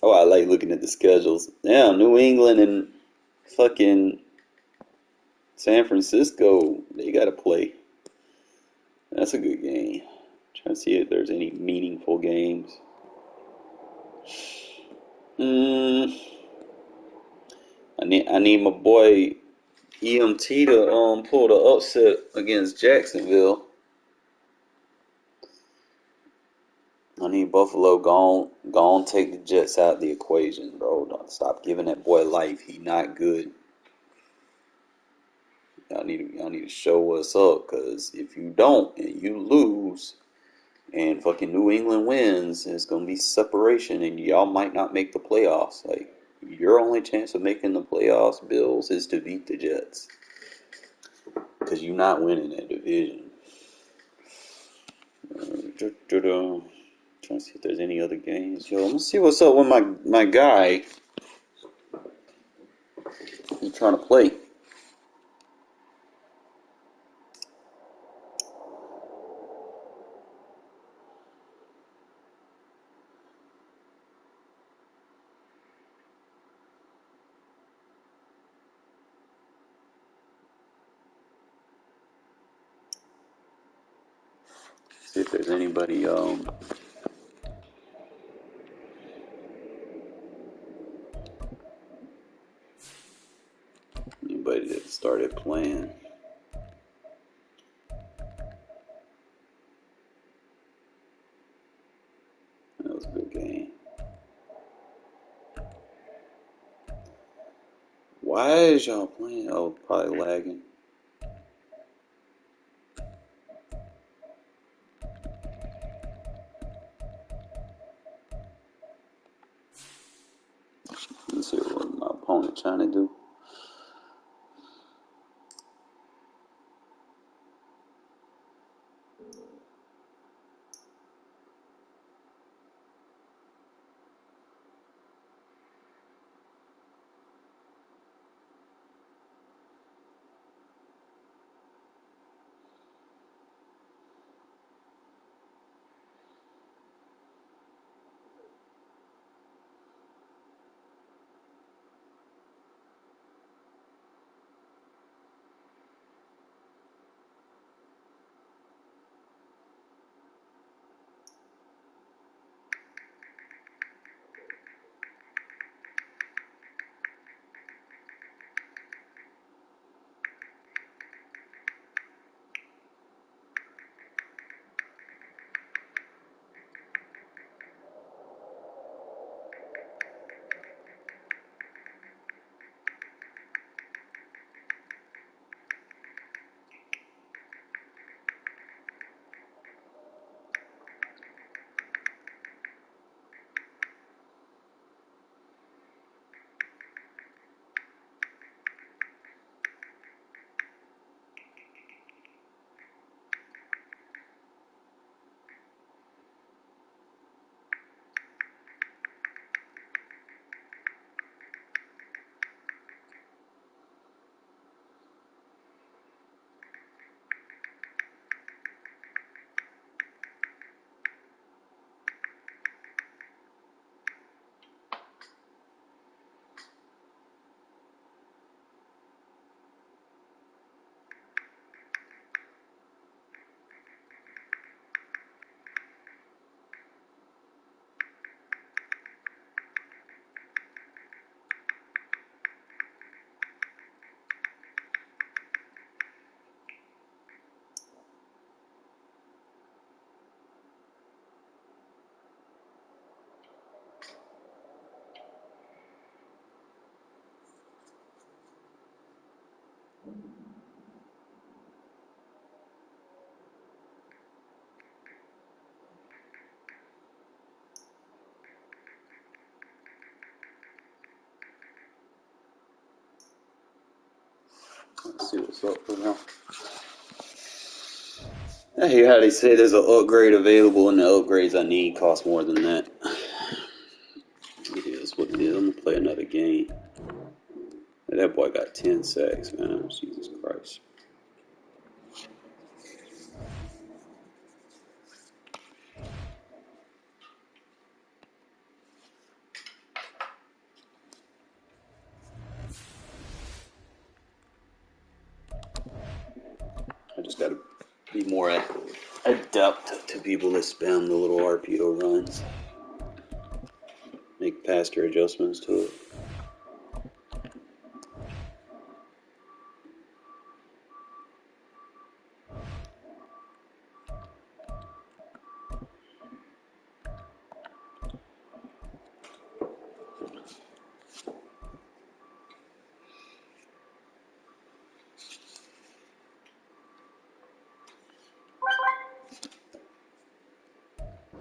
Oh, I like looking at the schedules. Damn, New England and fucking San Francisco, they gotta play. That's a good game. Trying to see if there's any meaningful games. I need my boy EMT to pull the upset against Jacksonville. I need Buffalo gone take the Jets out of the equation, bro. Don't stop giving that boy life. He not good. Y'all need to show what's up, cause if you don't and you lose and fucking New England wins, it's gonna be separation and y'all might not make the playoffs. Like, your only chance of making the playoffs, Bills, is to beat the Jets. Cause you're not winning that division. Trying to see if there's any other games. Yo, let's see what's up with my guy. He's trying to play. See if there's anybody that started playing. That was a good game. Why is y'all playing? Oh, probably lagging. Let's see what my opponent trying to do. Let's see what's up for now. I hear how they say there's an upgrade available, and the upgrades I need cost more than that. It is what it is. I'm gonna play another game. That boy got 10 sacks, man. Jesus Christ. I just gotta be more adept to people that spam the little RPO runs. Make faster adjustments to it.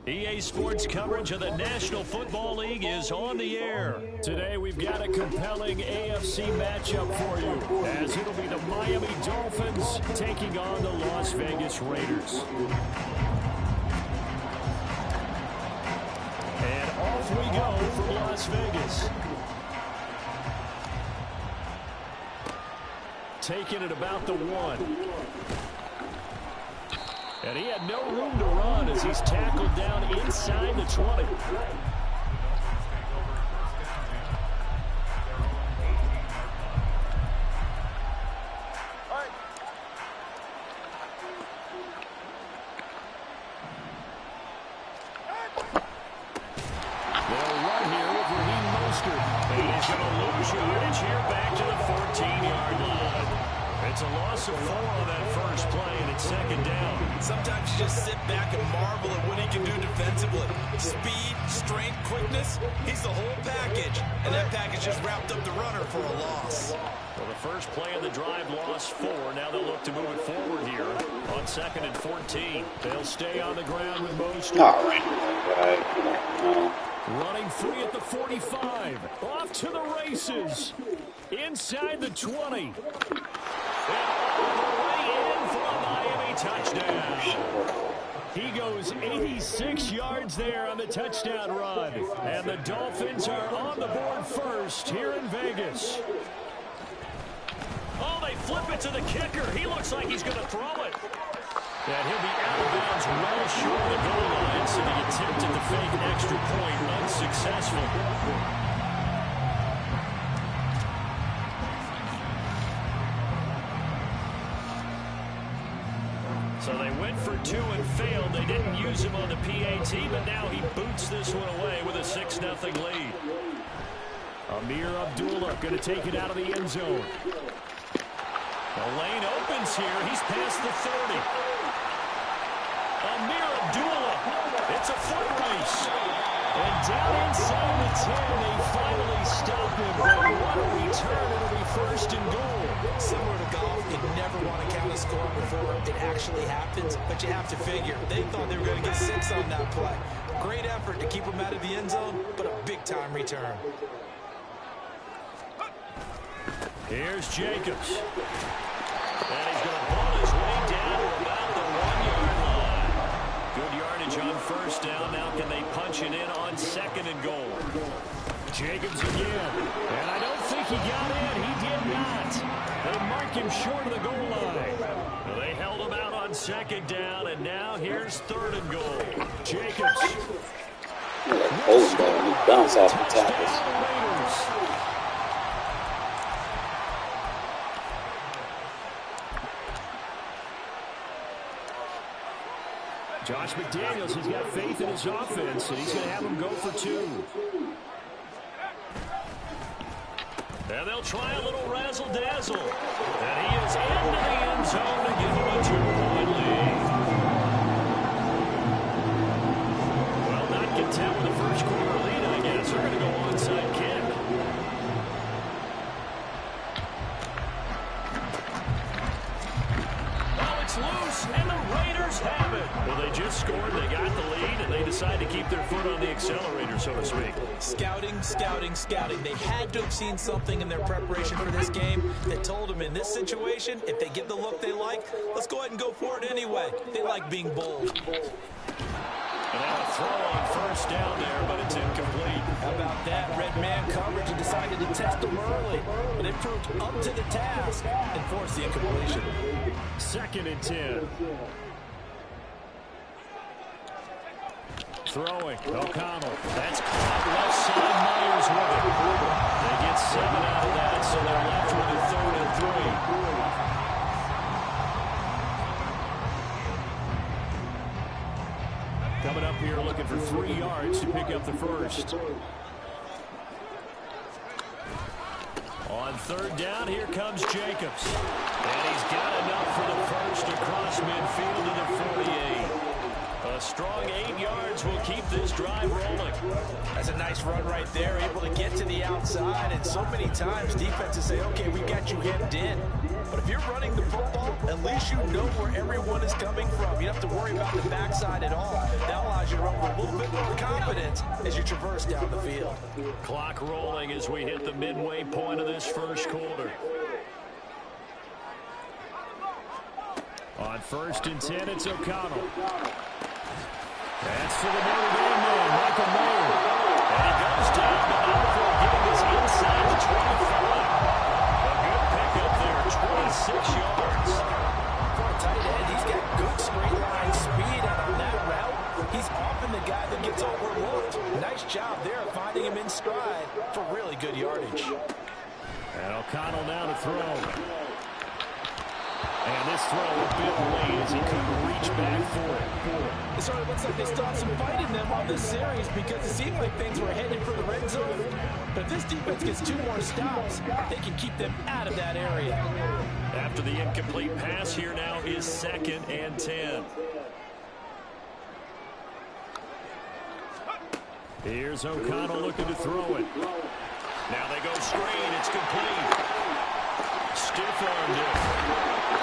EA Sports coverage of the National Football League is on the air. Today we've got a compelling AFC matchup for you, as it'll be the Miami Dolphins taking on the Las Vegas Raiders. And off we go from Las Vegas. Taking it about the 1. And he had no room to run as he's tackled down inside the 20. They'll run here with Raheem Mostert. And he's going to lose yardage here back to the 14-yard line. It's a loss of 4 on that first play, and it's second down. Sometimes you just sit back and marvel at what he can do defensively. Speed, strength, quickness, he's the whole package. And that package just wrapped up the runner for a loss. Well, the first play of the drive lost 4. Now they'll look to move it forward here on 2nd and 14. They'll stay on the ground with Mostert. All right. Running free at the 45. Off to the races. Inside the 20. And all the way in for a Miami touchdown. He goes 86 yards there on the touchdown run. And the Dolphins are on the board first here in Vegas. Oh, they flip it to the kicker. He looks like he's going to throw it. And he'll be out of bounds well short of the goal line, so the attempt at the fake extra point unsuccessful. So they went for 2 and failed. They didn't use him on the PAT, but now he boots this one away with a 6-0 lead. Amir Abdullah going to take it out of the end zone. The lane opens here. He's past the 30. Amir Abdullah. It's a foot race. And down inside the 10, they finally stop him. But what a return. It'll be 1st and goal. Similar to golf, you never want to count a score before it actually happens, but you have to figure. They thought they were going to get 6 on that play. Great effort to keep them out of the end zone, but a big-time return. Here's Jacobs. And he's going to pull his way down to about the 1-yard line. Good yardage on 1st down. Now can they punch it in on 2nd and goal? Jacobs again. And I don't think he got in. He did not. They mark him short of the goal line. They held him out on 2nd down, and now here's 3rd and goal. Jacobs. Bowling ball. He bounced off the tackles. Josh McDaniels has got faith in his offense, and he's going to have him go for 2. And they'll try a little razzle-dazzle. And he is into the end zone to give him a 2-point lead. Well, not content with the first quarter lead, I guess. They're going to go onside kick. decide to keep their foot on the accelerator, so to speak? Scouting, scouting, scouting. They had to have seen something in their preparation for this game that told them in this situation, if they get the look they like, let's go ahead and go for it anyway. They like being bold. And now a throw on first down there, but it's incomplete. How about that? Red man coverage and decided to test them early. But it proved up to the task and forced the incompletion. 2nd and 10. Throwing. O'Connell. That's caught left side. Myers with it. They get 7 out of that, so they're left with a 3rd and 3. Coming up here looking for 3 yards to pick up the first. On 3rd down, here comes Jacobs. And he's got enough for the first across midfield to the 48. A strong 8 yards will keep this drive rolling. That's a nice run right there, able to get to the outside. And so many times defenses say, okay, we got you hemmed in. But if you're running the football, at least you know where everyone is coming from. You don't have to worry about the backside at all. That allows you to run with a little bit more confidence as you traverse down the field. Clock rolling as we hit the midway point of this first quarter. On 1st and 10, it's O'Connell. That's for the Notre Dame man, Michael Mayer. And he goes down, but not before getting this inside the 25. A good pickup there, 26 yards. For a tight end, he's got good straight line speed, and on that route, he's often the guy that gets overlooked. Nice job there of finding him in stride for really good yardage. And O'Connell now to throw. And this throw a bit late as he couldn't reach back for it. So it looks like they still have some fight in them on this series because it seemed like things were headed for the red zone. But if this defense gets 2 more stops, they can keep them out of that area. After the incomplete pass, here now is 2nd and 10. Here's O'Connell looking to throw it. Now they go screen. It's complete. Stiff-armed it.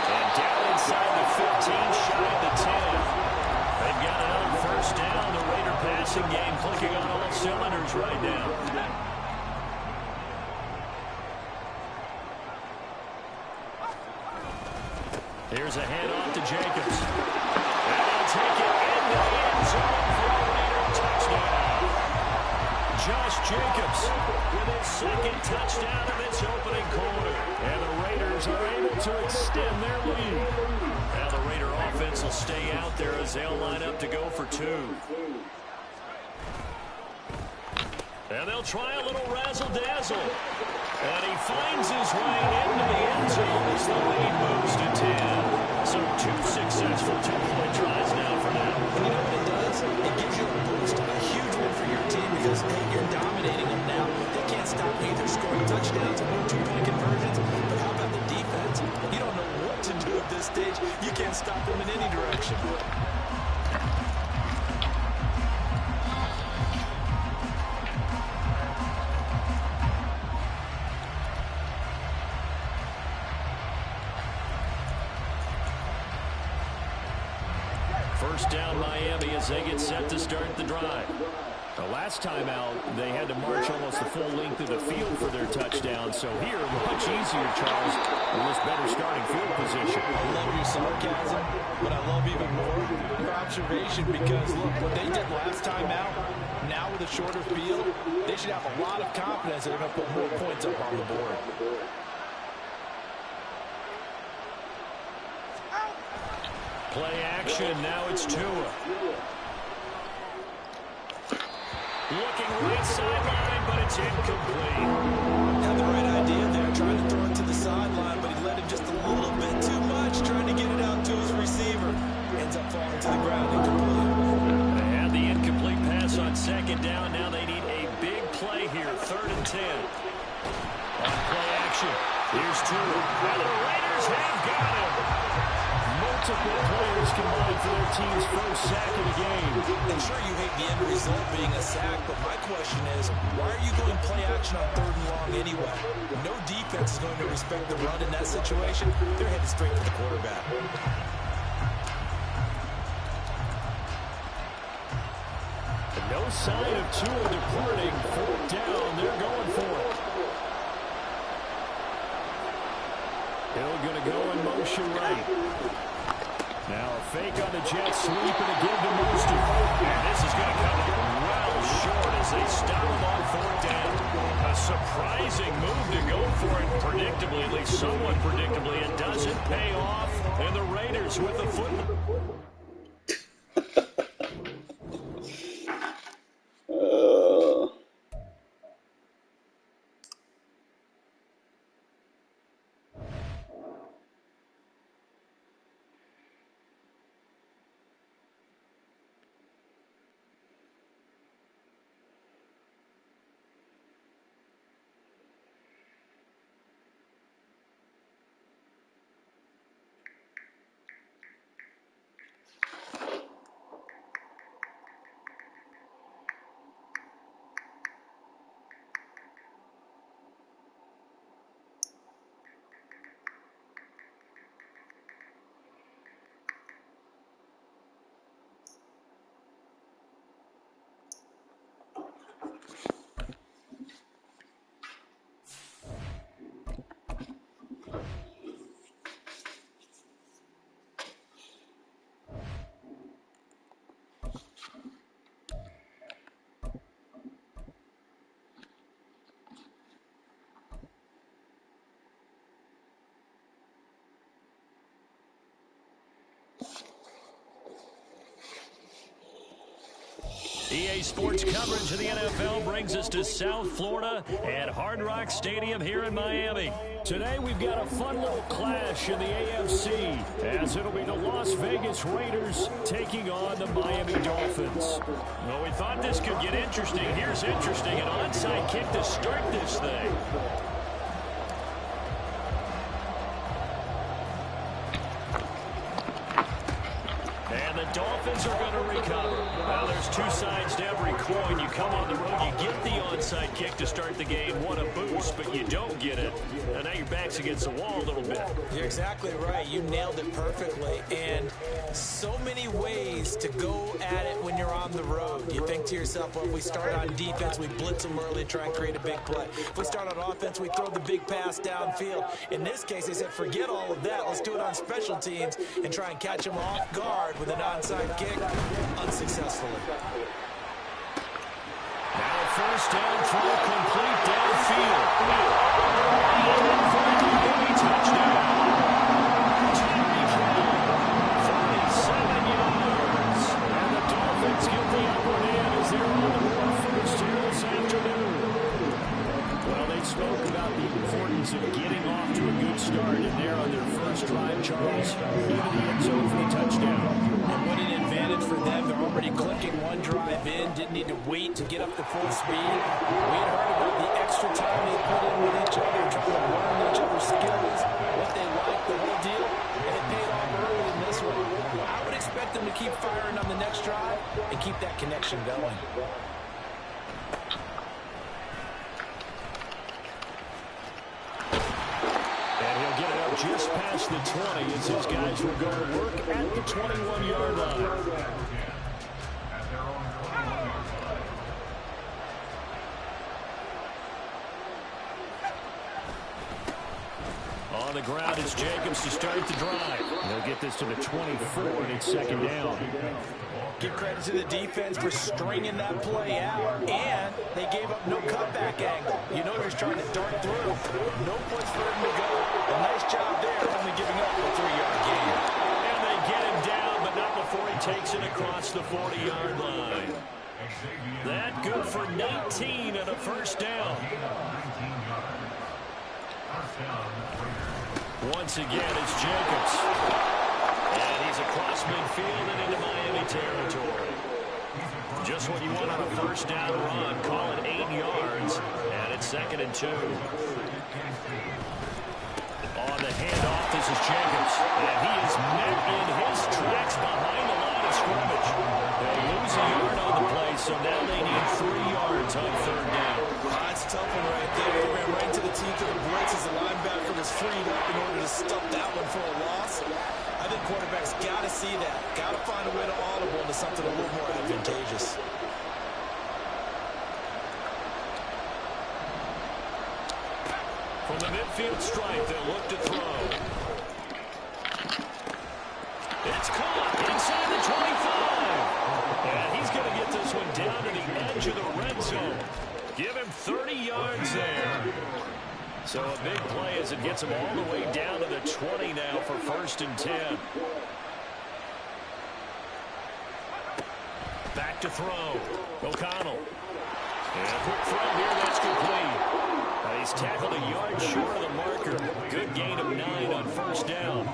And down inside the 15, shy of the 10. They've got another first down. The Raider passing game clicking on all cylinders right now. Here's a handoff to Jacobs. And he'll take it into the end zone for a Raider touchdown. Josh Jacobs with his 2nd touchdown of this opening quarter. And the Raiders are able to extend their lead. Now the Raider offense will stay out there as they'll line up to go for 2. And they'll try a little razzle-dazzle. And he finds his way into the end zone as the lead moves to 10. So 2 successful 2-point tries now for them. And you know what it does? It gives you a boost, a huge win for your team because, hey, you're dominating them now. They can't stop either scoring touchdowns or 2-point conversions. But how about the defense? You don't know what to do at this stage. You can't stop them in any direction. First down Miami as they get set to start the drive. The last time out, they had to march almost the full length of the field for their touchdown. So here, much easier, Charles, with this better starting field position. I love your sarcasm, but I love even more your observation because, look, what they did last time out, now with a shorter field, they should have a lot of confidence that they're going to put more points up on the board. Play action, now it's Tua. Looking right sideline, but it's incomplete. Had the right idea there, trying to throw it to the sideline, but he let him just a little bit too much, trying to get it out to his receiver. Ends up falling to the ground incomplete. They had the incomplete pass on 2nd down. Now they need a big play here, 3rd and 10. On play action, here's Tua. And the Raiders have got him. Multiple players combined for their team's first sack of the game. And sure, you hate the end result being a sack, but my question is, why are you going play action on 3rd and long anyway? No defense is going to respect the run in that situation. They're headed straight for the quarterback. no sign of Tua departing. Fourth down, they're going for it. Hill going to go in motion right. Now a fake on the jet sweep and a give to Mostert. And this is going to come up well short as they stop him on fourth down. A surprising move to go for it predictably, at least somewhat predictably. It doesn't pay off, and the Raiders with the football. EA Sports coverage of the NFL brings us to South Florida at Hard Rock Stadium here in Miami. Today we've got a fun little clash in the AFC, as it'll be the Las Vegas Raiders taking on the Miami Dolphins. Well, we thought this could get interesting. Here's interesting, an onside kick to start this thing. And the Dolphins are going to recover. Well, there's two sides to every coin. You come on the road, you get the onside kick to start the game. What a boost, but you don't get it. And now your back's against the wall a little bit. You're exactly right. You nailed it perfectly. And so many ways to go at it when you're on the road. You think to yourself, well, if we start on defense, we blitz them early, try and create a big play. If we start on offense, we throw the big pass downfield. In this case, they said, forget all of that. Let's do it on special teams and try and catch them off guard with an onside kick unsuccessfully. Now a first down throw complete downfield. Touchdown. 47 yards. And the Dolphins get the upper hand as they're on the board first here this afternoon. Well, they spoke about the importance of getting off to a good start, and they're on their first drive, Charles, even the end zone for the touchdown. And what an advantage for them. They're already clicking one drive in, didn't need to wait to get up to full speed. We had heard about the extra time they put in with each other, trying to learn each other's skills, what they like, the whole deal, and it paid off early in this one. I would expect them to keep firing on the next drive and keep that connection going. Just past the 20 as his guys will go to work at the 21-yard line. On the ground is Jacobs to start the drive. They'll get this to the 24, and it's second down. Give credit to the defense for stringing that play out, and they gave up no cutback angle. You know they're trying to dart through. No place for him to go. A nice job there, only giving up a 3-yard gain. And they get him down, but not before he takes it across the 40-yard line. That good for 19 and a first down. Once again, it's Jacobs. And he's across midfield and into Miami territory. Just what you want on a first down run. Call it 8 yards. And it's 2nd and 2. On the handoff, this is Jacobs. And he is met in his tracks behind the line of scrimmage. They lose a yard on the play, so now they need 3 yards on 3rd down. That's a tough one right there. They ran right into the teeth of the blitz as the linebacker was freed up in order to stuff that one for a loss. I think quarterbacks got to see that. Got to find a way to audible into something a little more advantageous. From the midfield stripe, they'll look to throw. It's caught inside the 25. And he's going to get this one down to the edge of the red zone. Give him 30 yards there. So a big play as it gets him all the way down to the 20 now for 1st and 10. Back to throw. O'Connell. And a quick throw here, that's complete. He's tackled a yard short of the marker. Good gain of 9 on 1st down.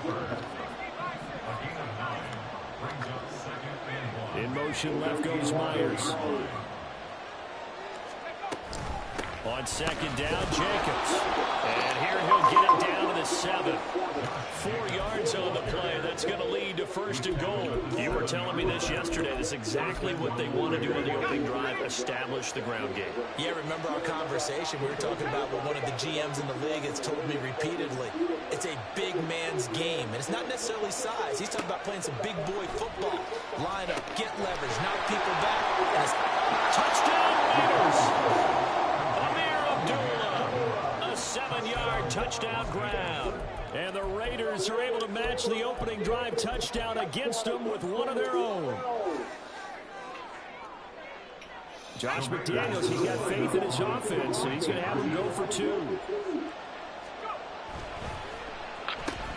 In motion left goes Myers. On 2nd down, Jacobs. And here he'll get it down to the 7. 4 yards on the play. That's going to lead to 1st and goal. You were telling me this yesterday. That's exactly what they want to do on the opening drive, establish the ground game. Yeah, remember our conversation? We were talking about what one of the GMs in the league has told me repeatedly. It's a big man's game, and it's not necessarily size. He's talking about playing some big boy football. Line up, get leverage, knock people back. And it's touchdown Raiders! A 7-yard touchdown grab. And the Raiders are able to match the opening drive touchdown against them with one of their own. Josh McDaniels, he's got faith in his offense, so he's going to have him go for 2.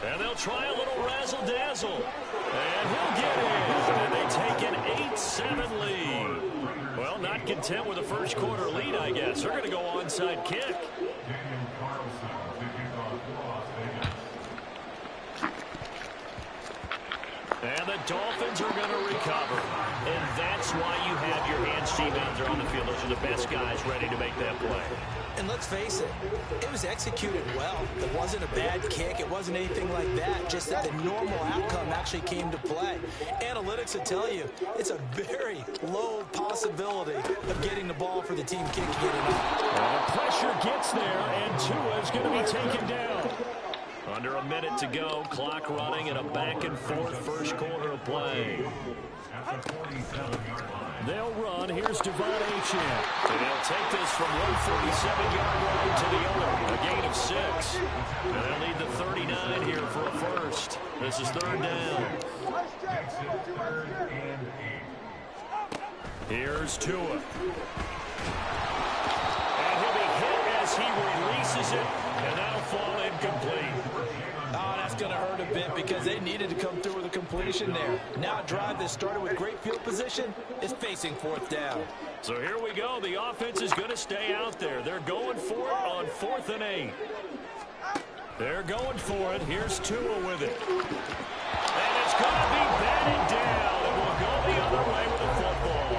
And they'll try a little razzle-dazzle. And he'll get in. And they take an 8-7 lead. Well, not content with a first quarter lead, I guess. They're going to go onside kick. And the Dolphins are going to recover. And that's why you have your hands team out there on the field. Those are the best guys ready to make that play. And let's face it, it was executed well. It wasn't a bad kick. It wasn't anything like that. Just that the normal outcome actually came to play. Analytics will tell you it's a very low possibility of getting the ball for the team kick getting up. Well, the pressure gets there, and Tua is going to be taken down. Under a minute to go, clock running, and a back-and-forth first quarter of play. They'll run. Here's Devon Achane. And they'll take this from 147-yard line to the other. A gain of 6. And they'll need the 39 here for a first. This is 3rd down. Here's Tua. And he'll be hit as he releases it. And that'll fall incomplete. Oh, that's going to hurt a bit because they needed to come through with a completion there. Now a drive that started with great field position is facing 4th down. So here we go. The offense is going to stay out there. They're going for it on 4th and 8. They're going for it. Here's Tua with it. And it's going to be batted down. And we'll go the other way with the football.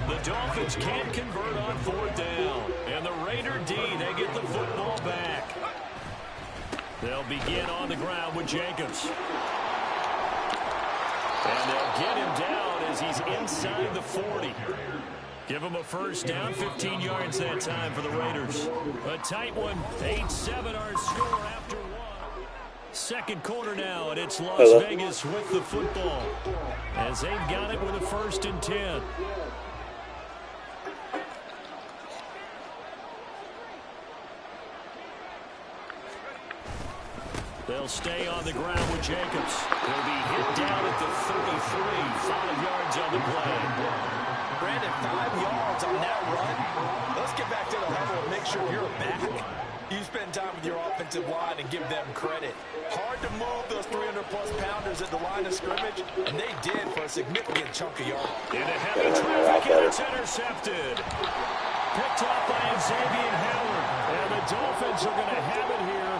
The Dolphins can't convert on 4th down. And the Raider D, they get the football back. They'll begin on the ground with Jacobs. And they'll get him down as he's inside the 40. Give him a first down, 15 yards that time for the Raiders. A tight one, 8-7 our score after 1. Second quarter now, and it's Las Vegas with the football as they've got it with a 1st and 10. They'll stay on the ground with Jacobs. He'll be hit down at the 33, 5 yards on the play. Brandon, 5 yards on that run. Let's get back to the huddle and make sure you're back. You spend time with your offensive line and give them credit. Hard to move those 300-plus pounders at the line of scrimmage, and they did for a significant chunk of yards. Into heavy traffic, and it's intercepted. Picked off by Xavier Howard. And the Dolphins are going to have it here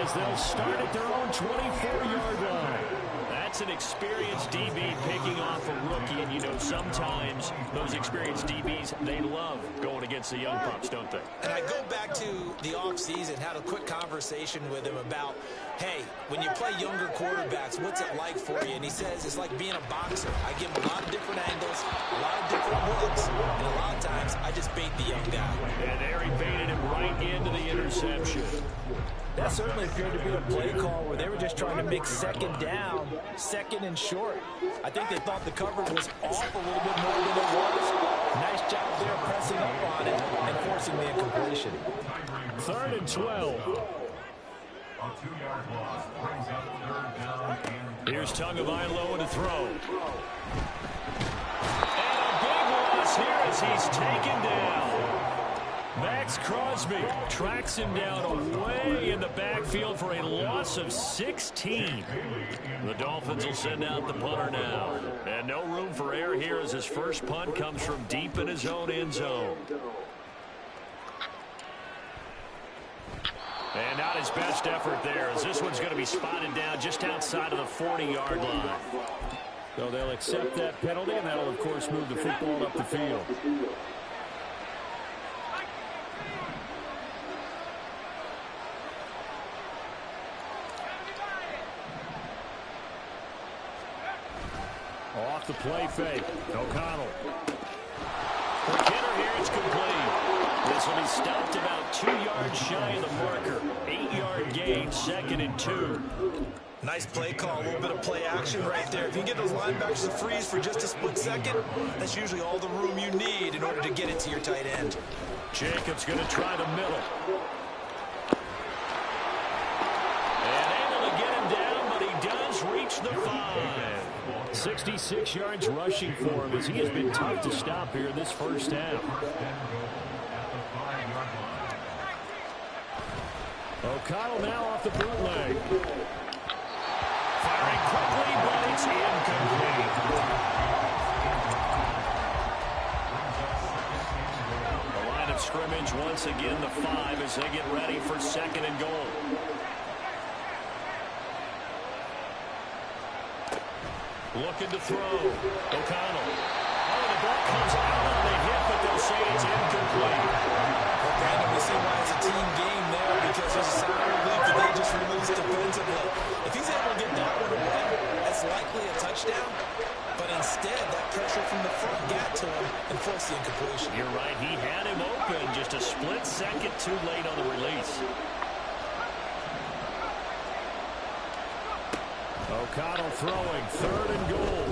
as they'll start at their own 24-yard line. That's an experienced DB picking off a rookie, and you know sometimes those experienced DBs, they love going against the young pups, don't they? And I go back to the offseason, had a quick conversation with him about, hey, when you play younger quarterbacks, what's it like for you? And he says it's like being a boxer. I give him a lot of different angles, a lot of different looks, and a lot of times I just bait the young guy. And there he baited him right into the interception. That certainly appeared to be a play call where they were just trying to make 2nd down, 2nd and short. I think they thought the coverage was off a little bit more than it was. Nice job there pressing up on it and forcing the incompletion. 3rd and 12. A 2-yard loss brings up 3rd down and Here's Tagovailoa to throw. And a big loss here as he's taken down. Max Crosby tracks him down away in the backfield for a loss of 16. The Dolphins will send out the punter now. And no room for error here as his first punt comes from deep in his own end zone. And not his best effort there, as this one's going to be spotted down just outside of the 40-yard line. So they'll accept that penalty, and that'll, of course, move the football up the field. Off the play fake. O'Connell. For Kidder here, it's complete. This will be stopped about 2 yards shy of the marker. 8-yard gain, 2nd and 2. Nice play call, a little bit of play action right there. If you can get those linebackers to freeze for just a split second, that's usually all the room you need in order to get it to your tight end. Jacobs going to try the middle. And able to get him down, but he does reach the 5. 66 yards rushing for him as he has been tough to stop here in this first half. O'Connell now off the bootleg. Firing quickly, but it's incomplete. The line of scrimmage once again the 5 as they get ready for 2nd and goal. Looking to throw. O'Connell. Oh, the ball comes out on the hit, but they'll say it's incomplete. Well, Brandon, we see why it's a team game there because there's a sound relief that they just released defensively. If he's able to get that one away, that's likely a touchdown. But instead, that pressure from the front got to him and forced the incompletion. You're right. He had him open just a split second too late on the release. O'Connell throwing, 3rd and goal.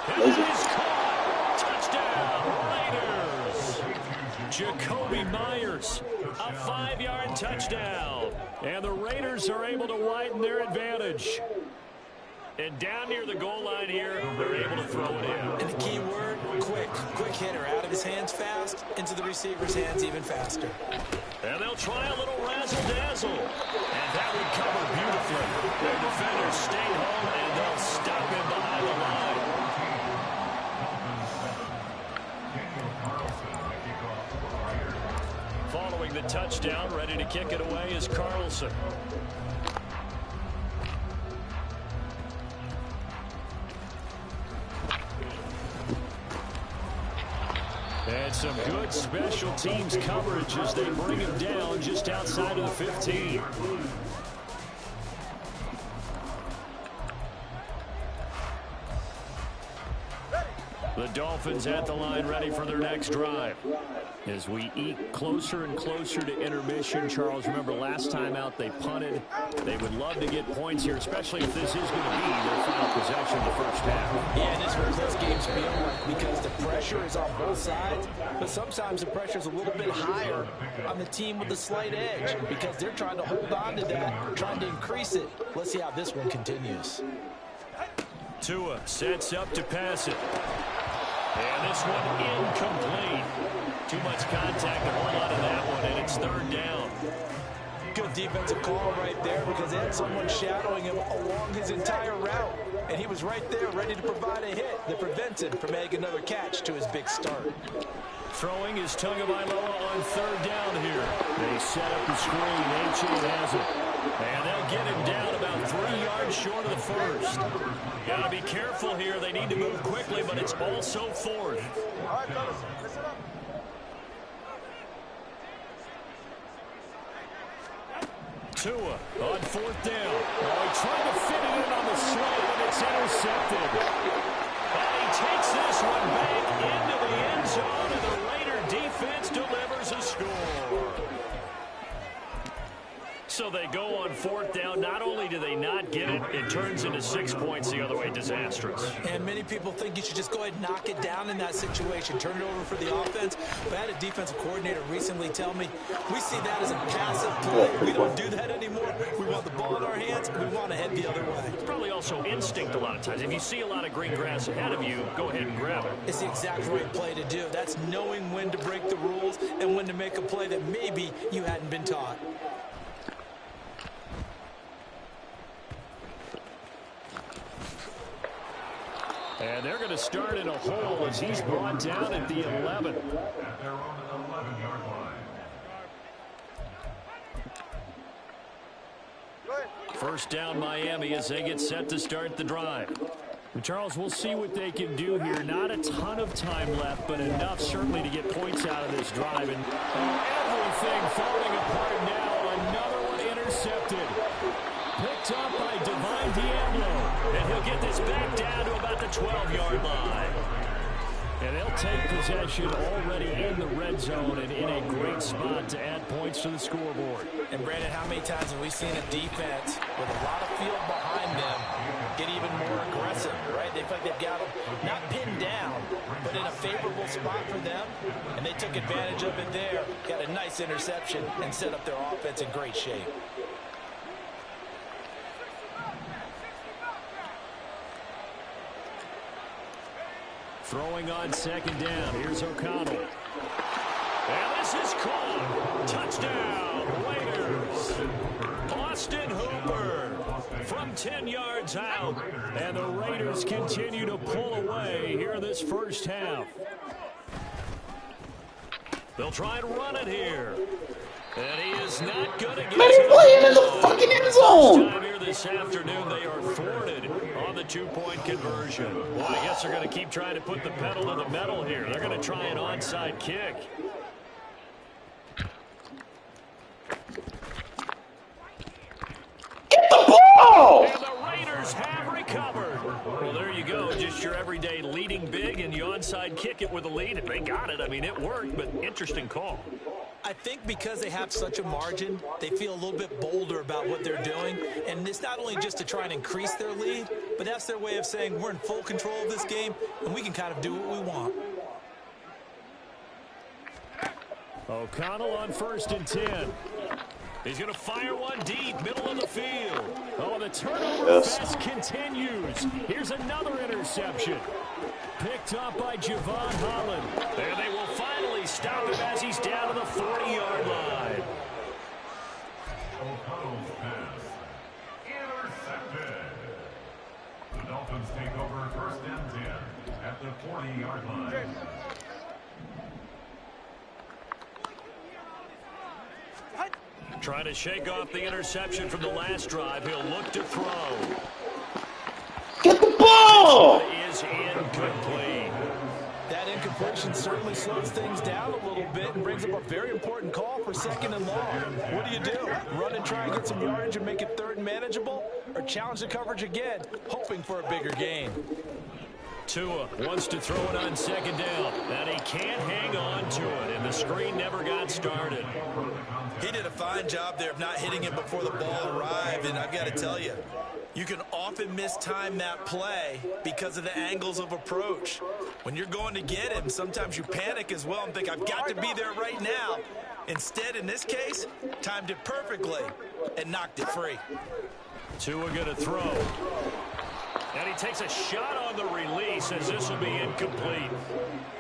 It is caught. Touchdown, Raiders. Jacoby Myers, a 5-yard touchdown. And the Raiders are able to widen their advantage. And down near the goal line here, they're able to throw it in. And the key word, quick. Quick hitter. Out of his hands fast, into the receiver's hands even faster. And they'll try a little razzle-dazzle. And that would cover beautifully. Their defenders stay home, and they'll stop him behind the line. Following the touchdown, ready to kick it away is Carlson. And some good special teams coverage as they bring him down just outside of the 15. The Dolphins at the line ready for their next drive. As we eke closer and closer to intermission, Charles, remember last time out they punted. They would love to get points here, especially if this is going to be their final possession of the first half. Yeah, and this is what those games feel like because the pressure is on both sides, but sometimes the pressure is a little bit higher on the team with the slight edge because they're trying to hold on to that, trying to increase it. Let's see how this one continues. Tua sets up to pass it. And this one incomplete. Too much contact, a whole lot of that one, and it's 3rd down. Good defensive call right there because they had someone shadowing him along his entire route. And he was right there ready to provide a hit that prevents him from making another catch to his big start. Throwing is Tagovailoa on 3rd down here. They set up the screen. A-Chain has it. And they'll get him down about 3 yards short of the first. Got to be careful here. They need to move quickly, but it's also 4th. All right, fellas, listen up. Tua on 4th down. Oh, he tried to fit it in on the slant, and it's intercepted. And he takes this one back into the end zone, and the Raider defense delivers a score. So they go on 4th down. Not only do they not get it, it turns into 6 points the other way. Disastrous. And many people think you should just go ahead and knock it down in that situation. Turn it over for the offense. But I had a defensive coordinator recently tell me, we see that as a passive play. We don't do that anymore. We want the ball in our hands. We want to head the other way. It's probably also instinct a lot of times. If you see a lot of green grass ahead of you, go ahead and grab it. It's the exact right play to do. That's knowing when to break the rules and when to make a play that maybe you hadn't been taught. And they're going to start in a hole as he's brought down at the 11. At their own 11-yard line. First down Miami as they get set to start the drive. Charles, we'll see what they can do here. Not a ton of time left, but enough certainly to get points out of this drive. And everything falling apart now. Another one intercepted. Picked up by Divine Diablo. And he'll get this back down to about the 12-yard line. And they'll take possession already in the red zone and in a great spot to add points to the scoreboard. And Brandon, how many times have we seen a defense with a lot of field behind them get even more aggressive, right? They feel like they've got them not pinned down, but in a favorable spot for them. And they took advantage of it there, got a nice interception, and set up their offense in great shape. Throwing on second down. Here's O'Connell. And this is caught. Touchdown, Raiders. Austin Hooper from 10 yards out. And the Raiders continue to pull away here this first half. They'll try and run it here. And he is not going to get it. Playing in the fucking end zone. Time here this afternoon, they are thwarted on the two-point conversion. Well, I guess they're going to keep trying to put the pedal to the metal here. They're going to try an onside kick. Get the ball! And the Raiders have recovered. Well, there you go. Just your everyday leading big, and you onside kick it with a lead. If they got it, I mean, it worked, but interesting call. I think because they have such a margin, they feel a little bit bolder about what they're doing. And it's not only just to try and increase their lead, but that's their way of saying we're in full control of this game, and we can kind of do what we want. O'Connell on 1st and 10. He's going to fire one deep, middle of the field. Oh, the turnover fest continues. Here's another interception. Picked up by Javon Holland. And they will finally stop him as he's down to the 40-yard line. O'Connell's pass. Intercepted. The Dolphins take over 1st and 10 at the 40-yard line. Trying to shake off the interception from the last drive. He'll look to throw. Get the ball! This one is incomplete. That incompletion certainly slows things down a little bit and brings up a very important call for 2nd and long. What do? Run and try and get some yardage and make it 3rd and manageable? Or challenge the coverage again, hoping for a bigger gain? Tua wants to throw it on 2nd down, and he can't hang on to it, and the screen never got started. He did a fine job there of not hitting it before the ball arrived, and I've got to tell you, you can often mistime that play because of the angles of approach. When you're going to get him, sometimes you panic as well and think, I've got to be there right now. Instead, in this case, timed it perfectly and knocked it free. Tua going to throw. And he takes a shot on the release as this will be incomplete.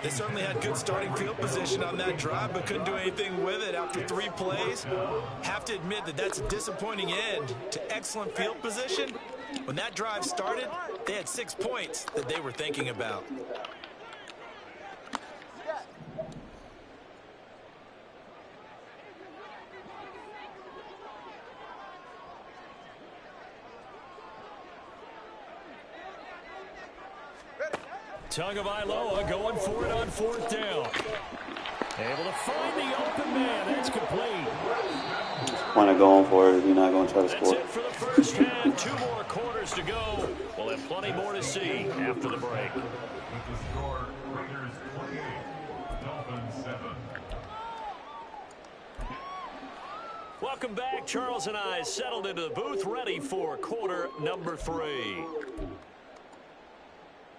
They certainly had good starting field position on that drive, but couldn't do anything with it after 3 plays. Have to admit that that's a disappointing end to excellent field position. When that drive started, they had 6 points that they were thinking about. Tagovailoa going for it on 4th down. Able to find the open man. That's complete. Point of going for it if you're not going to try to That's score. it for the first half. 2 more quarters to go. We'll have plenty more to see after the break. With the score, Raiders 28, Dolphins 7. Welcome back. Charles and I settled into the booth, ready for quarter number 3.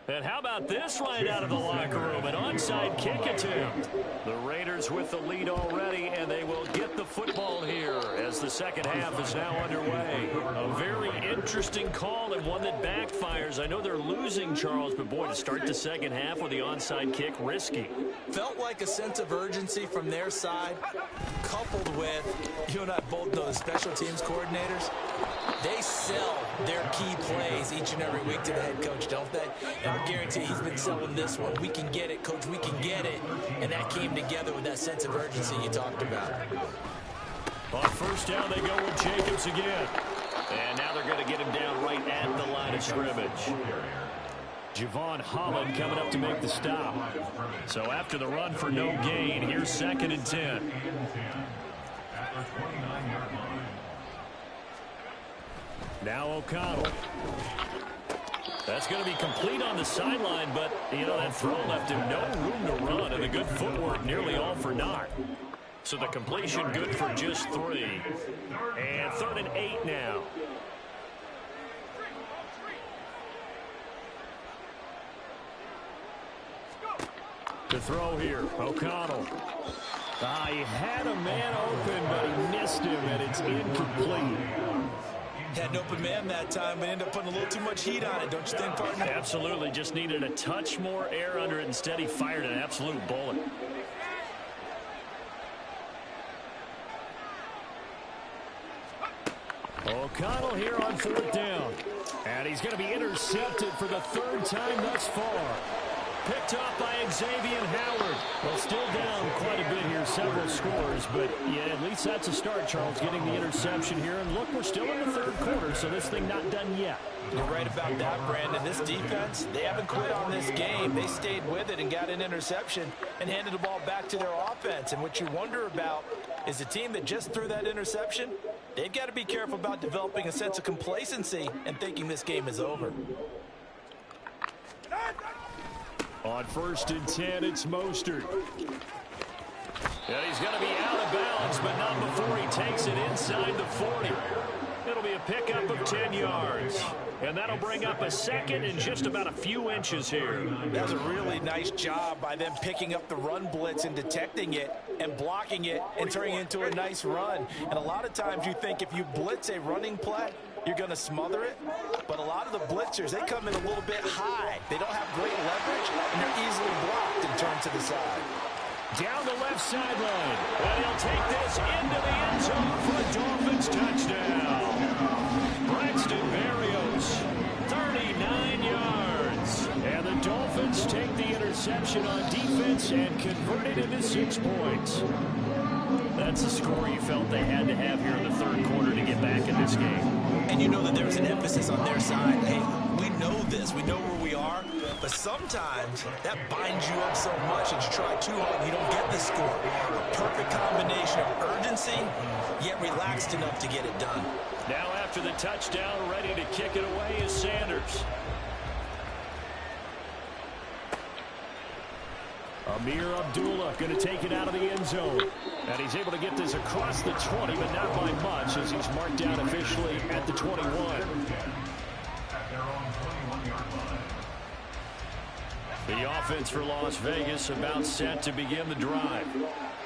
And how about this right out of the locker room? An onside kick attempt. The Raiders with the lead already, and they will get the football here as the second half is now underway. A very interesting call and one that backfires. I know they're losing, Charles, but boy, to start the second half with the onside kick, risky. Felt like a sense of urgency from their side, coupled with, you and I both know the special teams coordinators, they sell their key plays each and every week to the head coach, don't they? And I guarantee he's been selling this one. We can get it, coach, we can get it. And that came together with that sense of urgency you talked about. On first down, they go with Jacobs again. And now they're going to get him down right at the line of scrimmage. Javon Holland coming up to make the stop. So after the run for no gain, here's 2nd and 10. Now O'Connell. That's going to be complete on the sideline, but, you know, that throw left him no room to run, and the good footwork nearly all for naught. So the completion good for just 3. And 3rd and 8 now. To throw here, O'Connell. He had a man open, but he missed him, and it's incomplete. Had an open man that time, but ended up putting a little too much heat on it, don't you think, partner? Absolutely. Just needed a touch more air under it. Instead, he fired an absolute bullet. O'Connell here on 4th down. And he's going to be intercepted for the 3rd time thus far. Picked off by Xavier Howard. Well, still down quite a bit here, several scores, but yeah, at least that's a start, Charles, getting the interception here. And look, we're still in the 3rd quarter, so this thing not done yet. You're right about that, Brandon. This defense, they haven't quit on this game. They stayed with it and got an interception and handed the ball back to their offense. And what you wonder about is the team that just threw that interception, they've got to be careful about developing a sense of complacency and thinking this game is over. On 1st and 10, it's Mostert. And he's going to be out of bounds, but not before he takes it inside the 40. It'll be a pickup of 10 yards. And that'll bring up a 2nd and just about a few inches here. That was a really nice job by them picking up the run blitz and detecting it and blocking it and turning it into a nice run. And a lot of times you think if you blitz a running play, you're going to smother it. But a lot of the blitzers, they come in a little bit high. They don't have great leverage, and they're easily blocked and turned to the side. Down the left sideline. And he'll take this into the end zone for a Dolphins touchdown. Braxton Berrios, 39 yards. And the Dolphins take the interception on defense and convert it into 6 points. That's a score you felt they had to have here in the 3rd quarter to get back in this game. And you know that there's an emphasis on their side. Hey, we know this. We know where we are. But sometimes that binds you up so much that you try too hard and you don't get the score. A perfect combination of urgency, yet relaxed enough to get it done. Now after the touchdown, ready to kick it away is Sanders. Amir Abdullah going to take it out of the end zone. And he's able to get this across the 20, but not by much as he's marked down officially at the 21. The offense for Las Vegas about set to begin the drive.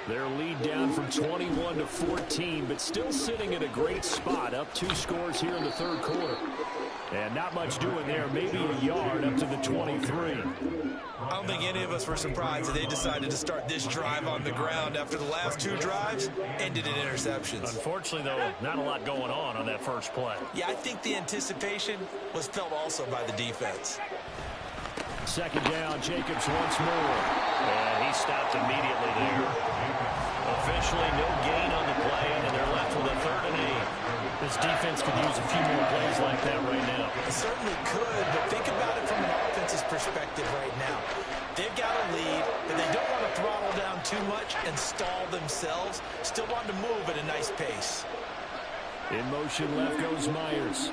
Their lead down from 21 to 14, but still sitting in a great spot, up 2 scores here in the 3rd quarter. And not much doing there, maybe a yard up to the 23. I don't think any of us were surprised that they decided to start this drive on the ground after the last 2 drives ended in interceptions. Unfortunately, though, not a lot going on that first play. Yeah, I think the anticipation was felt also by the defense. 2nd down, Jacobs once more. And he stopped immediately there. Officially no gain on the play, and they're left with a 3rd and 8. This defense could use a few more plays like that right now. It certainly could, but think about it from an offense's perspective right now. They've got a lead, but they don't want to throttle down too much and stall themselves. Still want to move at a nice pace. In motion left goes Myers.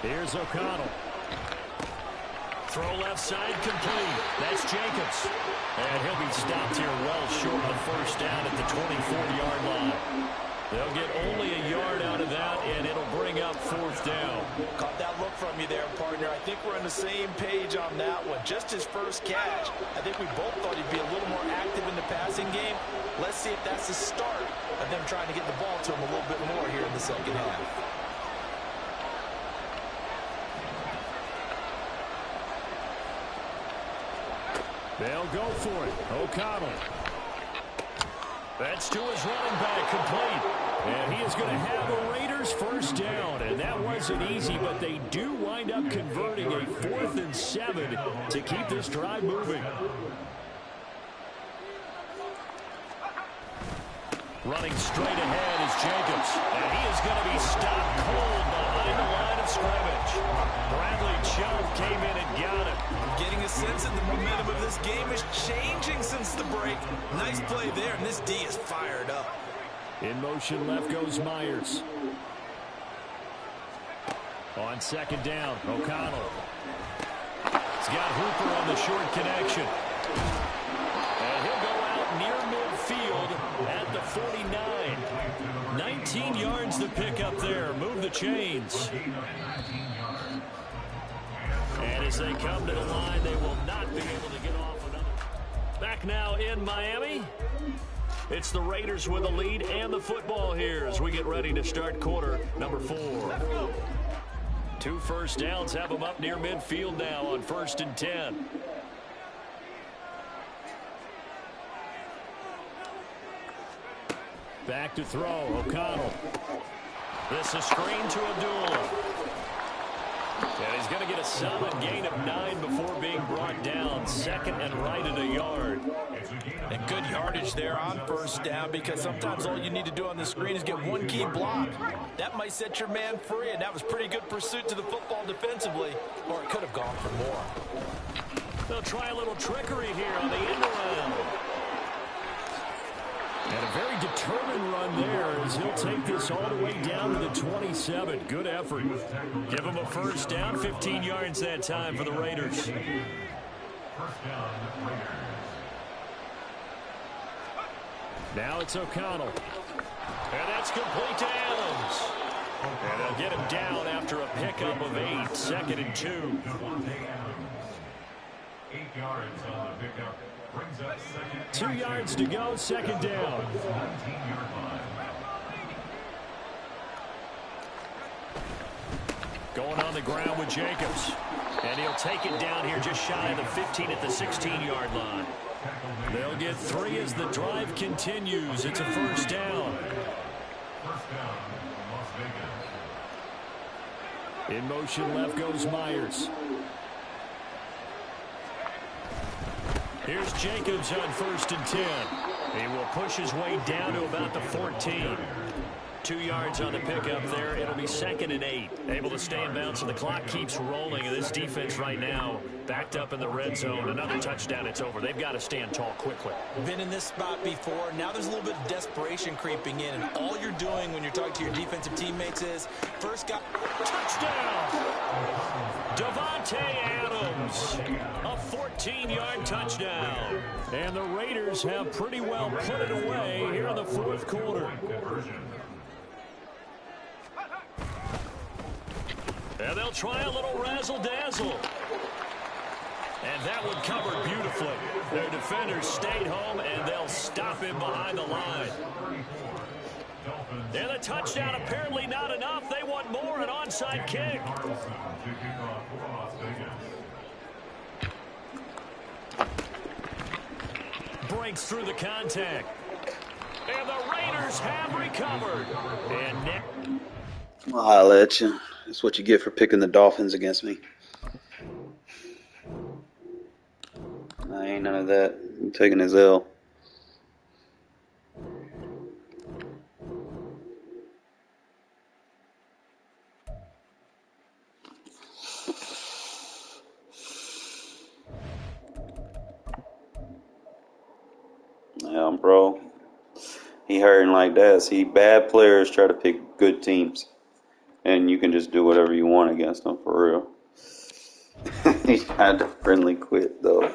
Here's O'Connell. Throw left side complete. That's Jacobs. And he'll be stopped here well short of the first down at the 24-yard line. They'll get only a yard out of that, and it'll bring up fourth down. Caught that look from you there, partner. I think we're on the same page on that one. Just his first catch. I think we both thought he'd be a little more active in the passing game. Let's see if that's the start of them trying to get the ball to him a little bit more here in the second half. They'll go for it. O'Connell. That's to his running back, complete. And he is going to have a Raiders first down. And that wasn't easy, but they do wind up converting a 4th and 7 to keep this drive moving. Running straight ahead is Jacobs. And he is going to be stopped cold behind the line of scrimmage. Bradley Chubb came in and got him. Getting a sense that the momentum of this game is changing since the break. Nice play there, and this D is fired up. In motion left goes Myers. On second down, O'Connell. He's got Hooper on the short connection. And he'll go out near midfield at the 49. 19 yards to pick up there. Move the chains. And as they come to the line, they will not be able to get off another. Back now in Miami. It's the Raiders with the lead and the football here as we get ready to start quarter number 4. 2 first downs have them up near midfield now on 1st and 10. Back to throw, O'Connell. This is screen to Abdullah. And he's going to get a solid gain of 9 before being brought down. 2nd and right at a yard. And good yardage there on first down, because sometimes all you need to do on the screen is get one key block. That might set your man free, and that was pretty good pursuit to the football defensively, or it could have gone for more. They'll try a little trickery here on the end around. And a very determined run there as he'll take this all the way down to the 27. Good effort. Give him a first down, 15 yards that time for the Raiders. First down, Raiders. Now it's O'Connell. And that's complete to Adams. And they'll get him down after a pickup of 8. 2nd and 2. 8 yards on the pickup. Brings up 2 yards to go, 2nd down. 19-yard line. Going on the ground with Jacobs. And he'll take it down here just shy of the 15 at the 16-yard line. They'll get 3 as the drive continues. It's a first down. First down, Las Vegas. In motion left goes Myers. Here's Jacobs on 1st and 10. He will push his way down to about the 14. 2 yards on the pickup there. It'll be 2nd and 8. Able to stay in bounds, so the clock keeps rolling. And this defense right now backed up in the red zone. Another touchdown, it's over. They've got to stand tall quickly. Been in this spot before. Now there's a little bit of desperation creeping in. And all you're doing when you're talking to your defensive teammates is, first got touchdown! Davante Adams. A 14-yard touchdown. And the Raiders have pretty well put it away here in the 4th quarter. And they'll try a little razzle-dazzle. And that one covered beautifully. Their defenders stayed home, and they'll stop him behind the line. And a touchdown apparently not enough. They want more, an onside kick. Breaks through the contact. And the Raiders have recovered. And Nick. I'll holler at you. That's what you get for picking the Dolphins against me. I ain't none of that. I'm taking his L. Yeah, bro. He hurting like that. See, bad players try to pick good teams. And you can just do whatever you want against them, for real. He had to friendly quit though.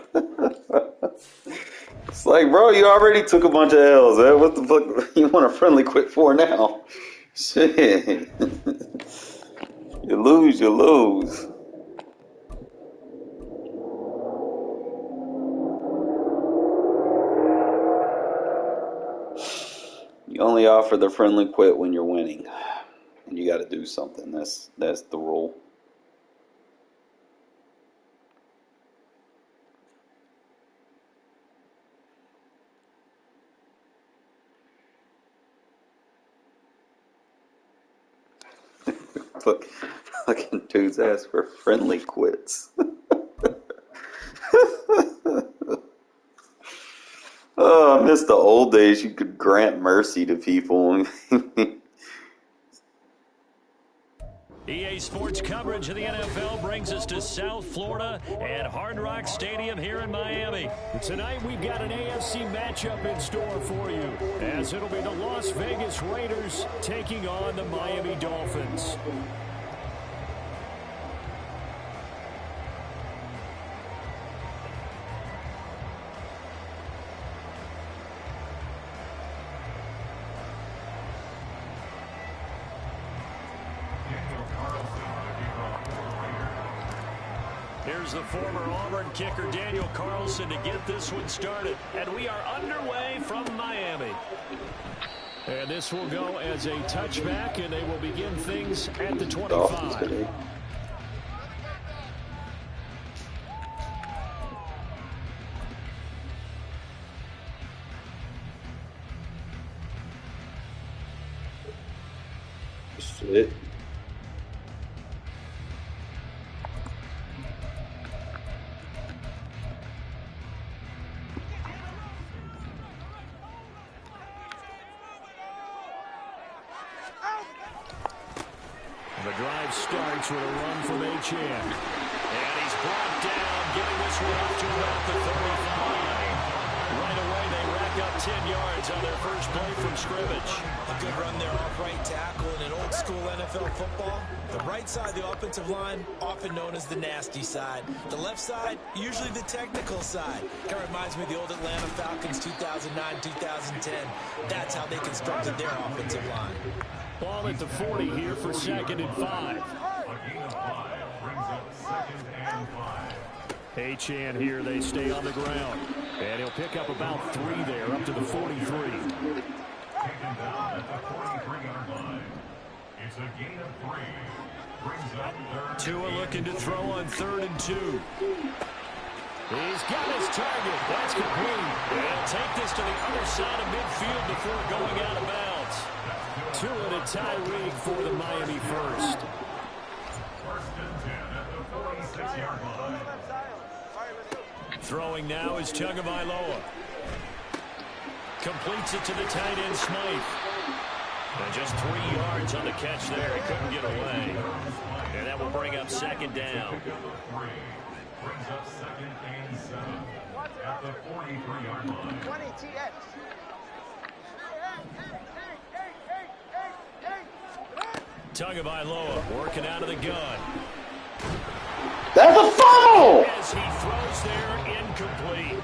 It's like, bro, you already took a bunch of L's. Man. What the fuck you want to friendly quit for now? Shit. You lose, you lose. You only offer the friendly quit when you're winning. And you got to do something. That's the rule. Look, fucking dudes ask for friendly quits. Oh, I miss the old days. You could grant mercy to people. EA Sports coverage of the NFL brings us to South Florida at Hard Rock Stadium here in Miami. Tonight we've got an AFC matchup in store for you, as it'll be the Las Vegas Raiders taking on the Miami Dolphins. Here's the former Auburn kicker, Daniel Carlson, to get this one started. And we are underway from Miami. And this will go as a touchback, and they will begin things at the 25. Shit. The drive starts with a run from Achane. And he's brought down, getting this one up to about the 35. Right away, they rack up 10 yards on their first play from scrimmage. A good run there off right tackle in an old-school NFL football. The right side of the offensive line, often known as the nasty side. The left side, usually the technical side. Kind of reminds me of the old Atlanta Falcons 2009-2010. That's how they constructed their offensive line. Ball at the 40 here for 2nd and 5. A gain of 5 brings up 2nd and 5. Achane here, they stay on the ground. And he'll pick up about 3 there, up to the 43. Taken down at the 43-yard line. It's a gain of 3. Brings up 3rd. Tua looking to throw on 3rd and 2. He's got his target. That's complete. They'll take this to the other side of midfield before going out of bounds. Tua to Tyreek for the Miami first. 1st and 10 at the 46-yard line. Throwing now is Tagovailoa. Completes it to the tight end Smythe. And just 3 yards on the catch there. He couldn't get away. And that will bring up 2nd down. Brings up 2nd and 7 at the 43-yard line. 20 TX. Tagovailoa working out of the gun. That's a fumble! As he throws there, incomplete.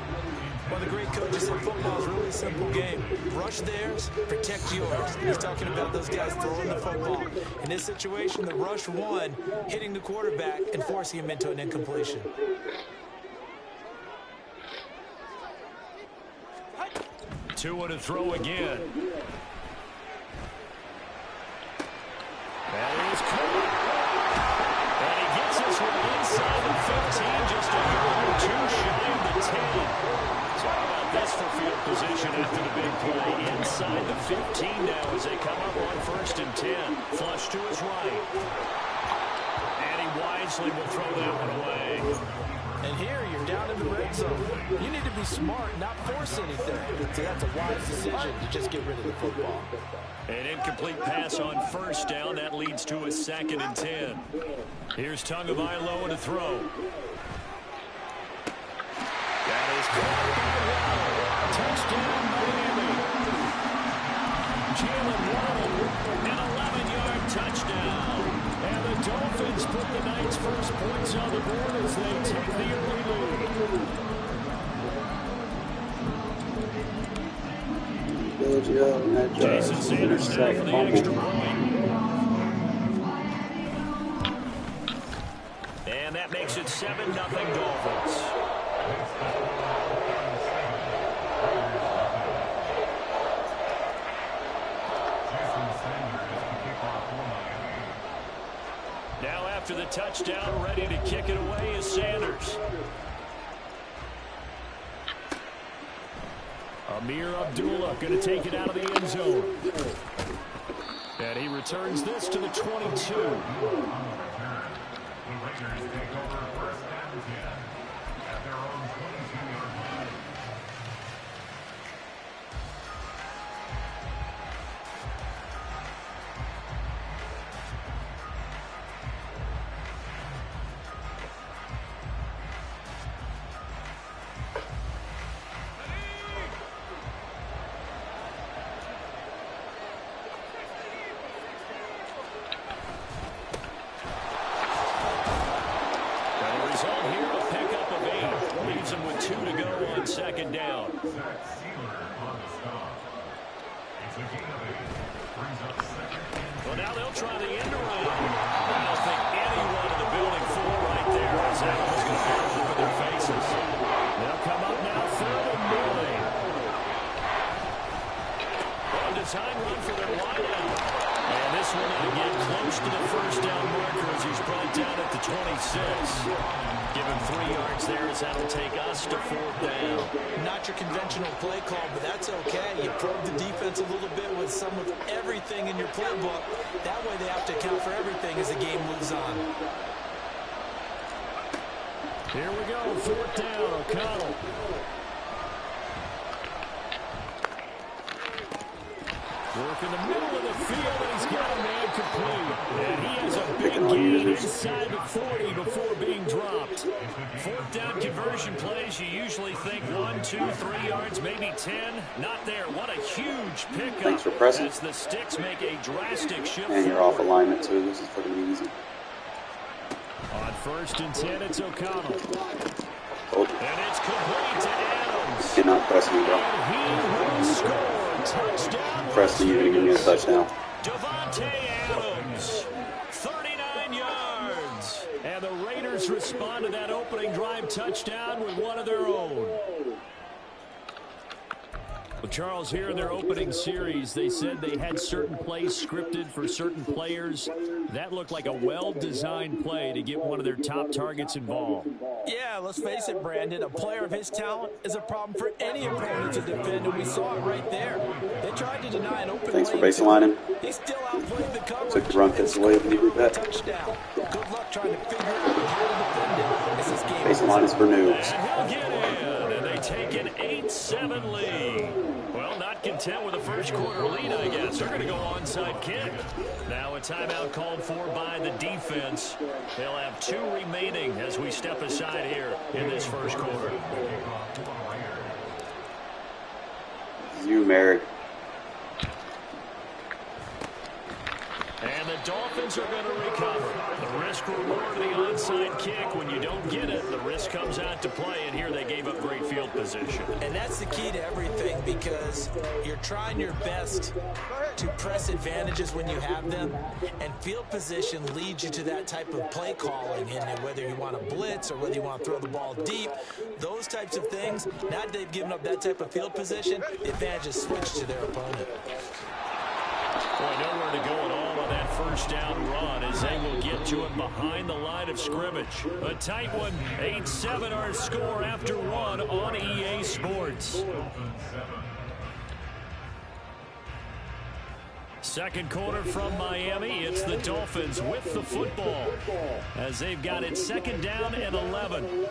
Well, the great coaches in football is a really simple game. Rush theirs, protect yours. He's talking about those guys throwing the football. In this situation, the rush one, hitting the quarterback and forcing him into an incompletion. Tua to throw again. That is caught. And he gets this one inside the 15, just a yard or 2 shy of the 10. So how about this for field position after the big play? Inside the 15 now as they come up on 1st and 10. Flush to his right. And he wisely will throw that one away. And here you're down in the red zone. You need to be smart, not force anything. So that's a wise decision to just get rid of the football. An incomplete pass on 1st down. That leads to a 2nd and 10. Here's Tagovailoa to throw. That is caught by Waddle. Touchdown, Miami. Jalen Waddle, an 11-yard touchdown. And the Dolphins put the night's first points on the board as they take told you on that drive. Jason Sanders now for the extra point. And that makes it 7-0 Dolphins. Now after the touchdown, ready to kick it away is Sanders. Amir Abdullah going to take it out of the end zone. And he returns this to the 22. Second down. Well, now they'll try the end around. I don't think anyone in the building full right there as that was going to be all over their faces. They'll come up now, 3rd and 9. On design run for their wideout. And this one to get close to the first down marker as he's brought down at the 26. Give him 3 yards there as that'll take us to 4th down. Not your conventional play call, but that's okay. You probe the defense a little bit with some of everything in your playbook. That way they have to account for everything as the game moves on. Here we go, 4th down, O'Connell. Work in the middle of the field, and he's got a man complete. And he has a big gain inside the 40 before being dropped. 4th down conversion plays, you usually think 1, 2, 3 yards, maybe 10. Not there. What a huge pickup. Thanks for pressing. As the sticks make a drastic shift. And you're off alignment, too. This is pretty easy. On 1st and 10, it's O'Connell. Oh. And it's complete to Adams. Cannot press me, bro. And he will score. Touchdown. Preston, you're going to give me a touchdown. Davante Adams, 39 yards. And the Raiders respond to that opening drive touchdown with one of their own. Well, Charles, here in their opening series, they said they had certain plays scripted for certain players. That looked like a well-designed play to get one of their top targets involved. Yeah, let's face it, Brandon. A player of his talent is a problem for any opponent to defend, and we saw it right there. They tried to deny an open Thanks for lane. baselining. He still outplayed the coverage. Took the run fits away if you needed that. Touchdown. Good luck trying to figure out how to defend it as this game Baseline is for noobs. And he'll get in, and they take an 8-7 lead. Well, not content with a first quarter lead, I guess. They're going to go onside kick. Now a timeout called for by the defense. They'll have 2 remaining as we step aside here in this first quarter. You, Merrick. And the Dolphins are going to recover. The risk reward of the onside kick. When you don't get it, the risk comes out to play, and here they gave up great field position. And that's the key to everything, because you're trying your best to press advantages when you have them, and field position leads you to that type of play calling, and whether you want to blitz or whether you want to throw the ball deep, those types of things. Now that they've given up that type of field position, the advantage is switched to their opponent. Boy, nowhere to go at all on that first down run as they will get to him behind the line of scrimmage. A tight one, 8-7 our score after 1 on EA Sports. Second quarter from Miami, it's the Dolphins with the football as they've got it 2nd down and 11.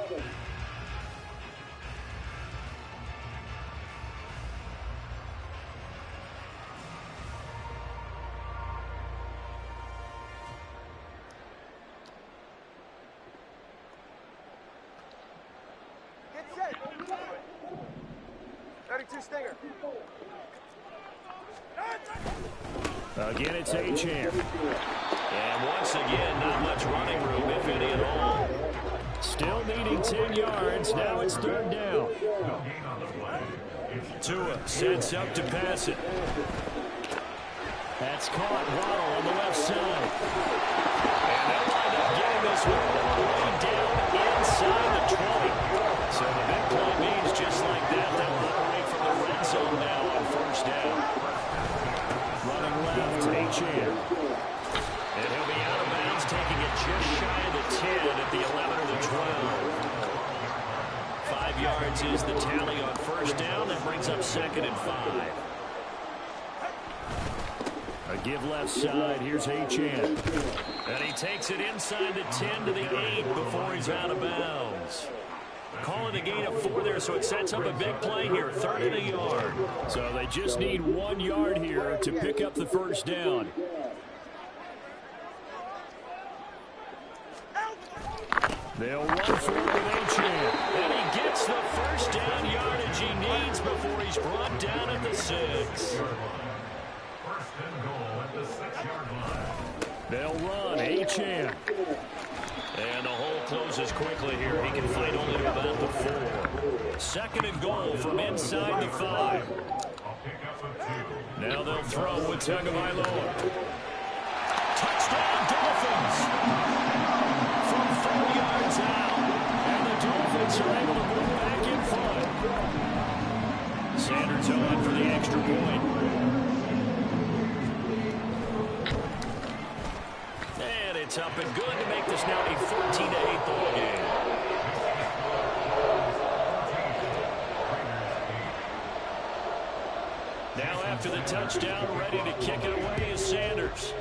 Stinger. Again, it's Achane. And once again, not much running room, if any at all. Still needing 10 yards. Now it's 3rd down. Tua sets up to pass it. That's caught. Waddle on the left side. And they'll wind up getting this one all the way down inside the 20. So the big play means just like that, they'll operate from the red zone now on first down. Running left, Achane. And he'll be out of bounds, taking it just shy of the 10 at the 11 or the 12. 5 yards is the tally on first down. That brings up 2nd and 5. A give left side. Here's Achane. And he takes it inside the 10 to the 8 before he's out of bounds. Calling a gain of 4 there, so it sets up a big play here. 3rd and a yard. So they just need 1 yard here to pick up the first down. They'll run for it with Achane. And he gets the first down yardage he needs before he's brought down at the 6. First and goal at the 6-yard line. They'll run. Achane. And the hole closes quickly here. He can fight only to about the 4. 2nd and goal from inside the 5. A pickup of 2. Now they'll throw with Tagovailoa. Touchdown Dolphins! From 4 yards out. And the Dolphins are able to move back in front. Sanders on for the extra point. And it's up and good to make this now a 14-8 ball game. Now after the touchdown, ready to kick it away is Sanders.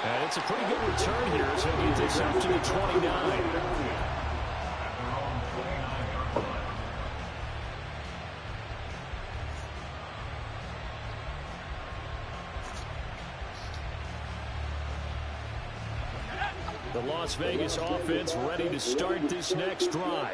And it's a pretty good return here as he'll get this up to the 29. The Las Vegas offense ready to start this next drive.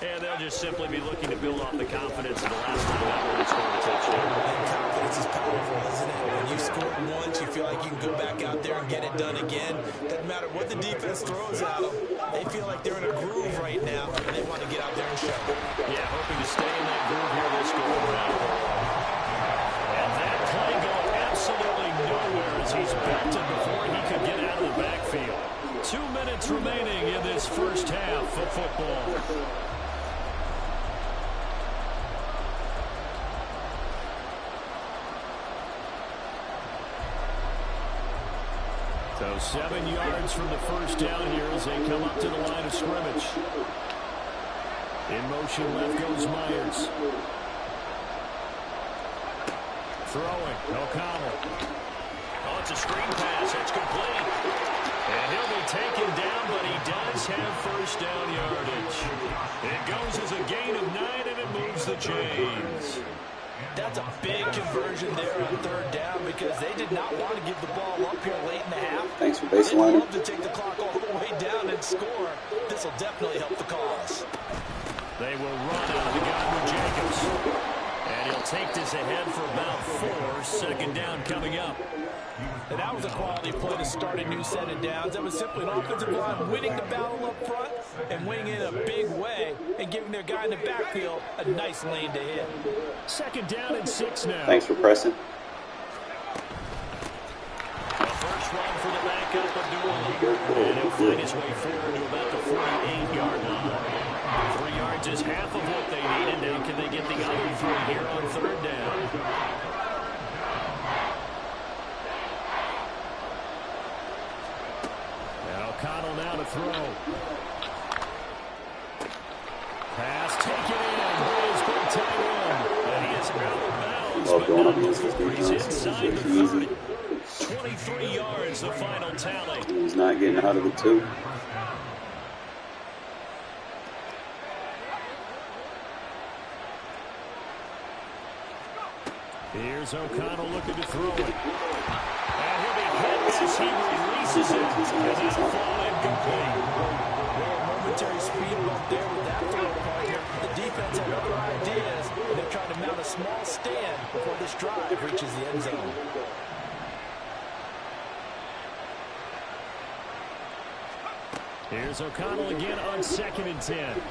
And they'll just simply be looking to build off the confidence of the last time that one scored a touchdown. And confidence is powerful, isn't it? When you score once, you feel like you can go back out there and get it done again. Doesn't matter what the defense throws at them. They feel like they're in a groove right now, and they want to get out there and show it. Yeah, hoping to stay in that groove here this go around. And that play going absolutely nowhere as he's belted before he could get out of the backfield. 2 minutes remaining in this first half of football. So 7 yards from the first down here as they come up to the line of scrimmage. In motion left goes Myers. Throwing, O'Connell. Oh, it's a screen pass. It's complete. And he'll be taken down, but he does have first down yardage. It goes as a gain of 9, and it moves the chains. That's a big conversion there on 3rd down because they did not want to give the ball up here late in the half. Thanks for They'd baselining. love to take the clock all the way down and score. This will definitely help the cause. They will run out of the gun with Jacobs. And he'll take this ahead for about 4. 2nd down coming up. And that was a quality play to start a new set of downs. That was simply an offensive line winning the battle up front and winning in a big way and giving their guy in the backfield a nice lane to hit. 2nd down and 6 now. Thanks for pressing. The first run for the backup of Newell. And he'll find his way forward to about the 48-yard line. 3 yards is half of what they needed. Now can they get the other 3 here on 3rd down? O'Connell now to throw. Pass taken in by his big tight end. And he is out of bounds. Love going up against this He's defense. inside the It's 30. easy. 23 yards, the final tally. He's not getting out of it, too. Here's O'Connell looking to throw it. And he'll be hit as he releases it. And that'll fall incomplete. Well, momentary speed bump there with that throw partner. The defense had other ideas, and they're trying to mount a small stand before this drive reaches the end zone. Here's O'Connell again on 2nd and 10.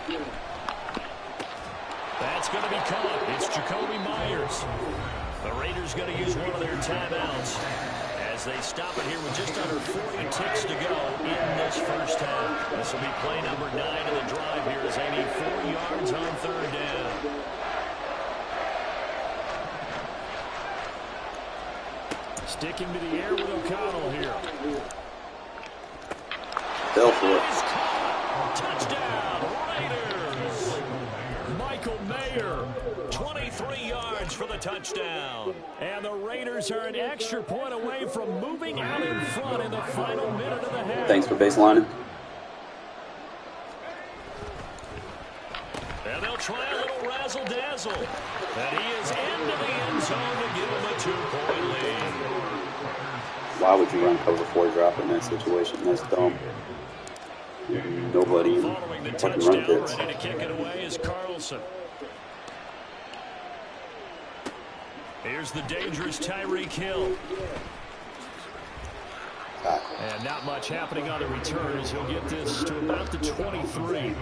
That's going to be caught. It's Jacoby Myers. The Raiders going to use one of their timeouts as they stop it here with just under 40 ticks to go in this first half. This will be play number 9 of the drive here as they need 4 yards on 3rd down. Sticking to the air with O'Connell here. Fell for it. Touchdown, Raiders! Michael Mayer, 23 yards for the touchdown. And the Raiders are an extra point away from moving out in front in the final minute of the half. Thanks for baselining. And they'll try a little razzle-dazzle. And he is into the end zone to give him a 2-point lead. Why would you run cover 4 drop in that situation? That's dumb. Nobody Following the fucking run touchdown, pits. ready to kick it away is Carlson. Here's the dangerous Tyreek Hill. And not much happening on the return as he'll get this to about the 23.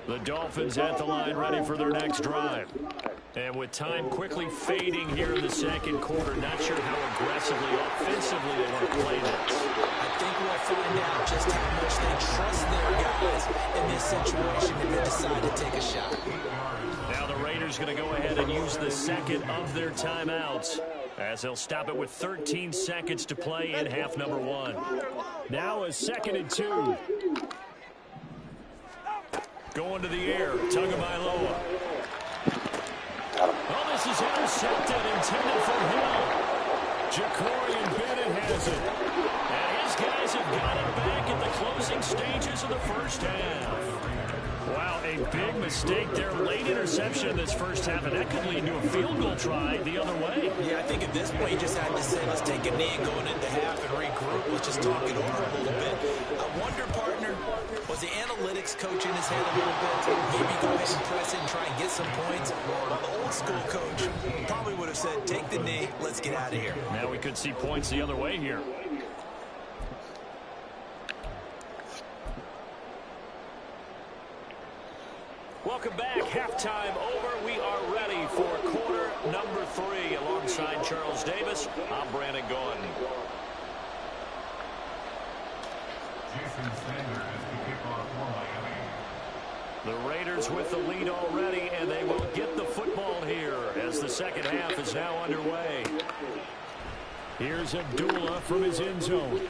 The Dolphins at the line ready for their next drive. And with time quickly fading here in the second quarter, not sure how aggressively, offensively they want to play this. I think we'll find out just how much they trust their guys in this situation if they decide to take a shot. Now the Raiders going to go ahead and use the second of their timeouts as they'll stop it with 13 seconds to play in half number 1. Now a 2nd and 2. Going to the air, Tagovailoa. Oh, this is intercepted, intended for Hill. Jacorian Bennett has it. And his guys have got it back at the closing stages of the first half. Wow, a big mistake there. Late interception in this first half, and that could lead to a field goal try the other way. Yeah, I think at this point you just had to say, let's take a knee going into half and regroup. Let's just talk it over a little bit. I wonder, partner, was the analytics coach in his head a little bit? Maybe go ahead and press it and try and get some points. Well, the old school coach probably would have said, take the knee, let's get out of here. Now we could see points the other way here. Welcome back. Halftime over. We are ready for quarter number 3. Alongside Charles Davis, I'm Brandon Gordon. Jason Sanders is the kickoff for Miami. The Raiders with the lead already, and they will get the football here as the second half is now underway. Here's Abdullah from his end zone.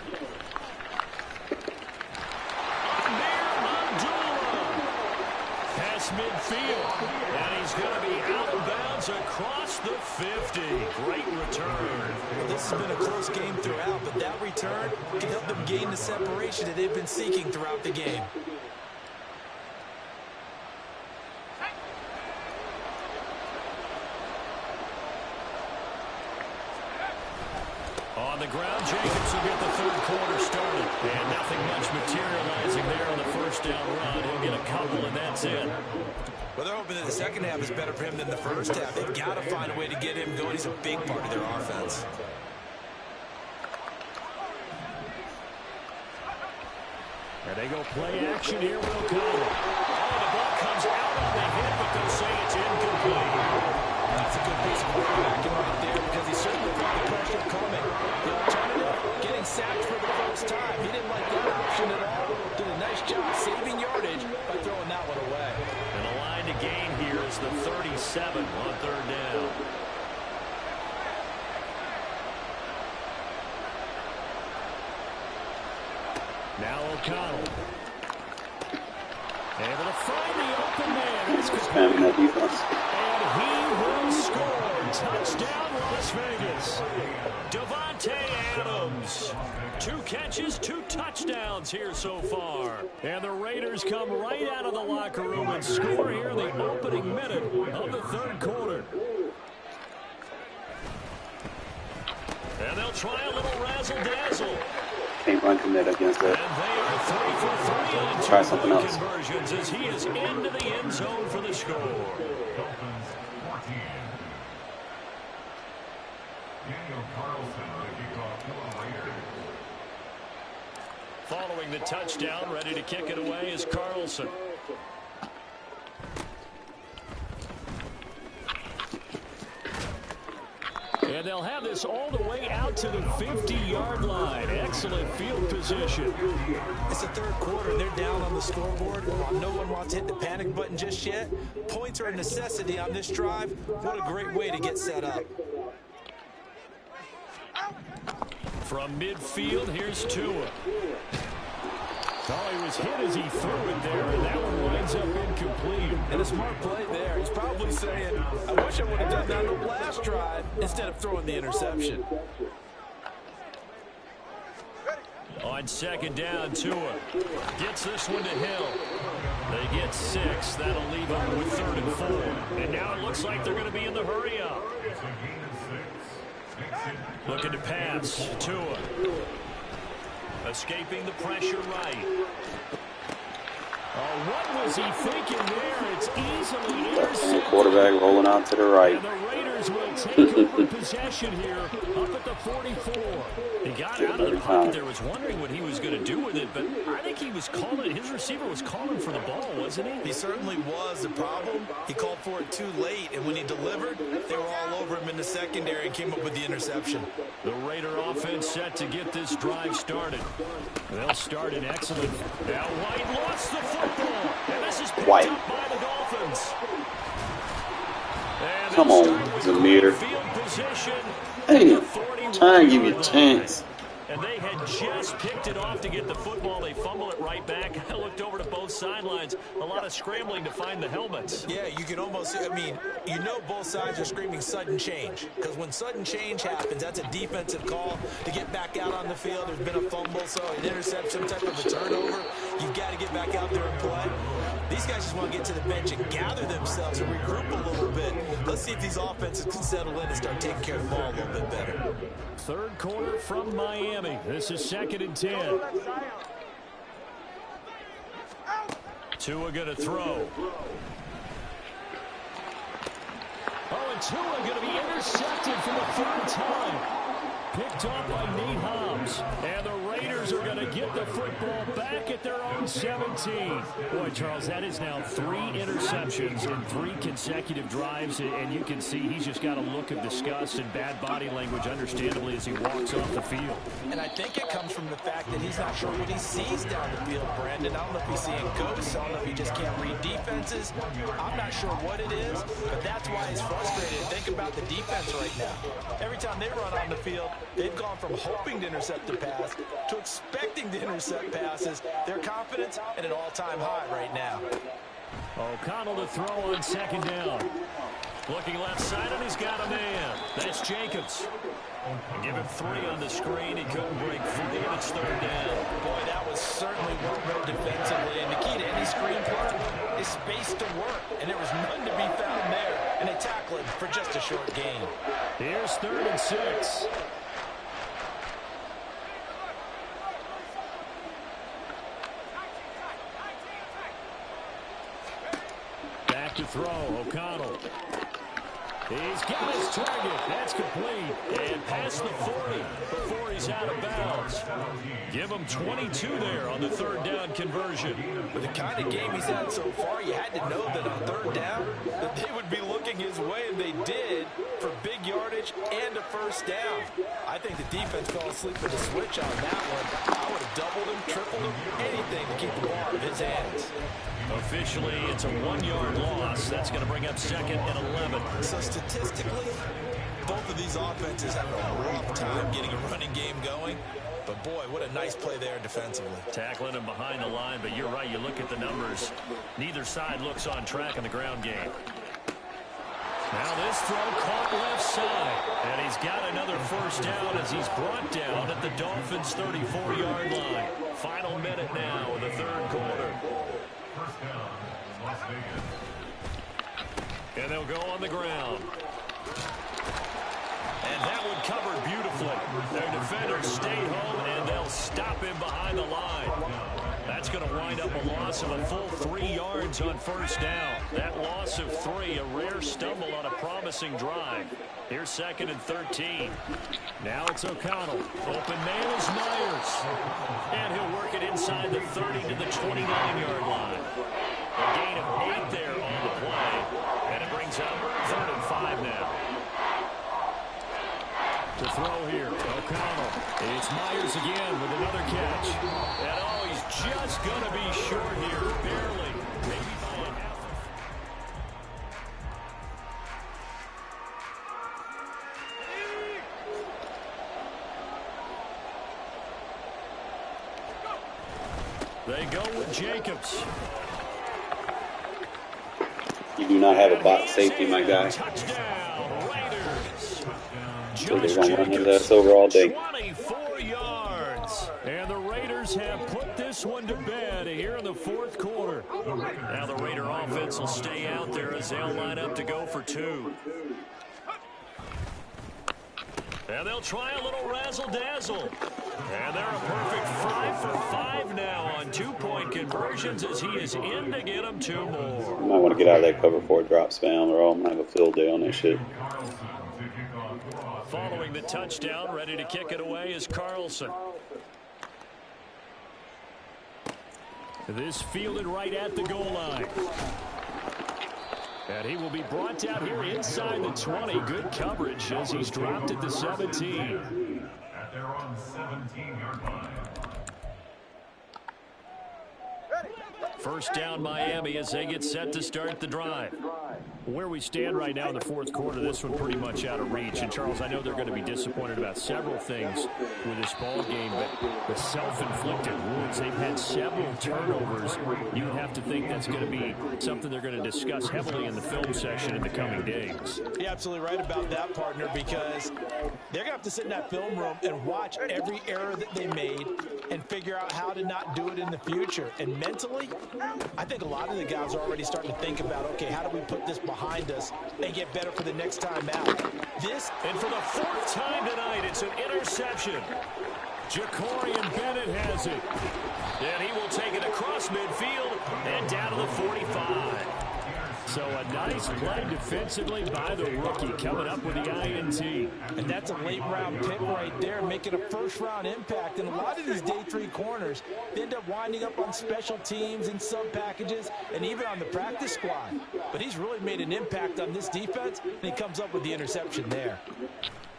Midfield, and he's going to be out of bounds across the 50. Great return. Well, this has been a close game throughout, but that return can help them gain the separation that they've been seeking throughout the game. On the ground, Jacobs will get the third quarter started. And nothing much materializing there on the first down run. He'll get a couple, and that's it. Well, they're hoping that the second half is better for him than the first half. They've got to find a way to get him going. He's a big part of their offense. And they go play action here with O'Connell. Oh, the ball comes out on the hit, but they'll say it's incomplete. That's a good piece of quarterbacking right there because he certainly felt the pressure coming. The alternative, getting sacked for the first time. He didn't like that option at all. Did a nice job saving yardage by throwing that one away. And the line to gain here is the 37 on third down. Now O'Connell. Able to find the open man. Spamming that defense. And he will score. Touchdown, Las Vegas. Devontae Adams. 2 catches, 2 touchdowns here so far. And the Raiders come right out of the locker room and score here in the opening minute of the third quarter. And they'll try a little razzle-dazzle. Can't uncommit against that. And they are 3 for 3 on Try something else. conversions as he is into the end zone for the score. Dolphins 14. Daniel Carlson to kick off for the Raiders. Following the touchdown, ready to kick it away is Carlson. And they'll have this all the way out to the 50-yard line. Excellent field position. It's the third quarter. They're down on the scoreboard. While no one wants to hit the panic button just yet, points are a necessity on this drive. What a great way to get set up. From midfield, here's Tua. Oh, he was hit as he threw it there, and that one winds up incomplete. And a smart play there. He's probably saying, I wish I would have done that on the last drive instead of throwing the interception. On second down, Tua gets this one to Hill. They get 6. That'll leave them with 3rd and 4. And now it looks like they're going to be in the hurry-up. Looking to pass. Tua. Escaping the pressure right. Oh, what was he thinking there? It's easily intercepted. Quarterback rolling out to the right. And the Raiders will take over possession here up at the 44. He got out of the pocket there, was wondering what he was going to do with it, but I think he was calling, his receiver was calling for the ball, wasn't he? He certainly was. The problem, he called for it too late, and when he delivered, they were all over him in the secondary and came up with the interception. The Raider offense set to get this drive started. They'll start in excellent. Now White lost the football, and this is picked up by the Dolphins. And come on, Zamir. Hey, trying to give you a chance. And they had just picked it off to get the football. They fumble it right back. I looked over to both sidelines. A lot of scrambling to find the helmets. Yeah, you can almost, I mean, you know both sides are screaming sudden change. Because when sudden change happens, that's a defensive call to get back out on the field. There's been a fumble, so an interception, some type of a turnover. You've got to get back out there and play. These guys just want to get to the bench and gather themselves and regroup a little bit. Let's see if these offenses can settle in and start taking care of the ball a little bit better. Third quarter from Miami. This is 2nd and 10. Tua going to throw. Oh, and Tua going to be intercepted for the 3rd time. Picked off by Nate Hobbs. And the Raiders are going to get the football back at their own 17. Boy, Charles, that is now 3 interceptions in 3 consecutive drives. And you can see he's just got a look of disgust and bad body language, understandably, as he walks off the field. And I think it comes from the fact that he's not sure what he sees down the field, Brandon. I don't know if he's seeing ghosts. I don't know if he just can't read defenses. I'm not sure what it is, but that's why he's frustrated. Think about the defense right now. Every time they run on the field, they've gone from hoping to intercept the pass to expecting to intercept passes. Their confidence at an all-time high right now. O'Connell to throw on 2nd down. Looking left side, and he's got a man. That's Jacobs. Give him 3 on the screen. He couldn't break free, and it's 3rd down. Boy, that was certainly work rate defensively. And the key to any screen play is space to work. And there was none to be found there. And they tackle it for just a short gain. Here's 3rd and 6. Back to throw, O'Connell. He's got his target. That's complete. And past the 40 before he's out of bounds. Give him 22 there on the 3rd down conversion. With the kind of game he's had so far, you had to know that on 3rd down, that they would be looking his way, and they did, for big yardage and a 1st down. I think the defense fell asleep with a switch on that one. I would have doubled him, tripled him, anything to keep the ball out of his hands. Officially, it's a 1-yard loss. That's going to bring up 2nd and 11. So statistically, both of these offenses have a rough time getting a running game going. But boy, what a nice play there defensively. Tackling him behind the line, but you're right. You look at the numbers. Neither side looks on track in the ground game. Now this throw caught left side. And he's got another 1st down as he's brought down at the Dolphins' 34-yard line. Final minute now in the 3rd quarter. 1st down, Las Vegas. And they'll go on the ground. And that one covered beautifully. Their defenders stayed home, and they'll stop him behind the line. That's going to wind up a loss of a full 3 yards on first down. That loss of 3, a rare stumble on a promising drive. Here's 2nd and 13. Now it's O'Connell. Open man is Myers. And he'll work it inside the 30 to the 29-yard line. A gain of 8 there on the play. And it brings up 3rd and 5 now. To throw here, O'Connell. It's Myers again with another catch. And oh, he's just going to be short here, barely. Maybe by a half. They go with Jacobs. You do not have a box safety, my guy. Touchdown, Raiders. So they're going to run his ass over all day. 24 yards. And the Raiders have put this one to bed here in the 4th quarter. Now the Raider offense will stay out there as they'll line up to go for 2. And they'll try a little razzle-dazzle. And they're a perfect 5 for 5 now on 2-point conversions as he is in to get them 2 more. You might want to get out of that cover 4 drop spam, or I'm going to have a field day on that shit. Following the touchdown, ready to kick it away is Carlson. This fielded right at the goal line. And he will be brought down here inside the 20. Good coverage as he's dropped at the 17. At their own 17-yard line. First down Miami as they get set to start the drive. Where we stand right now in the 4th quarter, this one pretty much out of reach. And, Charles, I know they're going to be disappointed about several things with this ball game, but the self-inflicted wounds, they've had several turnovers. You would have to think that's going to be something they're going to discuss heavily in the film session in the coming days. You're absolutely right about that, partner, because they're going to have to sit in that film room and watch every error that they made and figure out how to not do it in the future. And mentally, I think a lot of the guys are already starting to think about, okay, how do we put this behind us and get better for the next time out? And for the 4th time tonight, it's an interception. Jacorian Bennett has it. And he will take it across midfield and down to the 45. So a nice play defensively by the rookie, coming up with the INT. And that's a late-round pick right there, making a first-round impact. And a lot of these day 3 corners, they end up winding up on special teams and sub-packages and even on the practice squad. But he's really made an impact on this defense, and he comes up with the interception there.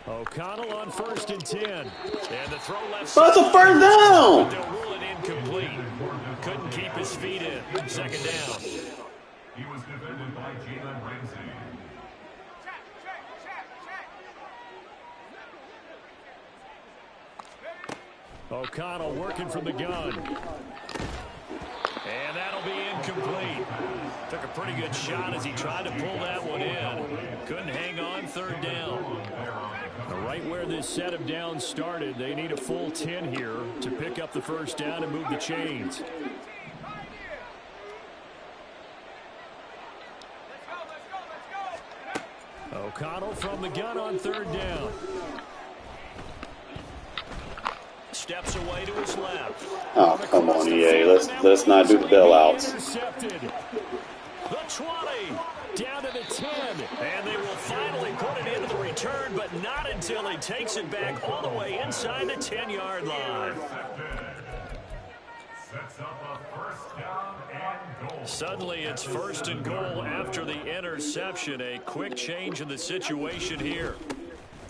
O'Connell on 1st and 10. And the throw left Oh, side. it's a first down! But they'll rule it incomplete. Couldn't keep his feet in. 2nd down. He was defended by Jalen Ramsey. O'Connell working from the gun. And that'll be incomplete. Took a pretty good shot as he tried to pull that one in. Couldn't hang on 3rd down. Right where this set of downs started, they need a full 10 here to pick up the first down and move the chains. O'Connell from the gun on 3rd down. Steps away to his left. Oh, come on, EA. Let's not do the bailouts. Intercepted. The 20 down to the 10. And they will finally put it into the return, but not until he takes it back all the way inside the 10-yard line. Sets up a first down and goal. Suddenly it's 1st and goal after the interception. A quick change in the situation here.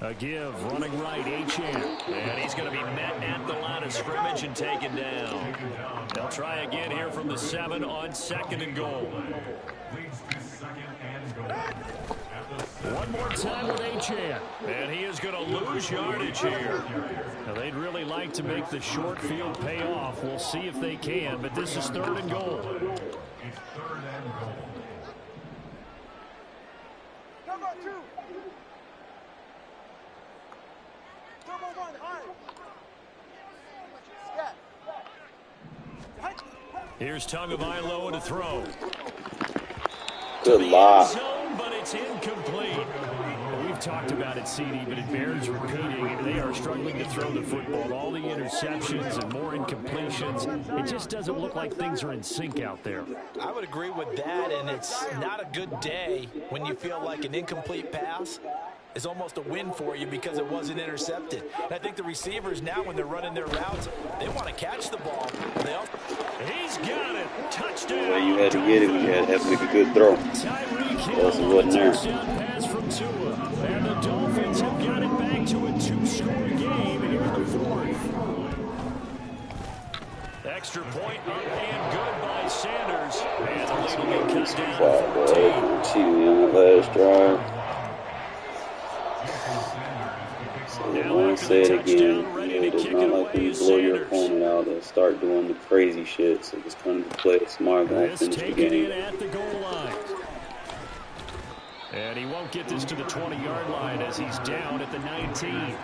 A give, running right, Achane. And he's going to be met at the line of scrimmage and taken down. They'll try again here from the 7 on 2nd and goal. Leads to 2nd and goal. One more time with Achane. And he is going to lose yardage here. Now, they'd really like to make the short field pay off. We'll see if they can, but this is 3rd and goal. It's 3rd and goal. Cover 2. Cover 1, high. Scat. Here's Tagovailoa to throw. Good lot. Zone, but it's incomplete. We've talked about it, CD, but it bears repeating. They are struggling to throw the football. All the interceptions and more incompletions. It just doesn't look like things are in sync out there. I would agree with that, and it's not a good day when you feel like an incomplete pass is almost a win for you because it wasn't intercepted. And I think the receivers now, when they're running their routes, they want to catch the ball. He's got it. Touchdown. Well, you had to get it. You had to make a good throw. Tyreek Hill Else it wasn't there. touchdown pass from Tua. And the Dolphins have got it back to a 2-score game here in the fourth. Extra point up and good by Sanders. And the lead will be cut down to 14. Cheating on that last drive. I want to say it again. It is not like when you blow your opponent out and start doing the crazy shit. So just come to play smart and finish the game. In at the goal line. And he won't get this to the 20-yard line as he's down at the 19.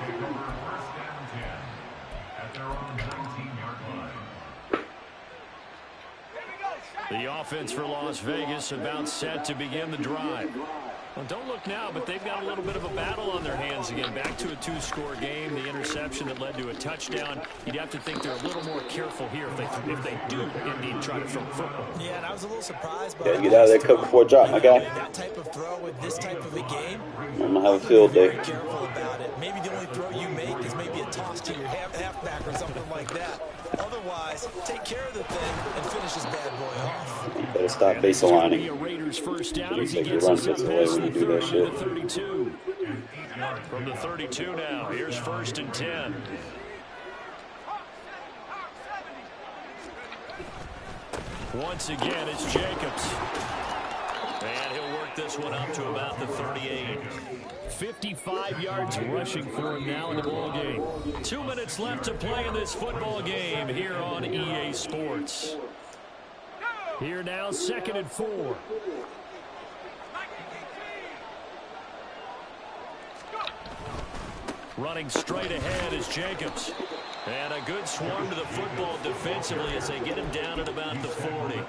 The offense for Las Vegas about set to begin the drive. Well, don't look now, but they've got a little bit of a battle on their hands again. Back to a 2-score game. The interception that led to a touchdown. You'd have to think they're a little more careful here if they do indeed try to throw the football. Yeah, and I was a little surprised by get out of that cup before drop, my guy. that type of throw with this type of a game. I'm going to have a field day. Be careful about it. Maybe the only throw you make is maybe a toss to your halfback or something like that. Otherwise, take care of the thing and finish this bad boy off. You better stop baselining. Raiders first down You as he take your gets run us gets up away past when you the do that 30 shit. to 32. From the 32 now, here's 1st and 10. Once again, it's Jacobs. And he'll work this one up to about the 38. 55 yards rushing for him now in the ball game. 2 minutes left to play in this football game here on EA Sports. Here now, 2nd and 4. Running straight ahead is Jacobs. And a good swarm to the football defensively as they get him down at about the 40.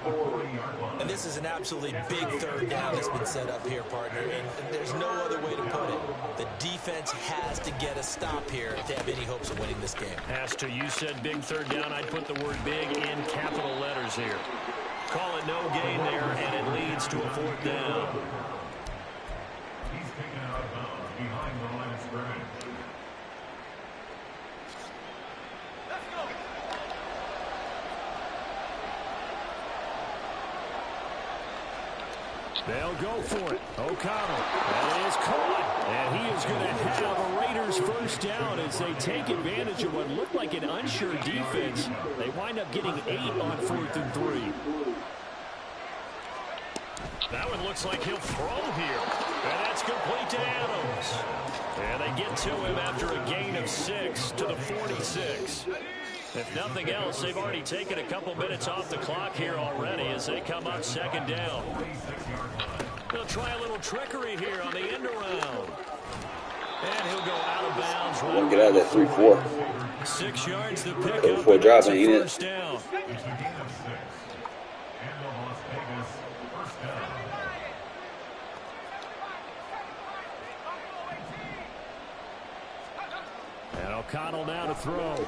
And this is an absolutely big 3rd down that's been set up here, partner. And there's no other way to put it. The defense has to get a stop here to have any hopes of winning this game. Has to. You said big 3rd down. I'd put the word big in capital letters here. Call it no gain there, and it leads to a 4th down. He's taken out of bounds behind the line of scrimmage. They'll go for it. O'Connell. And it is caught. And he is going to have a Raiders first down as they take advantage of what looked like an unsure defense. They wind up getting 8 on 4th and 3. That one looks like he'll throw here. And that's complete to Adams. And they get to him after a gain of 6 to the 46. If nothing else, they've already taken a couple minutes off the clock here already as they come up 2nd down. They'll try a little trickery here on the end around. And he'll go out of bounds. Right, get out of that 3-4. 6 yards to pick up. Before dropping, ain't it? First down. And O'Connell now to throw.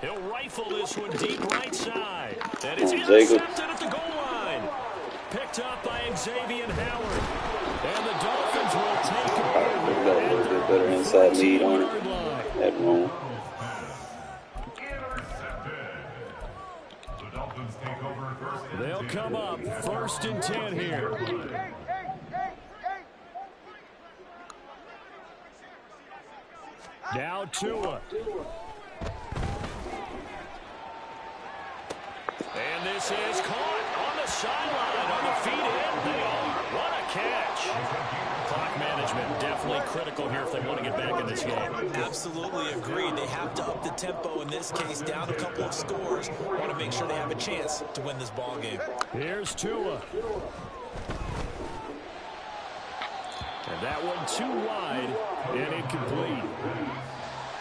He'll rifle this one deep right side. And it's intercepted at the goal line. Picked up by Xavier Howard. And the Dolphins will take over. They've got a little bit better inside lead on it. That wrong. They'll come up 1st and 10 here. Now Tua. And this is caught on the sideline on the feet in. They are. What a catch. Clock management definitely critical here if they want to get back in this game. Absolutely agreed. They have to up the tempo in this case, down a couple of scores. Want to make sure they have a chance to win this ball game. Here's Tua. And that one too wide and incomplete.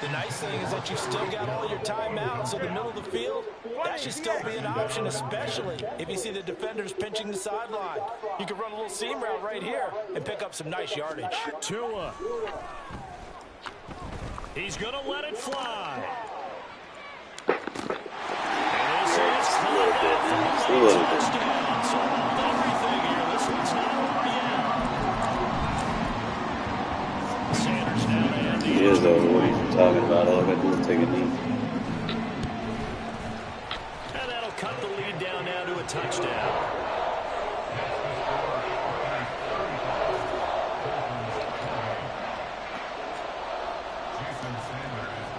The nice thing is that you've still got all your timeouts, so the middle of the field, that should still be an option, especially if you see the defenders pinching the sideline. You can run a little seam route right here and pick up some nice yardage. Tua. He's going to let it fly. And this is caught off for a touchdown. So everything here. This one's not over yet. Sanders now to end the He is over. What are you talking about? All I got to do is take a knee. And that'll cut the lead down now to a touchdown.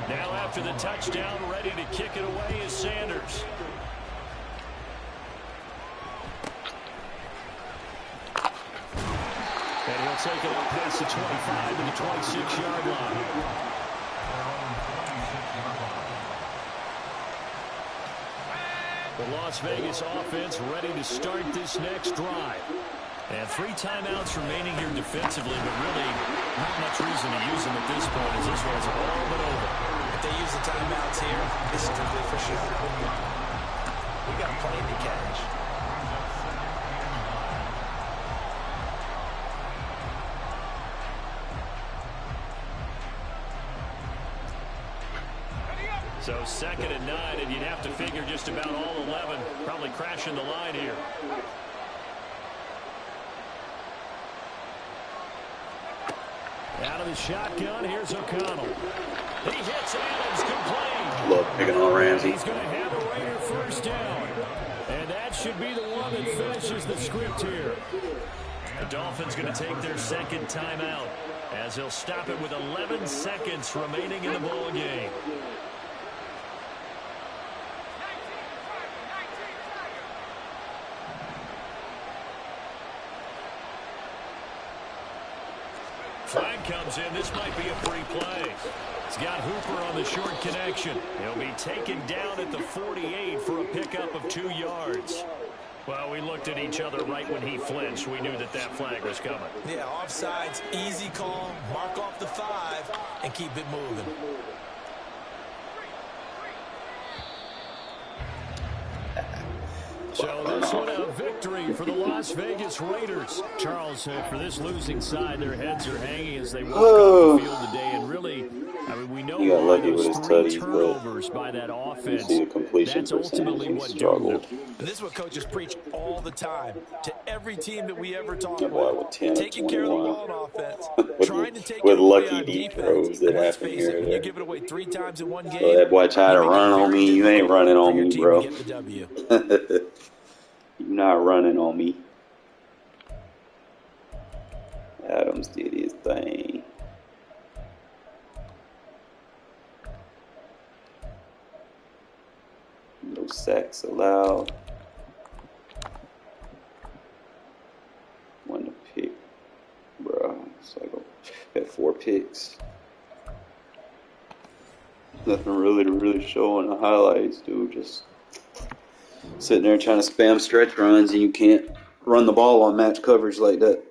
Now after the touchdown, ready to kick it away is Sanders. And he'll take it up past the 25 to the 26-yard line. The Las Vegas offense ready to start this next drive. And 3 timeouts remaining here defensively, but really not much reason to use them at this point as this one's all but over. If they use the timeouts here, it's strictly for sure. We got plenty to catch. So 2nd and 9, and you'd have to figure just about all 11 probably crashing the line here. Out of the shotgun, here's O'Connell. He hits Adams complete. Love picking on Ramsey. He's going to have a Raider first down. And that should be the one that finishes the script here. The Dolphins going to take their 2nd timeout as they'll stop it with 11 seconds remaining in the ball game. Flag comes in. This might be a free play. He's got Hooper on the short connection. He'll be taken down at the 48 for a pickup of 2 yards. Well, we looked at each other right when he flinched. We knew that that flag was coming. Yeah, offsides, easy call, mark off the 5, and keep it moving. So this one a victory for the Las Vegas Raiders. Charles, for this losing side, their heads are hanging as they walk off the field today. And really, I mean, we know He got lucky those with his 3 tutties, but turnovers by that you offense. see the completion That's percentage. ultimately He what doomed struggled. them. And this is what coaches preach all the time to every team that we ever talk That boy with. with 10 or Taking care of the 21. ball on offense, with trying to take with it away lucky on deep defense. throws that And let's happen face here it, and when you there. give it away 3 times in one game, So that boy tried to you make it run on very me. You ain't difficult running for on your me, team bro. to get the W. You're not running on me. Adams did his thing. No sacks allowed. 1 to pick. Bruh, it's like got 4 picks. Nothing really to really show in the highlights, dude. Just sitting there trying to spam stretch runs, and you can't run the ball on match coverage like that.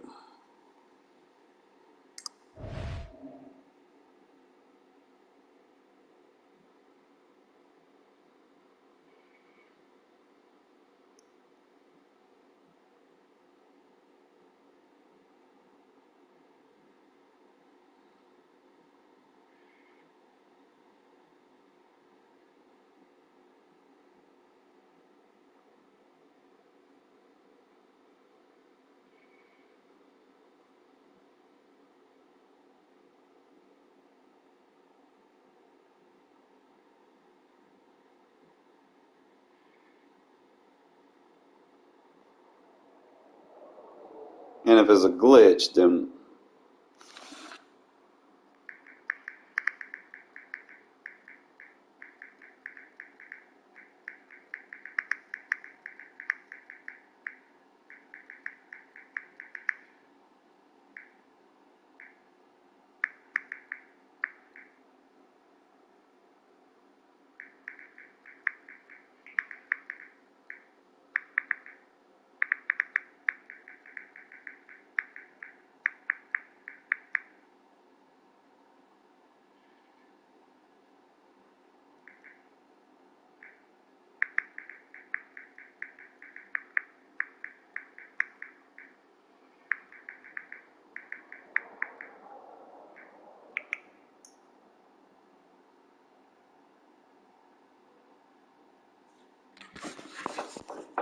And if it's a glitch, then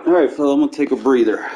All right, fella, I'm going to take a breather.